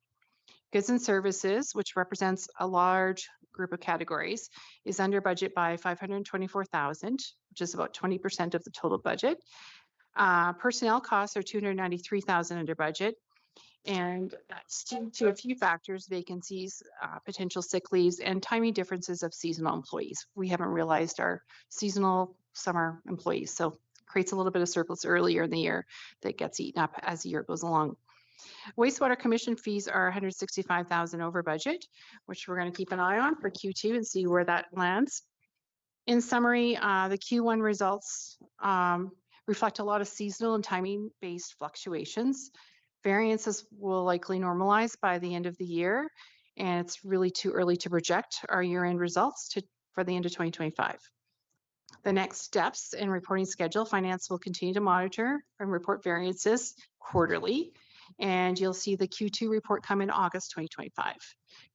Goods and services, which represents a large group of categories, is under budget by 524,000, which is about 20% of the total budget. Personnel costs are 293,000 under budget, and that's due to a few factors: vacancies, potential sick leaves, and timing differences of seasonal employees. We haven't realized our seasonal summer employees, so creates a little bit of surplus earlier in the year that gets eaten up as the year goes along. Wastewater commission fees are 165,000 over budget, which we're going to keep an eye on for Q2 and see where that lands. In summary, the Q1 results reflect a lot of seasonal and timing-based fluctuations. Variances will likely normalize by the end of the year, and it's really too early to project our year-end results for the end of 2025. The next steps in reporting schedule, finance will continue to monitor and report variances quarterly, and you'll see the Q2 report come in August 2025.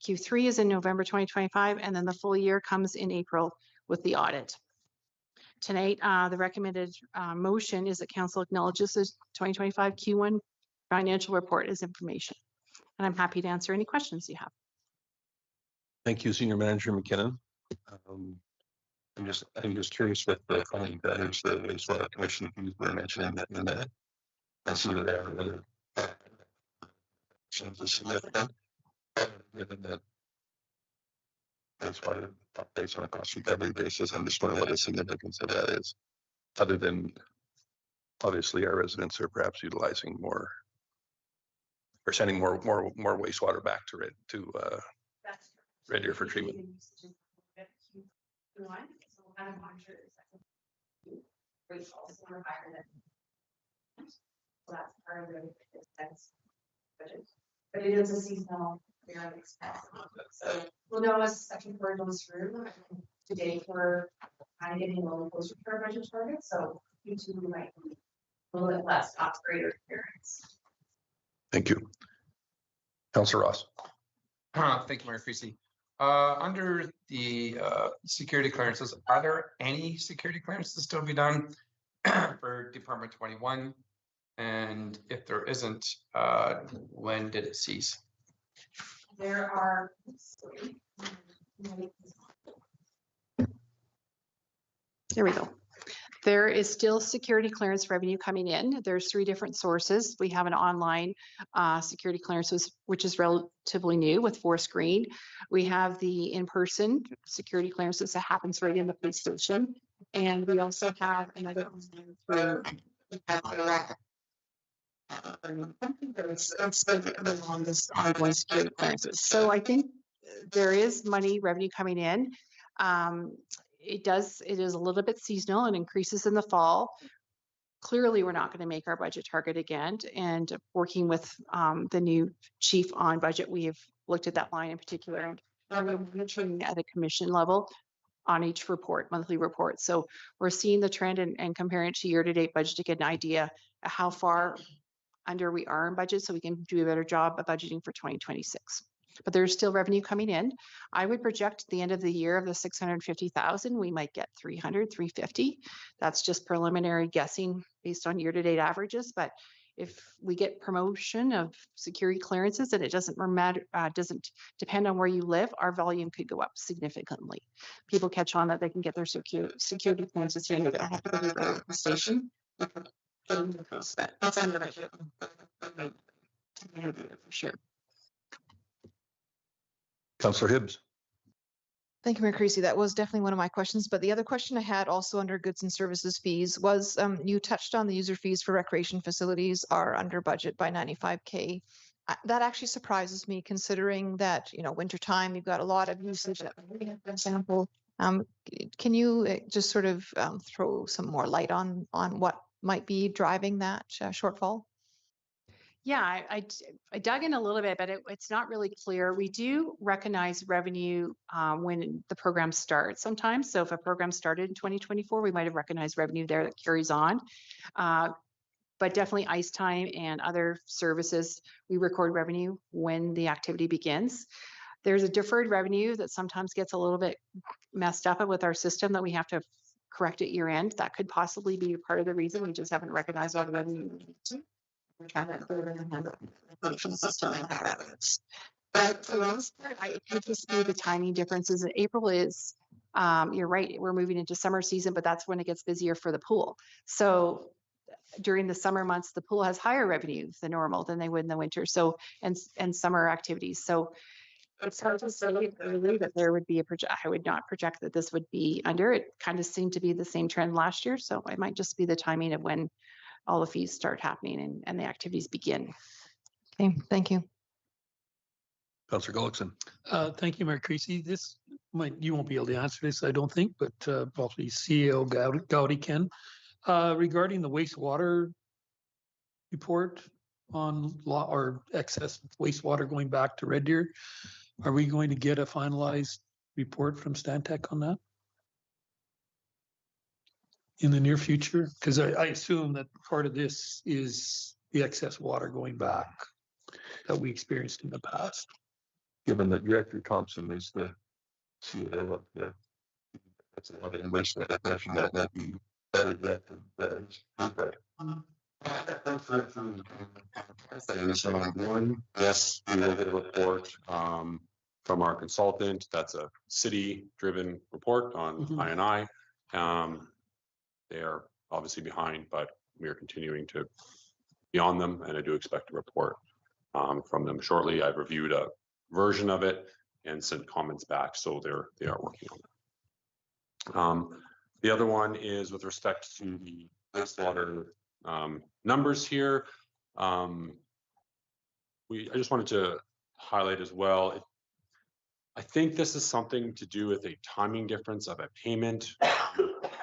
Q3 is in November 2025, and then the full year comes in April with the audit. Tonight, the recommended motion is that Council acknowledges the 2025 Q1 financial report as information. And I'm happy to answer any questions you have.
Thank you, Senior Manager McKinnon. I'm just curious with the funding that is the wastewater commission you were mentioning that in that. I see that there are other significant, given that wastewater updates on a cost recovery basis. I'm just wondering what the significance of that is, other than obviously our residents are perhaps utilizing more or sending more wastewater back to Red Deer for treatment.
That's part of the expense budget. But it is a seasonal expense. So we'll know as the second quarter goes through. Today we're kind of getting a little closer to our budget target. So Q2 we might be a little bit less, not greater experience.
Thank you. Councillor Ross.
Thank you, Mayor Creasy. Under the security clearances, are there any security clearances still to be done for Department 21? And if there isn't, when did it cease?
There are.
There we go. There is still security clearance revenue coming in. There's 3 different sources. We have an online security clearance, which is relatively new with Forest Green. We have the in-person security clearances that happens right in the police station. And we also have another online through it's the longest ongoing security clearances. So I think there is revenue coming in. It is a little bit seasonal and increases in the fall. Clearly, we're not going to make our budget target again. And working with the new chief on budget, we have looked at that line in particular. And we're monitoring at a commission level on each report, monthly report. So we're seeing the trend and comparing it to year-to-date budget to get an idea of how far under we are in budget, so we can do a better job of budgeting for 2026. But there's still revenue coming in. I would project at the end of the year of the 650,000, we might get 300, 350. That's just preliminary guessing based on year-to-date averages. But if we get promotion of security clearances and it doesn't depend on where you live, our volume could go up significantly. People catch on that they can get their security clearances here. They don't have to go to the station. That's under budget. For sure.
Councillor Hibbs.
Thank you, Mayor Creasy. That was definitely one of my questions. But the other question I had also under goods and services fees was you touched on the user fees for recreation facilities are under budget by 95K. That actually surprises me considering that, wintertime, you've got a lot of usage. For example, can you just sort of throw some more light on what might be driving that shortfall?
Yeah, I dug in a little bit, but it's not really clear. We do recognize revenue when the program starts sometimes. So if a program started in 2024, we might have recognized revenue there that carries on. But definitely ice time and other services, we record revenue when the activity begins. There's a deferred revenue that sometimes gets a little bit messed up with our system that we have to correct at year end. That could possibly be part of the reason we just haven't recognized all the revenue. We're trying to improve and handle the system and how that works. But for the most part, I tend to see the timing differences. April is, you're right, we're moving into summer season, but that's when it gets busier for the pool. So during the summer months, the pool has higher revenue than normal than they would in the winter. So, and summer activities. So it's hard to say early that there would be I would not project that this would be under. It kind of seemed to be the same trend last year. So it might just be the timing of when all the fees start happening and the activities begin.
Okay, thank you.
Councillor Gullickson.
Thank you, Mayor Creasy. You won't be able to answer this, I don't think, but probably CEO Gowdy can. Regarding the wastewater report on law or excess wastewater going back to Red Deer, are we going to get a finalized report from Stantec on that in the near future? Because I assume that part of this is the excess water going back that we experienced in the past.
Given that Director Thompson is the CEO of that's a lot of information that question that might be better yet than that.
Yes, we will get a report from our consultant. That's a city-driven report on INI. They are obviously behind, but we are continuing to be on them, and I do expect a report from them shortly. I've reviewed a version of it and sent comments back, so they are working on it. The other one is with respect to the wastewater
numbers here. I just wanted to highlight as well. I think this is something to do with a timing difference of a payment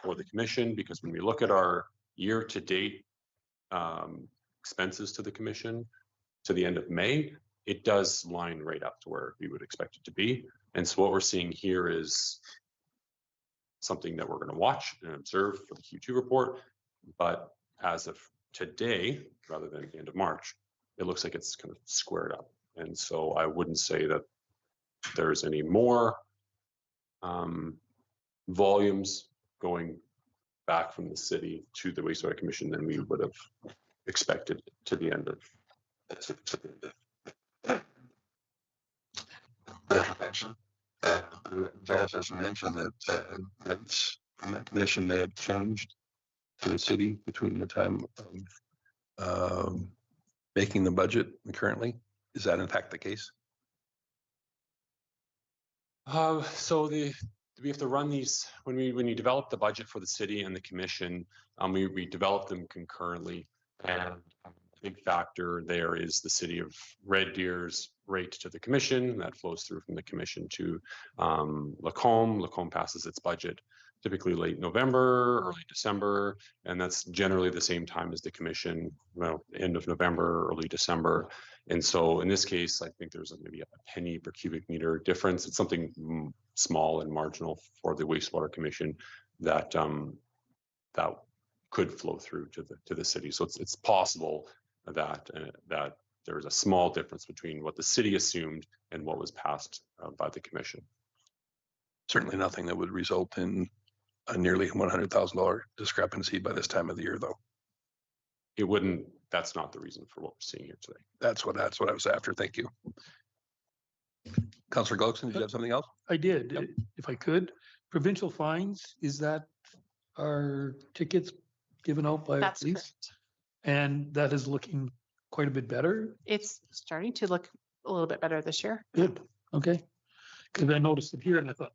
for the commission, because when we look at our year-to-date expenses to the commission to the end of May, it does line right up to where we would expect it to be. And so what we're seeing here is something that we're going to watch and observe for the Q2 report. But as of today, rather than the end of March, it looks like it's kind of squared up. And so I wouldn't say that there's any more volumes going back from the city to the wastewater commission than we would have expected to the end of.
Val has mentioned that events from that commission may have changed to the city between the time of making the budget and currently. Is that in fact the case?
So we have to run these when you develop the budget for the city and the commission. We develop them concurrently, and a big factor there is the city of Red Deer's rate to the commission that flows through from the commission to Lacombe. Lacombe passes its budget typically late November, early December, and that's generally the same time as the commission, end of November, early December. And so in this case, I think there's maybe a penny per cubic meter difference. It's something small and marginal for the wastewater commission that that could flow through to the city. So it's possible that that there's a small difference between what the city assumed and what was passed by the commission.
Certainly nothing that would result in a nearly $100,000 discrepancy by this time of the year, though.
It wouldn't. That's not the reason for what we're seeing here today.
That's what I was after. Thank you. Councillor Gluckson, did you have something else?
I did, if I could. Provincial fines, is that our tickets given out by
That's
police?
correct.
And that is looking quite a bit better.
It's starting to look a little bit better this year.
Good, okay. Because I noticed it here and I thought,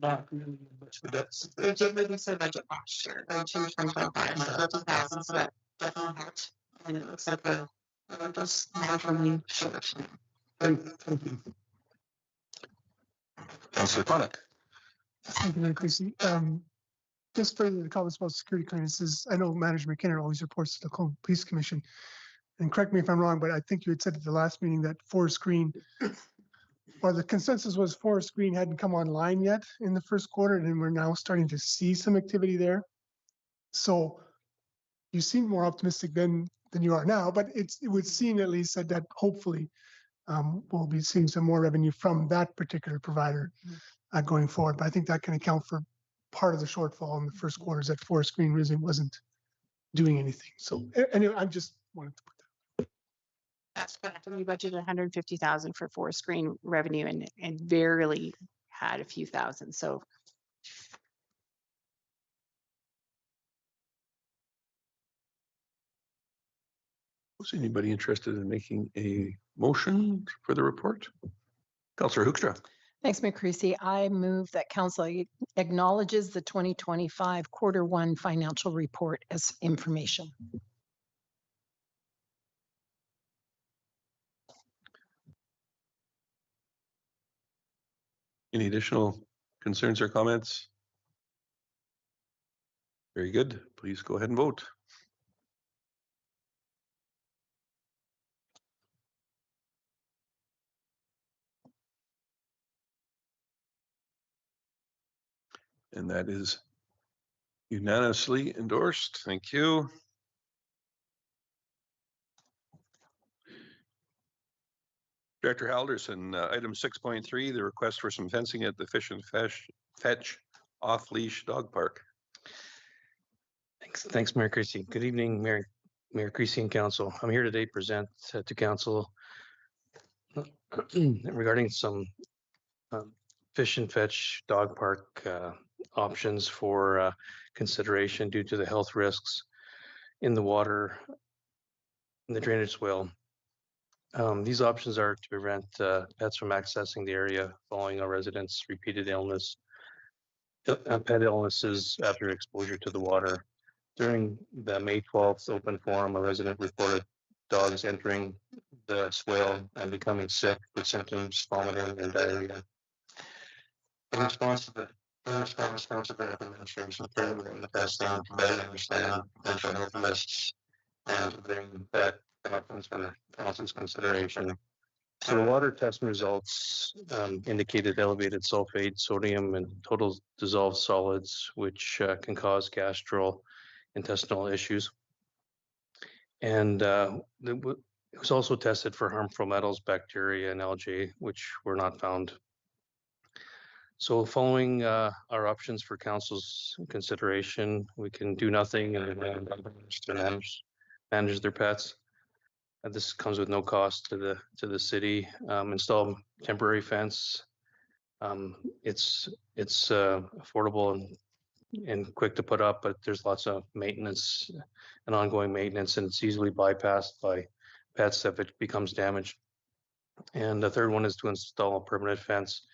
not really much of that.
They did reduce their budget last year, by 50,000, so that definitely helped. And it looks like we're just naturally short.
Thank you.
Councillor Chronic.
Thank you, Mayor Creasy. Just further the comments about security clearances, I know Manager McKinnon always reports to the Lacombe Police Commission. And correct me if I'm wrong, but I think you had said at the last meeting that Forest Green, or the consensus was Forest Green hadn't come online yet in the first quarter, and we're now starting to see some activity there. So you seem more optimistic than you are now, but it would seem at least that hopefully we'll be seeing some more revenue from that particular provider going forward. But I think that can account for part of the shortfall in the first quarter is that Forest Green really wasn't doing anything. So anyway, I just wanted to put that.
That's correct. We budgeted 150,000 for Forest Green revenue and barely had a few thousand. So
Was anybody interested in making a motion for the report? Councillor Hoekstra.
Thanks, Mayor Creasy. I move that council acknowledges the 2025 Q1 financial report as information.
Any additional concerns or comments? Very good. Please go ahead and vote. And that is unanimously endorsed. Thank you. Director Halderson, item 6.3, the request for some fencing at the Fish and Fetch off-leash dog park.
Thanks, Mayor Creasy. Good evening, Mayor Creasy and Council. I'm here today to present to Council regarding some Fish and Fetch dog park options for consideration due to the health risks in the water in the drainage swale. These options are to prevent pets from accessing the area following a resident's repeated pet illnesses after exposure to the water. During the May 12th open forum, a resident reported dogs entering the swale and becoming sick with symptoms, vomiting and diarrhea.
In response to the administration, in the testing to better understand potential health risks and bring that options for council's consideration.
So the water test results indicated elevated sulfate, sodium, and total dissolved solids, which can cause gastrointestinal issues. And it was also tested for harmful metals, bacteria, and algae, which were not found. So following our options for council's consideration, we can do nothing and to manage their pets. And this comes with no cost to the city. Install temporary fence. It's affordable and quick to put up, but there's lots of maintenance and ongoing maintenance, and it's easily bypassed by pets if it becomes damaged. And the third one is to install a permanent fence.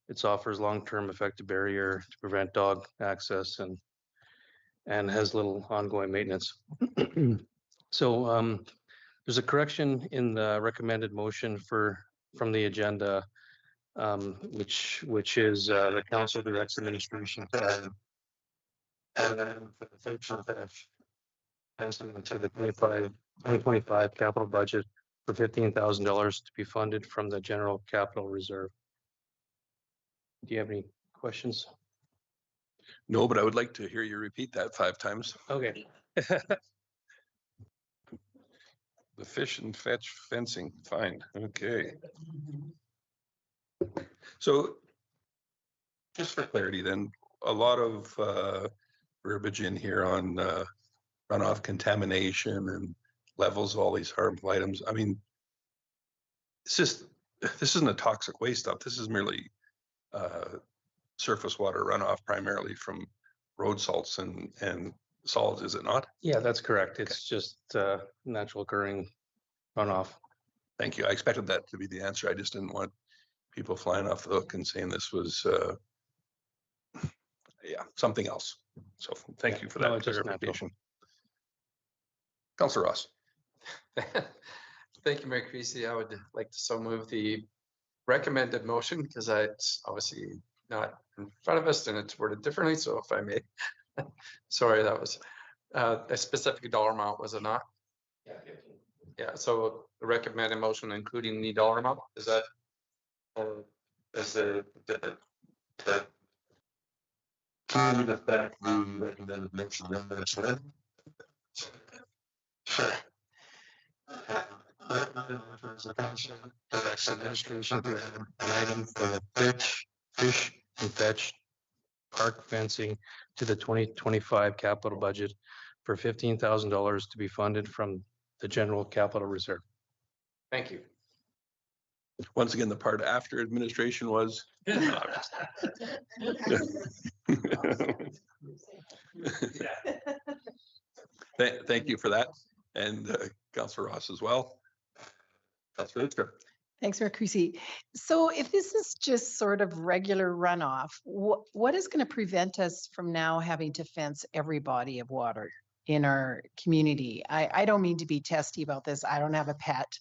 It offers long-term effective barrier to prevent dog access and has little ongoing maintenance. So there's a correction in the recommended motion from the agenda, which is the council directs administration to add for the fictional fencing to the 2025 capital budget for $15,000 to be funded from the general capital reserve. Do you have any questions?
No, but I would like to hear you repeat that 5 times.
Okay.
The fish and fetch fencing, fine, okay. So just for clarity then, a lot of verbiage in here on runoff contamination and levels of all these harmful items. I mean, this isn't a toxic waste stuff. This is merely surface water runoff, primarily from road salts and solids, is it not?
Yeah, that's correct. It's just natural occurring runoff.
Thank you. I expected that to be the answer. I just didn't want people flying off the hook and saying this was something else. So thank you for that clarification. Councillor Ross.
Thank you, Mayor Creasy. I would like to so move the recommended motion because it's obviously not in front of us and it's worded differently. So if I may, sorry, that was a specific dollar amount, was it not? Yeah. Yeah. So the recommended motion, including the dollar amount, is that?
Is the can you affect the recommended motion that's read? Sure.
Directs administration to add an item for the fish and fetch park fencing to the 2025 capital budget for $15,000 to be funded from the general capital reserve.
Thank you.
Once again, the part after administration was. Thank you for that. And Councillor Ross as well. Councillor Luther.
Thanks, Mayor Creasy. So if this is just sort of regular runoff, what is going to prevent us from now having to fence every body of water in our community? I don't mean to be testy about this. I don't have a pet.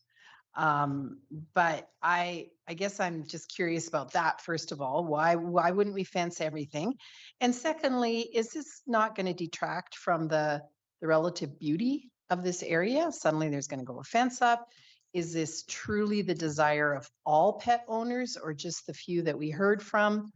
But I guess I'm just curious about that, first of all. Why wouldn't we fence everything? And secondly, is this not going to detract from the relative beauty of this area? Suddenly there's going to go a fence up. Is this truly the desire of all pet owners or just the few that we heard from?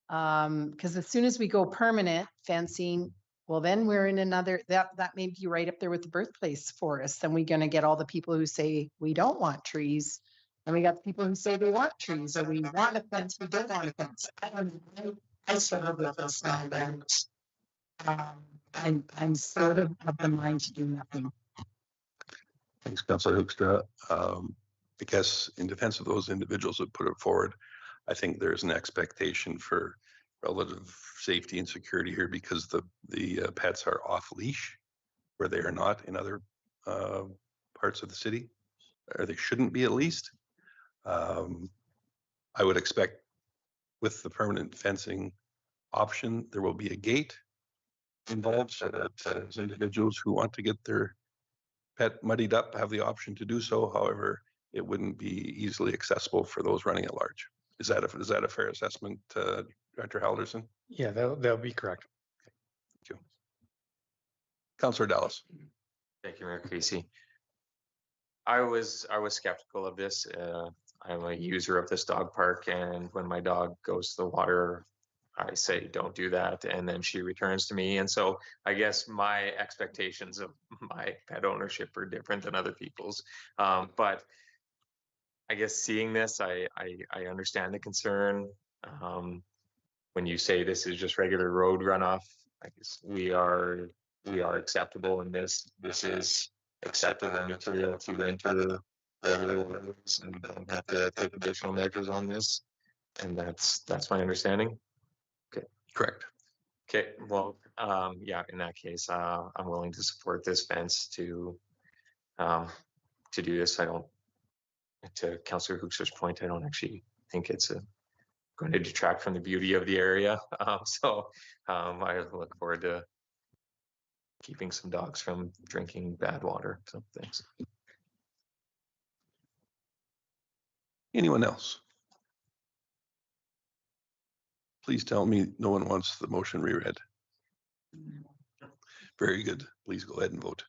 Because as soon as we go permanent fencing, well, then we're in another, that may be right up there with the birthplace forest. Then we're going to get all the people who say we don't want trees. And we got the people who say they want trees, or we want a fence, we don't want a fence. I struggle with this now, and I'm sort of the mind to do nothing.
Thanks, Councillor Hoekstra. I guess in defense of those individuals that put it forward, I think there's an expectation for relative safety and security here because the pets are off leash where they are not in other parts of the city, or they shouldn't be at least. I would expect with the permanent fencing option, there will be a gate involved so that as individuals who want to get their pet muddied up have the option to do so. However, it wouldn't be easily accessible for those running at large. Is that a fair assessment, Director Halderson?
Yeah, that'll be correct.
Thank you. Councillor Dallas.
Thank you, Mayor Creasy. I was skeptical of this. I'm a user of this dog park, and when my dog goes to the water, I say, don't do that. And then she returns to me. And so I guess my expectations of my pet ownership are different than other people's. But I guess seeing this, I understand the concern. When you say this is just regular road runoff, I guess we are acceptable in this. This is acceptable material to enter the roads, and we don't have to take additional measures on this. And that's my understanding. Okay.
Correct.
Okay. Well, yeah. In that case, I'm willing to support this fence to do this. I don't. To Councillor Hookser's point, I don't actually think it's going to detract from the beauty of the area. So I look forward to keeping some dogs from drinking bad water. So thanks.
Anyone else? Please tell me no one wants the motion reread. Very good. Please go ahead and vote.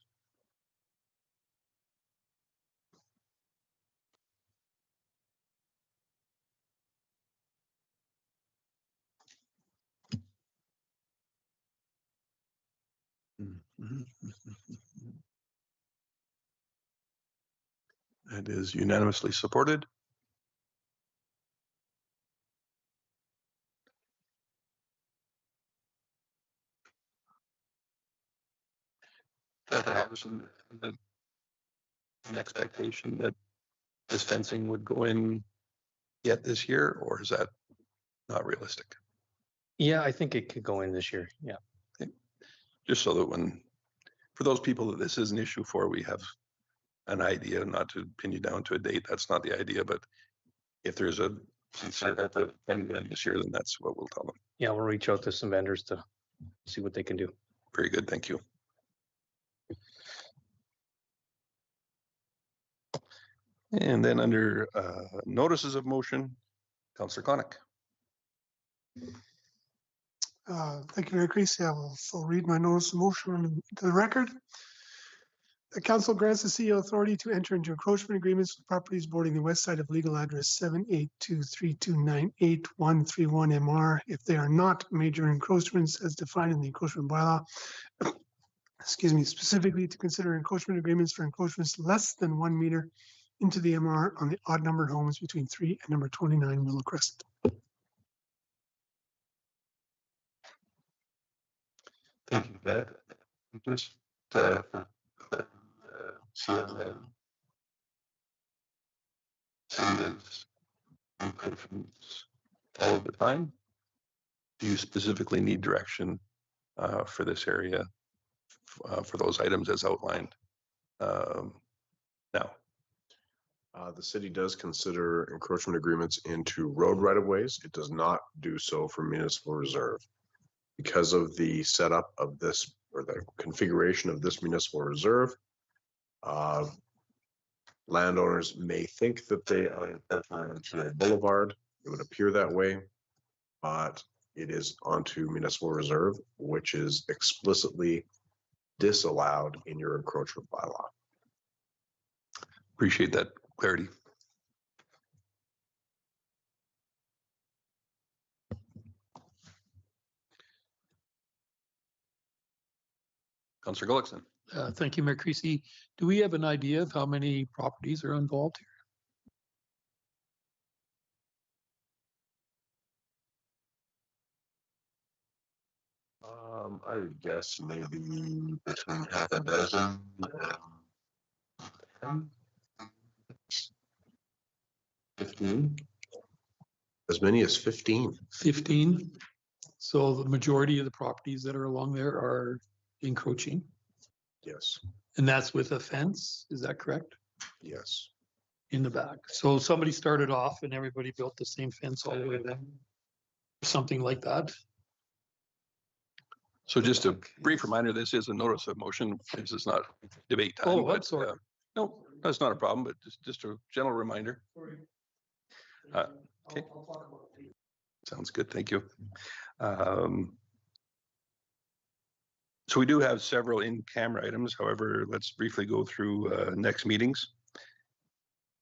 That is unanimously supported. An expectation that this fencing would go in yet this year, or is that not realistic?
Yeah, I think it could go in this year. Yeah.
Okay. Just so that for those people that this is an issue for, we have an idea, not to pin you down to a date. That's not the idea, but if there's a sincere effort this year, then that's what we'll tell them.
Yeah, we'll reach out to some vendors to see what they can do.
Very good. Thank you. And then under notices of motion, Councillor Konik.
Thank you, Mayor Creasy. I will so read my notice of motion to the record. The council grants the CEO authority to enter into encroachment agreements with properties bordering the west side of legal address 78232981131 MR if they are not major encroachments as defined in the encroachment bylaw. Excuse me, specifically to consider encroachment agreements for encroachments less than 1 meter into the MR on the odd numbered homes between 3 and number 29 Willow Crescent.
Thank you, Matt. Just
all of the time. Do you specifically need direction for this area for those items as outlined now?
The city does consider encroachment agreements into road right-of-ways. It does not do so for municipal reserve. Because of the setup of this, or the configuration of this municipal reserve, landowners may think that they are onto a boulevard. It would appear that way, but it is onto municipal reserve, which is explicitly disallowed in your encroachment bylaw.
Appreciate that clarity. Councillor Gullickson.
Thank you, Mayor Creasy. Do we have an idea of how many properties are involved here?
I would guess maybe between half a dozen and 15.
As many as 15.
15. So the majority of the properties that are along there are encroaching.
Yes.
And that's with a fence, is that correct?
Yes.
In the back. So somebody started off and everybody built the same fence all the way down. Something like that.
So just a brief reminder, this is a notice of motion. This is not debate time.
Oh, I'm
but,
sorry.
No, that's not a problem, but just a general reminder. Okay. Sounds good. Thank you. So we do have several in-camera items. However, let's briefly go through next meetings,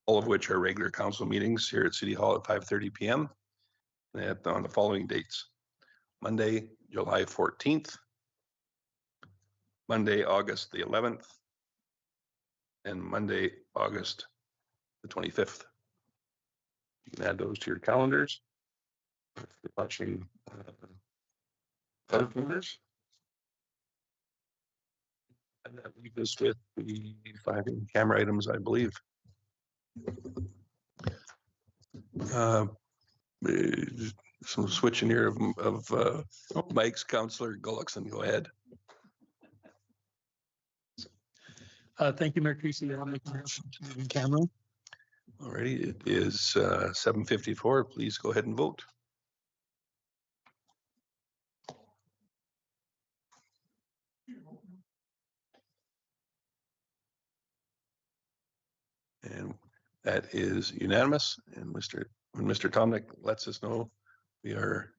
all of which are regular council meetings here at City Hall at 5:30 p.m. On the following dates: Monday, July 14th, Monday, August the 11th, and Monday, August the 25th. You can add those to your calendars. If you're watching other calendars. And that leaves us with the 5 in-camera items, I believe. Some switching here of Mike's. Councillor Gullickson, go ahead.
Thank you, Mayor Creasy. I'll make a motion to move in camera.
Alrighty, it is 7:54. Please go ahead and vote. And that is unanimous. And when Mr. Tomnick lets us know, we are